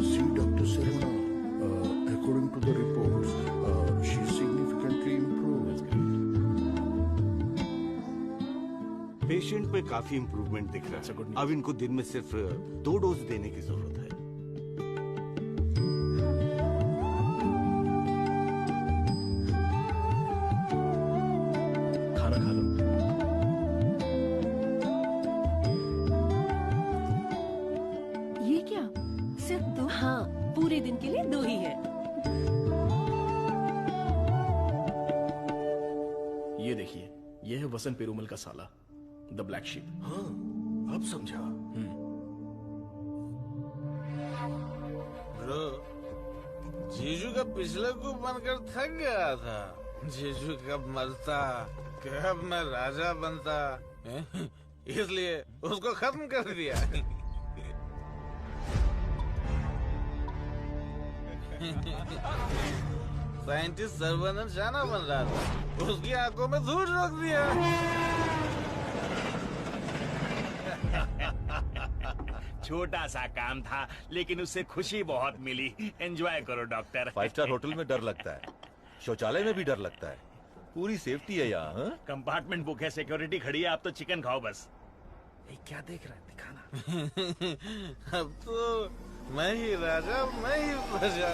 See, Dr. Sarana, according to the reports, she significantly improved. Patient पे काफी इम्प्रूवमेंट दिख रहा है। अब इनको दिन में सिर्फ 2 डोज देने की जरूरत है। खाना खा लो। ये क्या, सिर्फ 2? हाँ, पूरे दिन के लिए 2 ही है। ये देखिए, ये है वसंत पेरूमल का साला, द ब्लैक शीप। हाँ, अब समझा। ब्रो, जीजू का पिछले को बनकर थक गया था। जीजू कब मरता, कब मैं राजा बनता, इसलिए उसको खत्म कर दिया। साइंटिस्ट सर्वनंद शाना बन रहा था, उसकी आंखों में धूल रख दिया। छोटा सा काम था, लेकिन उससे खुशी बहुत मिली। एंजॉय करो डॉक्टर। 5 स्टार होटल में डर लगता है, शौचालय में भी डर लगता है। पूरी सेफ्टी है यहाँ। कंपार्टमेंट बुक है, सिक्योरिटी खड़ी है। आप तो चिकन खाओ बस। क्या देख रहा है, दिखाना। अब तो मैं ही राजा, मैं ही प्रजा।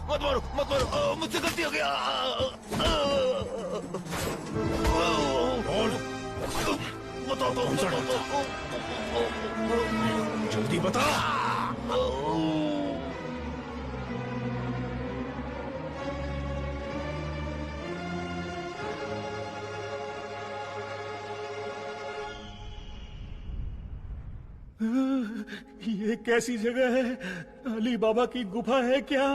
मत मारो, मत मारो, मुझसे गलती हो गया। बताओ तो, जल्दी बता। ये कैसी जगह है? अली बाबा की गुफा है क्या?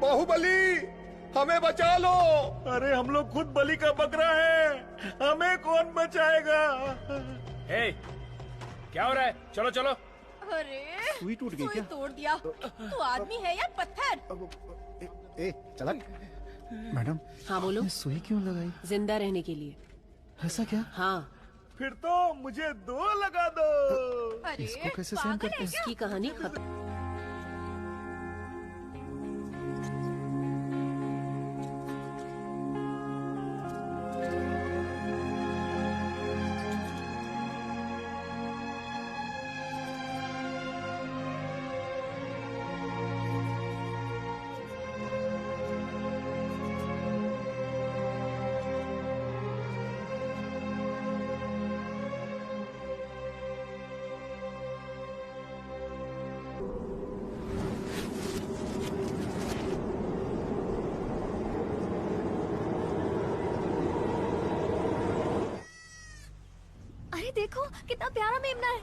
बाहुबली, हमें बचा लो। अरे हम लोग खुद बलि का बकरा है, हमें कौन बचाएगा? हे, क्या हो रहा है? चलो चलो। सुई अरे टूट गई क्या? तोड़ दिया। तू आदमी है या पत्थर? ए चला। मैडम। हाँ बोलो। सुई क्यों लगाई? जिंदा रहने के लिए। ऐसा क्या? हाँ, फिर तो मुझे 2 लगा दो। इसको कैसे सहन करते हैं? इसकी कहानी खत्म। देखो कितना प्यारा मेमना है।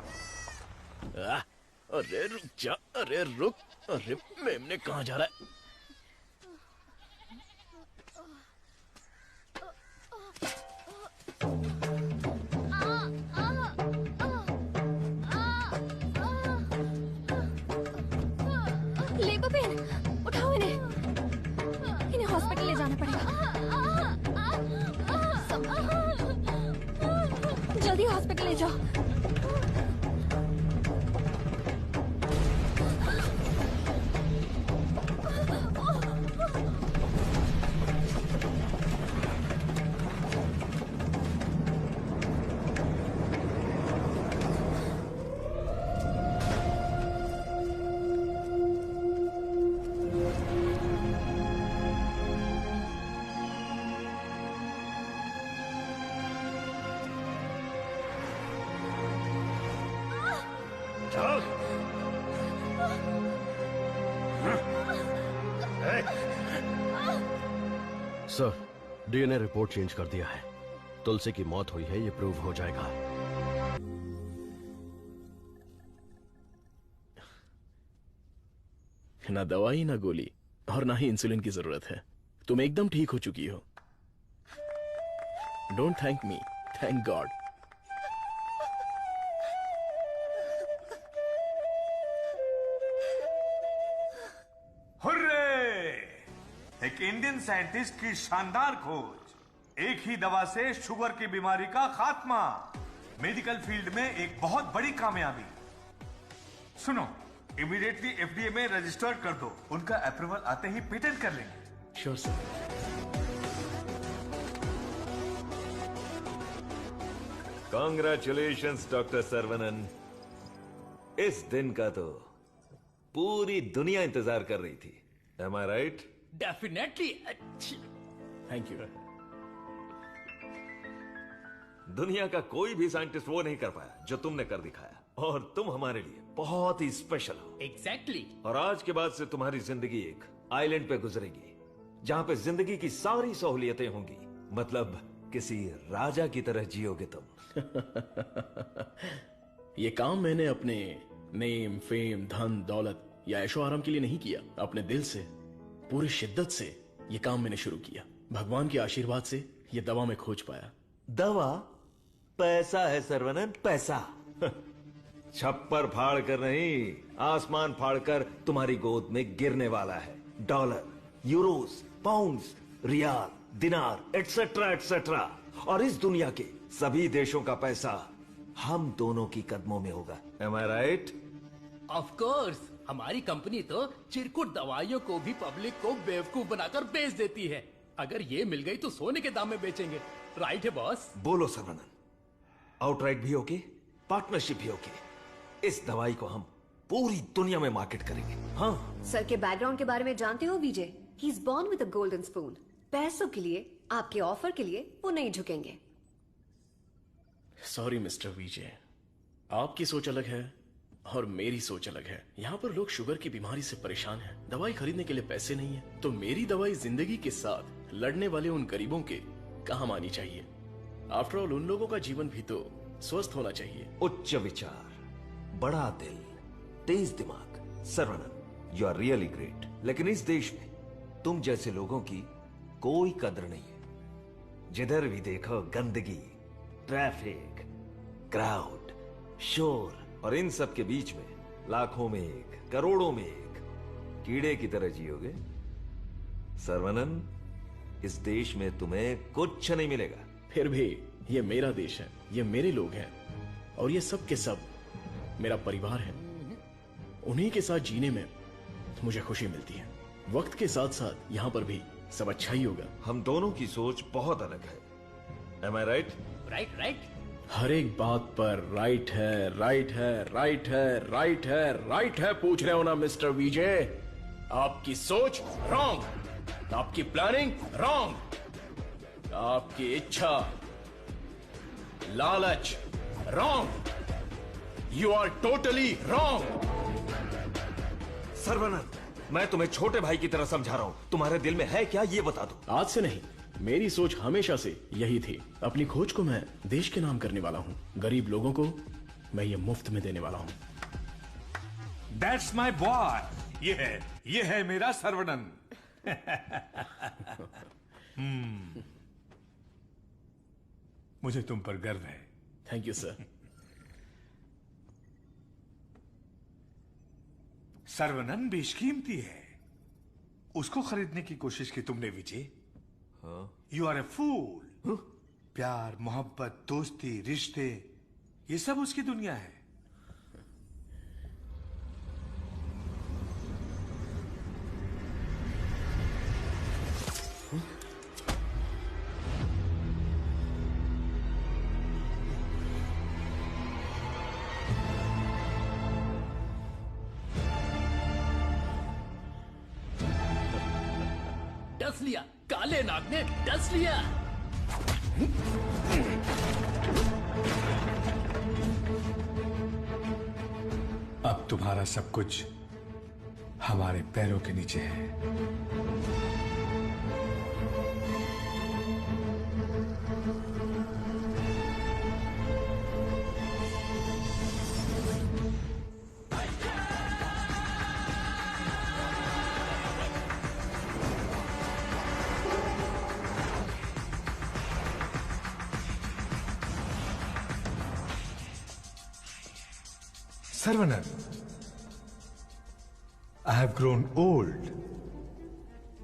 अरे रुक जा, अरे रुक, अरे मेमने कहाँ जा रहा है? लेबर पेन, उठाओ इन्हें हॉस्पिटल ले जाना पड़ेगा। जल्दी हॉस्पिटल ले जाओ। सर, डीएनए रिपोर्ट चेंज कर दिया है। तुलसी की मौत हुई है, ये प्रूव हो जाएगा। ना दवाई ना गोली और ना ही इंसुलिन की जरूरत है। तुम एकदम ठीक हो चुकी हो। Don't thank me, thank God. एक इंडियन साइंटिस्ट की शानदार खोज, एक ही दवा से शुगर की बीमारी का खात्मा, मेडिकल फील्ड में एक बहुत बड़ी कामयाबी। सुनो, इमीडिएटली एफडीए में रजिस्टर कर दो। उनका अप्रूवल आते ही पेटेंट कर लेंगे। Sure sir. Congratulations doctor Saravanan. इस दिन का तो पूरी दुनिया इंतजार कर रही थी। Am I right? Definitely. Thank you. दुनिया का कोई भी साइंटिस्ट वो नहीं कर पाया जो तुमने कर दिखाया, और तुम हमारे लिए बहुत ही स्पेशल हो। एग्जैक्टली। और आज के बाद से तुम्हारी जिंदगी एक आइलैंड पे गुजरेगी, जहां पे जिंदगी की सारी सहूलियतें होंगी। मतलब किसी राजा की तरह जियोगे तुम। ये काम मैंने अपने नेम, फेम, धन, दौलत या ऐशो आराम के लिए नहीं किया। अपने दिल से, पूरी शिद्दत से ये काम मैंने शुरू किया। भगवान के आशीर्वाद से ये दवा में खोज पाया। दवा? पैसा है सर्वनन, पैसा। छप्पर फाड़ कर नहीं, आसमान फाड़ कर तुम्हारी गोद में गिरने वाला है। डॉलर, यूरोस, पाउंड्स, रियाल, दिनार, एटसेट्रा एटसेट्रा। और इस दुनिया के सभी देशों का पैसा हम दोनों की कदमों में होगा। Am I right? Of course. हमारी कंपनी तो चिरकुट दवाइयों को भी पब्लिक को बेवकूफ बनाकर बेच देती है। अगर ये मिल गई तो सोने के दाम में बेचेंगे। राइट है बॉस? बोलो सर्वनन, आउटराइट भी होके, पार्टनरशिप भी होके, इस दवाई को हम पूरी दुनिया में मार्केट करेंगे। हाँ। सर के बैकग्राउंड के बारे में जानते हो Vijay? He is born with a golden spoon. पैसों के लिए, आपके ऑफर के लिए वो नहीं झुकेंगे। सॉरी मिस्टर विजय, आपकी सोच अलग है और मेरी सोच अलग है। यहाँ पर लोग शुगर की बीमारी से परेशान हैं, दवाई खरीदने के लिए पैसे नहीं है। तो मेरी दवाई जिंदगी के साथ लड़ने वाले उन गरीबों के काम आनी चाहिए। आफ्टर ऑल उन लोगों का जीवन भी तो स्वस्थ होना चाहिए। उच्च विचार, बड़ा दिल, तेज दिमाग। Saravanan, you are really great. लेकिन इस देश में तुम जैसे लोगों की कोई कदर नहीं है। जिधर भी देखो गंदगी, ट्रैफिक, क्राउड, शोर, और इन सब के बीच में लाखों में एक, करोड़ों में एक कीड़े की तरह जियोगे। सर्वनन, इस देश में तुम्हें कुछ नहीं मिलेगा। फिर भी ये मेरा देश है, ये मेरे लोग हैं और ये सब के सब मेरा परिवार है। उन्हीं के साथ जीने में मुझे खुशी मिलती है। वक्त के साथ साथ यहाँ पर भी सब अच्छा ही होगा। हम दोनों की सोच बहुत अलग है। Am I right? Right right. हर एक बात पर राइट है, राइट है, राइट है, राइट है, राइट है पूछ रहे हो ना मिस्टर विजय? आपकी सोच रॉन्ग, आपकी प्लानिंग रॉन्ग, आपकी इच्छा, लालच wrong. You are totally wrong. Sarvanand, मैं तुम्हें छोटे भाई की तरह समझा रहा हूं। तुम्हारे दिल में है क्या, ये बता दो। आज से नहीं, मेरी सोच हमेशा से यही थी। अपनी खोज को मैं देश के नाम करने वाला हूं। गरीब लोगों को मैं ये मुफ्त में देने वाला हूं। That's my boy. ये है मेरा सर्वनंद। मुझे तुम पर गर्व है। Thank you sir. सर्वनंद बेशकीमती है। उसको खरीदने की कोशिश की तुमने विजय। यू आर ए फूल। प्यार, मोहब्बत, दोस्ती, रिश्ते, ये सब उसकी दुनिया है। डस लिया, काले नाग ने डस लिया। अब तुम्हारा सब कुछ हमारे पैरों के नीचे है। सर्वनंद, आई हैव ग्रोन ओल्ड।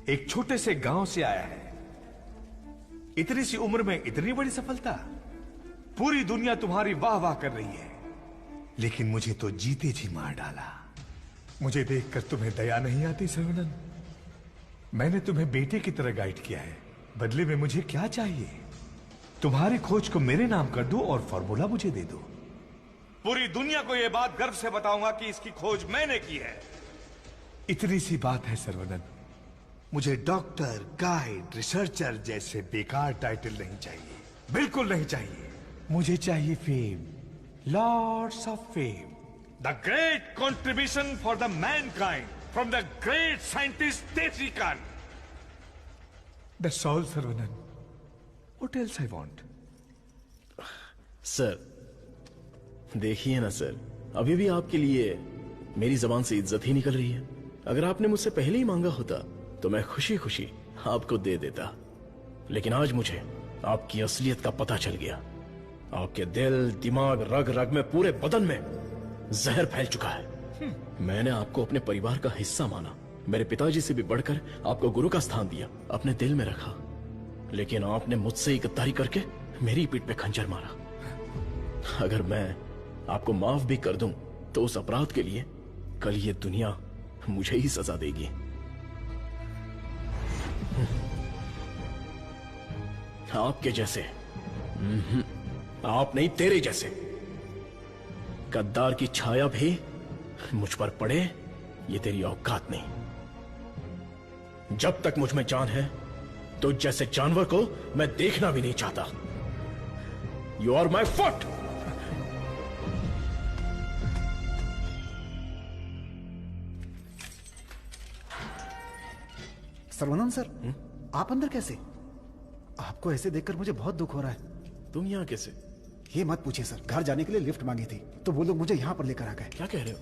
एक छोटे से गांव से आया है, इतनी सी उम्र में इतनी बड़ी सफलता। पूरी दुनिया तुम्हारी वाह वाह कर रही है, लेकिन मुझे तो जीते जी मार डाला। मुझे देखकर तुम्हें दया नहीं आती सर्वनंद? मैंने तुम्हें बेटे की तरह गाइड किया है, बदले में मुझे क्या चाहिए? तुम्हारी खोज को मेरे नाम कर दो और फॉर्मूला मुझे दे दो। पूरी दुनिया को यह बात गर्व से बताऊंगा कि इसकी खोज मैंने की है। इतनी सी बात है सर्वनंद। मुझे डॉक्टर, गाइड, रिसर्चर जैसे बेकार टाइटल नहीं चाहिए, बिल्कुल नहीं चाहिए। मुझे चाहिए fame, lots of fame. The great contribution for the mankind from the great scientist Desikan. That's all Sarvanand. What else I want? Sir देखिए ना सर, अभी भी आपके लिए मेरी जबान से इज्जत ही निकल रही है। अगर आपने मुझसे पहले ही मांगा होता तो मैं खुशी खुशी आपको दे देता, लेकिन आज मुझे आपकी असलियत का पता चल गया। आपके दिल, दिमाग, रग रग में, पूरे बदन में जहर फैल चुका है। मैंने आपको अपने परिवार का हिस्सा माना, मेरे पिताजी से भी बढ़कर आपको गुरु का स्थान दिया, अपने दिल में रखा, लेकिन आपने मुझसे गद्दारी करके मेरी पीठ पे खंजर मारा। अगर मैं आपको माफ भी कर दूं तो उस अपराध के लिए कल ये दुनिया मुझे ही सजा देगी। आपके जैसे, आप नहीं, तेरे जैसे गद्दार की छाया भी मुझ पर पड़े, ये तेरी औकात नहीं। जब तक मुझ में जान है तो जैसे जानवर को मैं देखना भी नहीं चाहता। You are my foot. Sarvanand sir, आप अंदर कैसे? आपको ऐसे देखकर मुझे बहुत दुख हो रहा है। तुम यहाँ कैसे? ये मत पूछिए सर, घर जाने के लिए लिफ्ट मांगी थी तो वो लोग मुझे यहाँ पर लेकर आ गए। क्या कह रहे हो?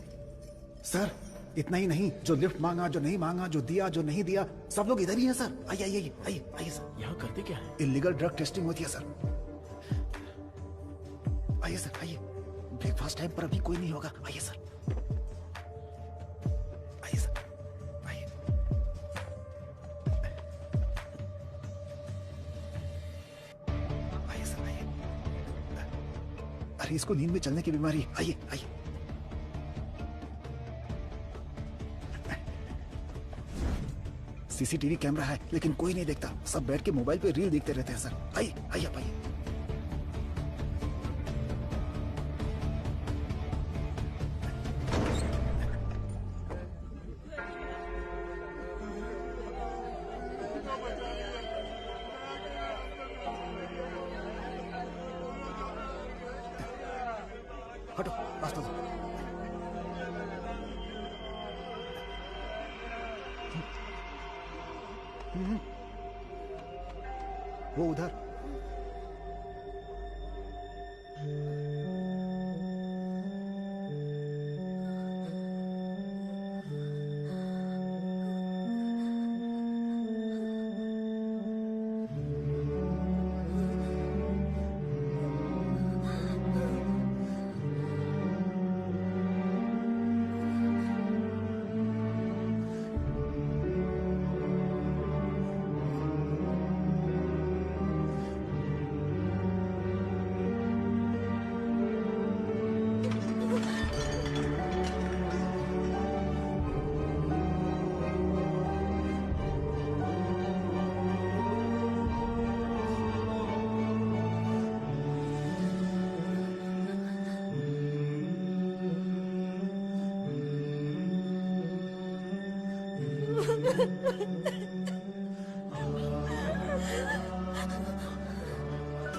सर इतना ही नहीं, जो लिफ्ट मांगा, जो नहीं मांगा, जो दिया, जो नहीं दिया, सब लोग इधर ही हैं सर। आइए आइए आइए आइए सर। यहाँ करते क्या है? इलीगल ड्रग टेस्टिंग होती है सर। आइए सर आइए, ब्रेकफास्ट टाइम पर अभी कोई नहीं होगा। आइए सर, आइए सर, आइए। आइए सर आइए। अरे इसको नींद में चलने की बीमारी है। आइए आइए। सीसीटीवी कैमरा है लेकिन कोई नहीं देखता, सब बैठ के मोबाइल पे रील देखते रहते हैं सर। आइए आइए आप आइए। हटो, रास्ता दो। वो उधर।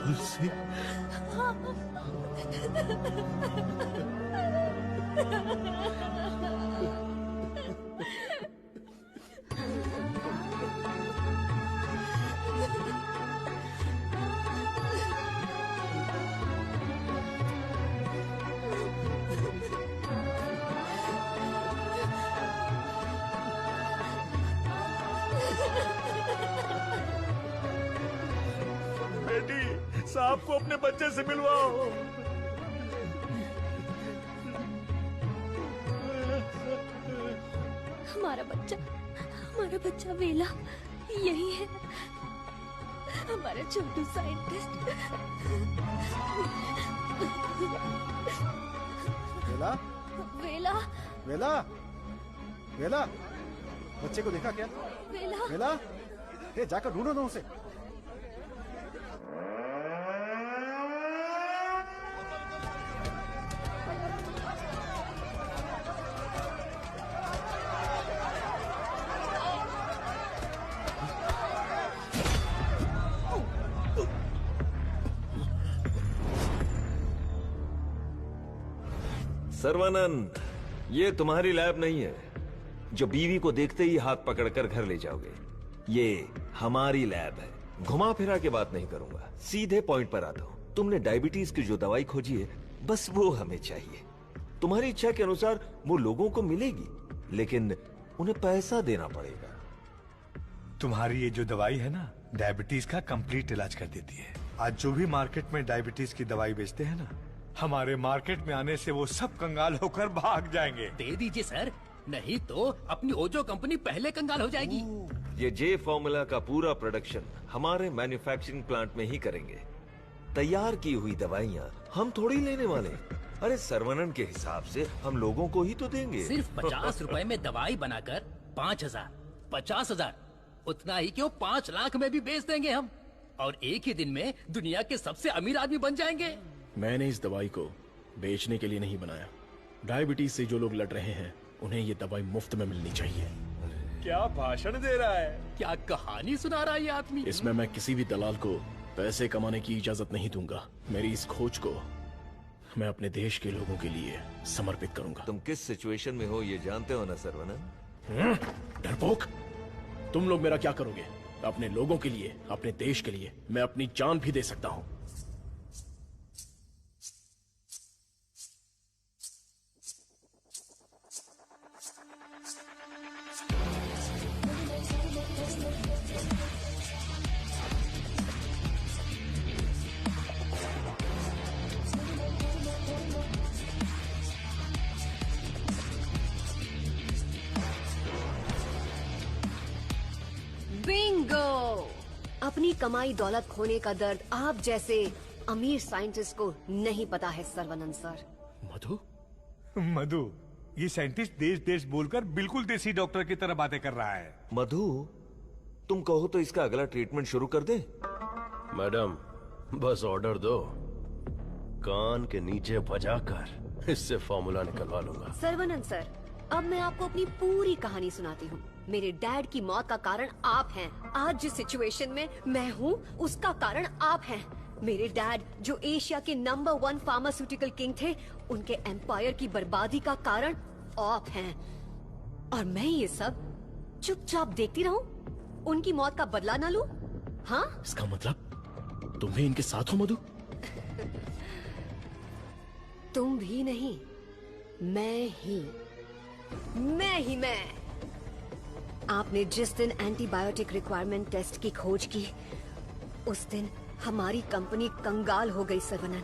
तुलसी बेटी, साहब को अपने बच्चे से मिलवाओ। हमारा बच्चा वेला यही है, हमारा छोटू साइंटिस्ट। वेला वेला वेला वेला, बच्चे को देखा क्या? वेला वेला, हे जाकर ढूंढो ना उसे। सर्वानंद, ये तुम्हारी लैब नहीं है जो बीवी को देखते ही हाथ पकड़कर घर ले जाओगे। ये हमारी लैब है। घुमा फिरा के बात नहीं करूंगा, सीधे पॉइंट पर आता हूं। तुमने डायबिटीज की जो दवाई खोजी है, बस वो हमें चाहिए। तुम्हारी इच्छा के अनुसार वो लोगों को मिलेगी, लेकिन उन्हें पैसा देना पड़ेगा। तुम्हारी ये जो दवाई है ना, डायबिटीज का कंप्लीट इलाज कर देती है। आज जो भी मार्केट में डायबिटीज की दवाई बेचते हैं ना, हमारे मार्केट में आने से वो सब कंगाल होकर भाग जाएंगे। दे दीजिए सर, नहीं तो अपनी ओजो कंपनी पहले कंगाल हो जाएगी। ये जे फॉर्मूला का पूरा प्रोडक्शन हमारे मैन्युफैक्चरिंग प्लांट में ही करेंगे। तैयार की हुई दवाइयाँ हम थोड़ी लेने वाले। अरे सर्वनन के हिसाब से हम लोगों को ही तो देंगे। सिर्फ 50 रुपए में दवाई बनाकर 5,000, 50,000, उतना ही क्यों 5 लाख में भी बेच देंगे हम, और एक ही दिन में दुनिया के सबसे अमीर आदमी बन जाएंगे। मैंने इस दवाई को बेचने के लिए नहीं बनाया। डायबिटीज से जो लोग लड़ रहे हैं, उन्हें ये दवाई मुफ्त में मिलनी चाहिए। क्या भाषण दे रहा है, क्या कहानी सुना रहा है ये आदमी। इसमें मैं किसी भी दलाल को पैसे कमाने की इजाजत नहीं दूंगा। मेरी इस खोज को मैं अपने देश के लोगों के लिए समर्पित करूंगा। तुम किस सिचुएशन में हो ये जानते हो ना सर्वनन? डरपोक, तुम लोग मेरा क्या करोगे? अपने लोगों के लिए, अपने देश के लिए मैं अपनी जान भी दे सकता हूँ। बिंगो! अपनी कमाई दौलत खोने का दर्द आप जैसे अमीर साइंटिस्ट को नहीं पता है सर्वानंद सर। मधु? मधु, ये साइंटिस्ट देश देश बोलकर बिल्कुल देसी डॉक्टर की तरह बातें कर रहा है। मधु, तुम कहो तो इसका अगला ट्रीटमेंट शुरू कर दे। मैडम, बस ऑर्डर दो, कान के नीचे बजाकर इससे फॉर्मूला निकलवा लूंगा। सर्वानंद सर, अब मैं आपको अपनी पूरी कहानी सुनाती हूँ। मेरे डैड की मौत का कारण आप हैं। आज जिस सिचुएशन में मैं हूँ उसका कारण आप हैं। मेरे डैड जो एशिया के नंबर 1 फार्मास्यूटिकल किंग थे, उनके एम्पायर की बर्बादी का कारण आप हैं। और मैं ये सब चुपचाप देखती रहूं? उनकी मौत का बदला ना लूं? हाँ? इसका मतलब तुम भी इनके साथ हो मधु? तुम भी नहीं, मैं ही। आपने जिस दिन एंटीबायोटिक रिक्वायरमेंट टेस्ट की खोज की, उस दिन हमारी कंपनी कंगाल हो गई सर्वनन।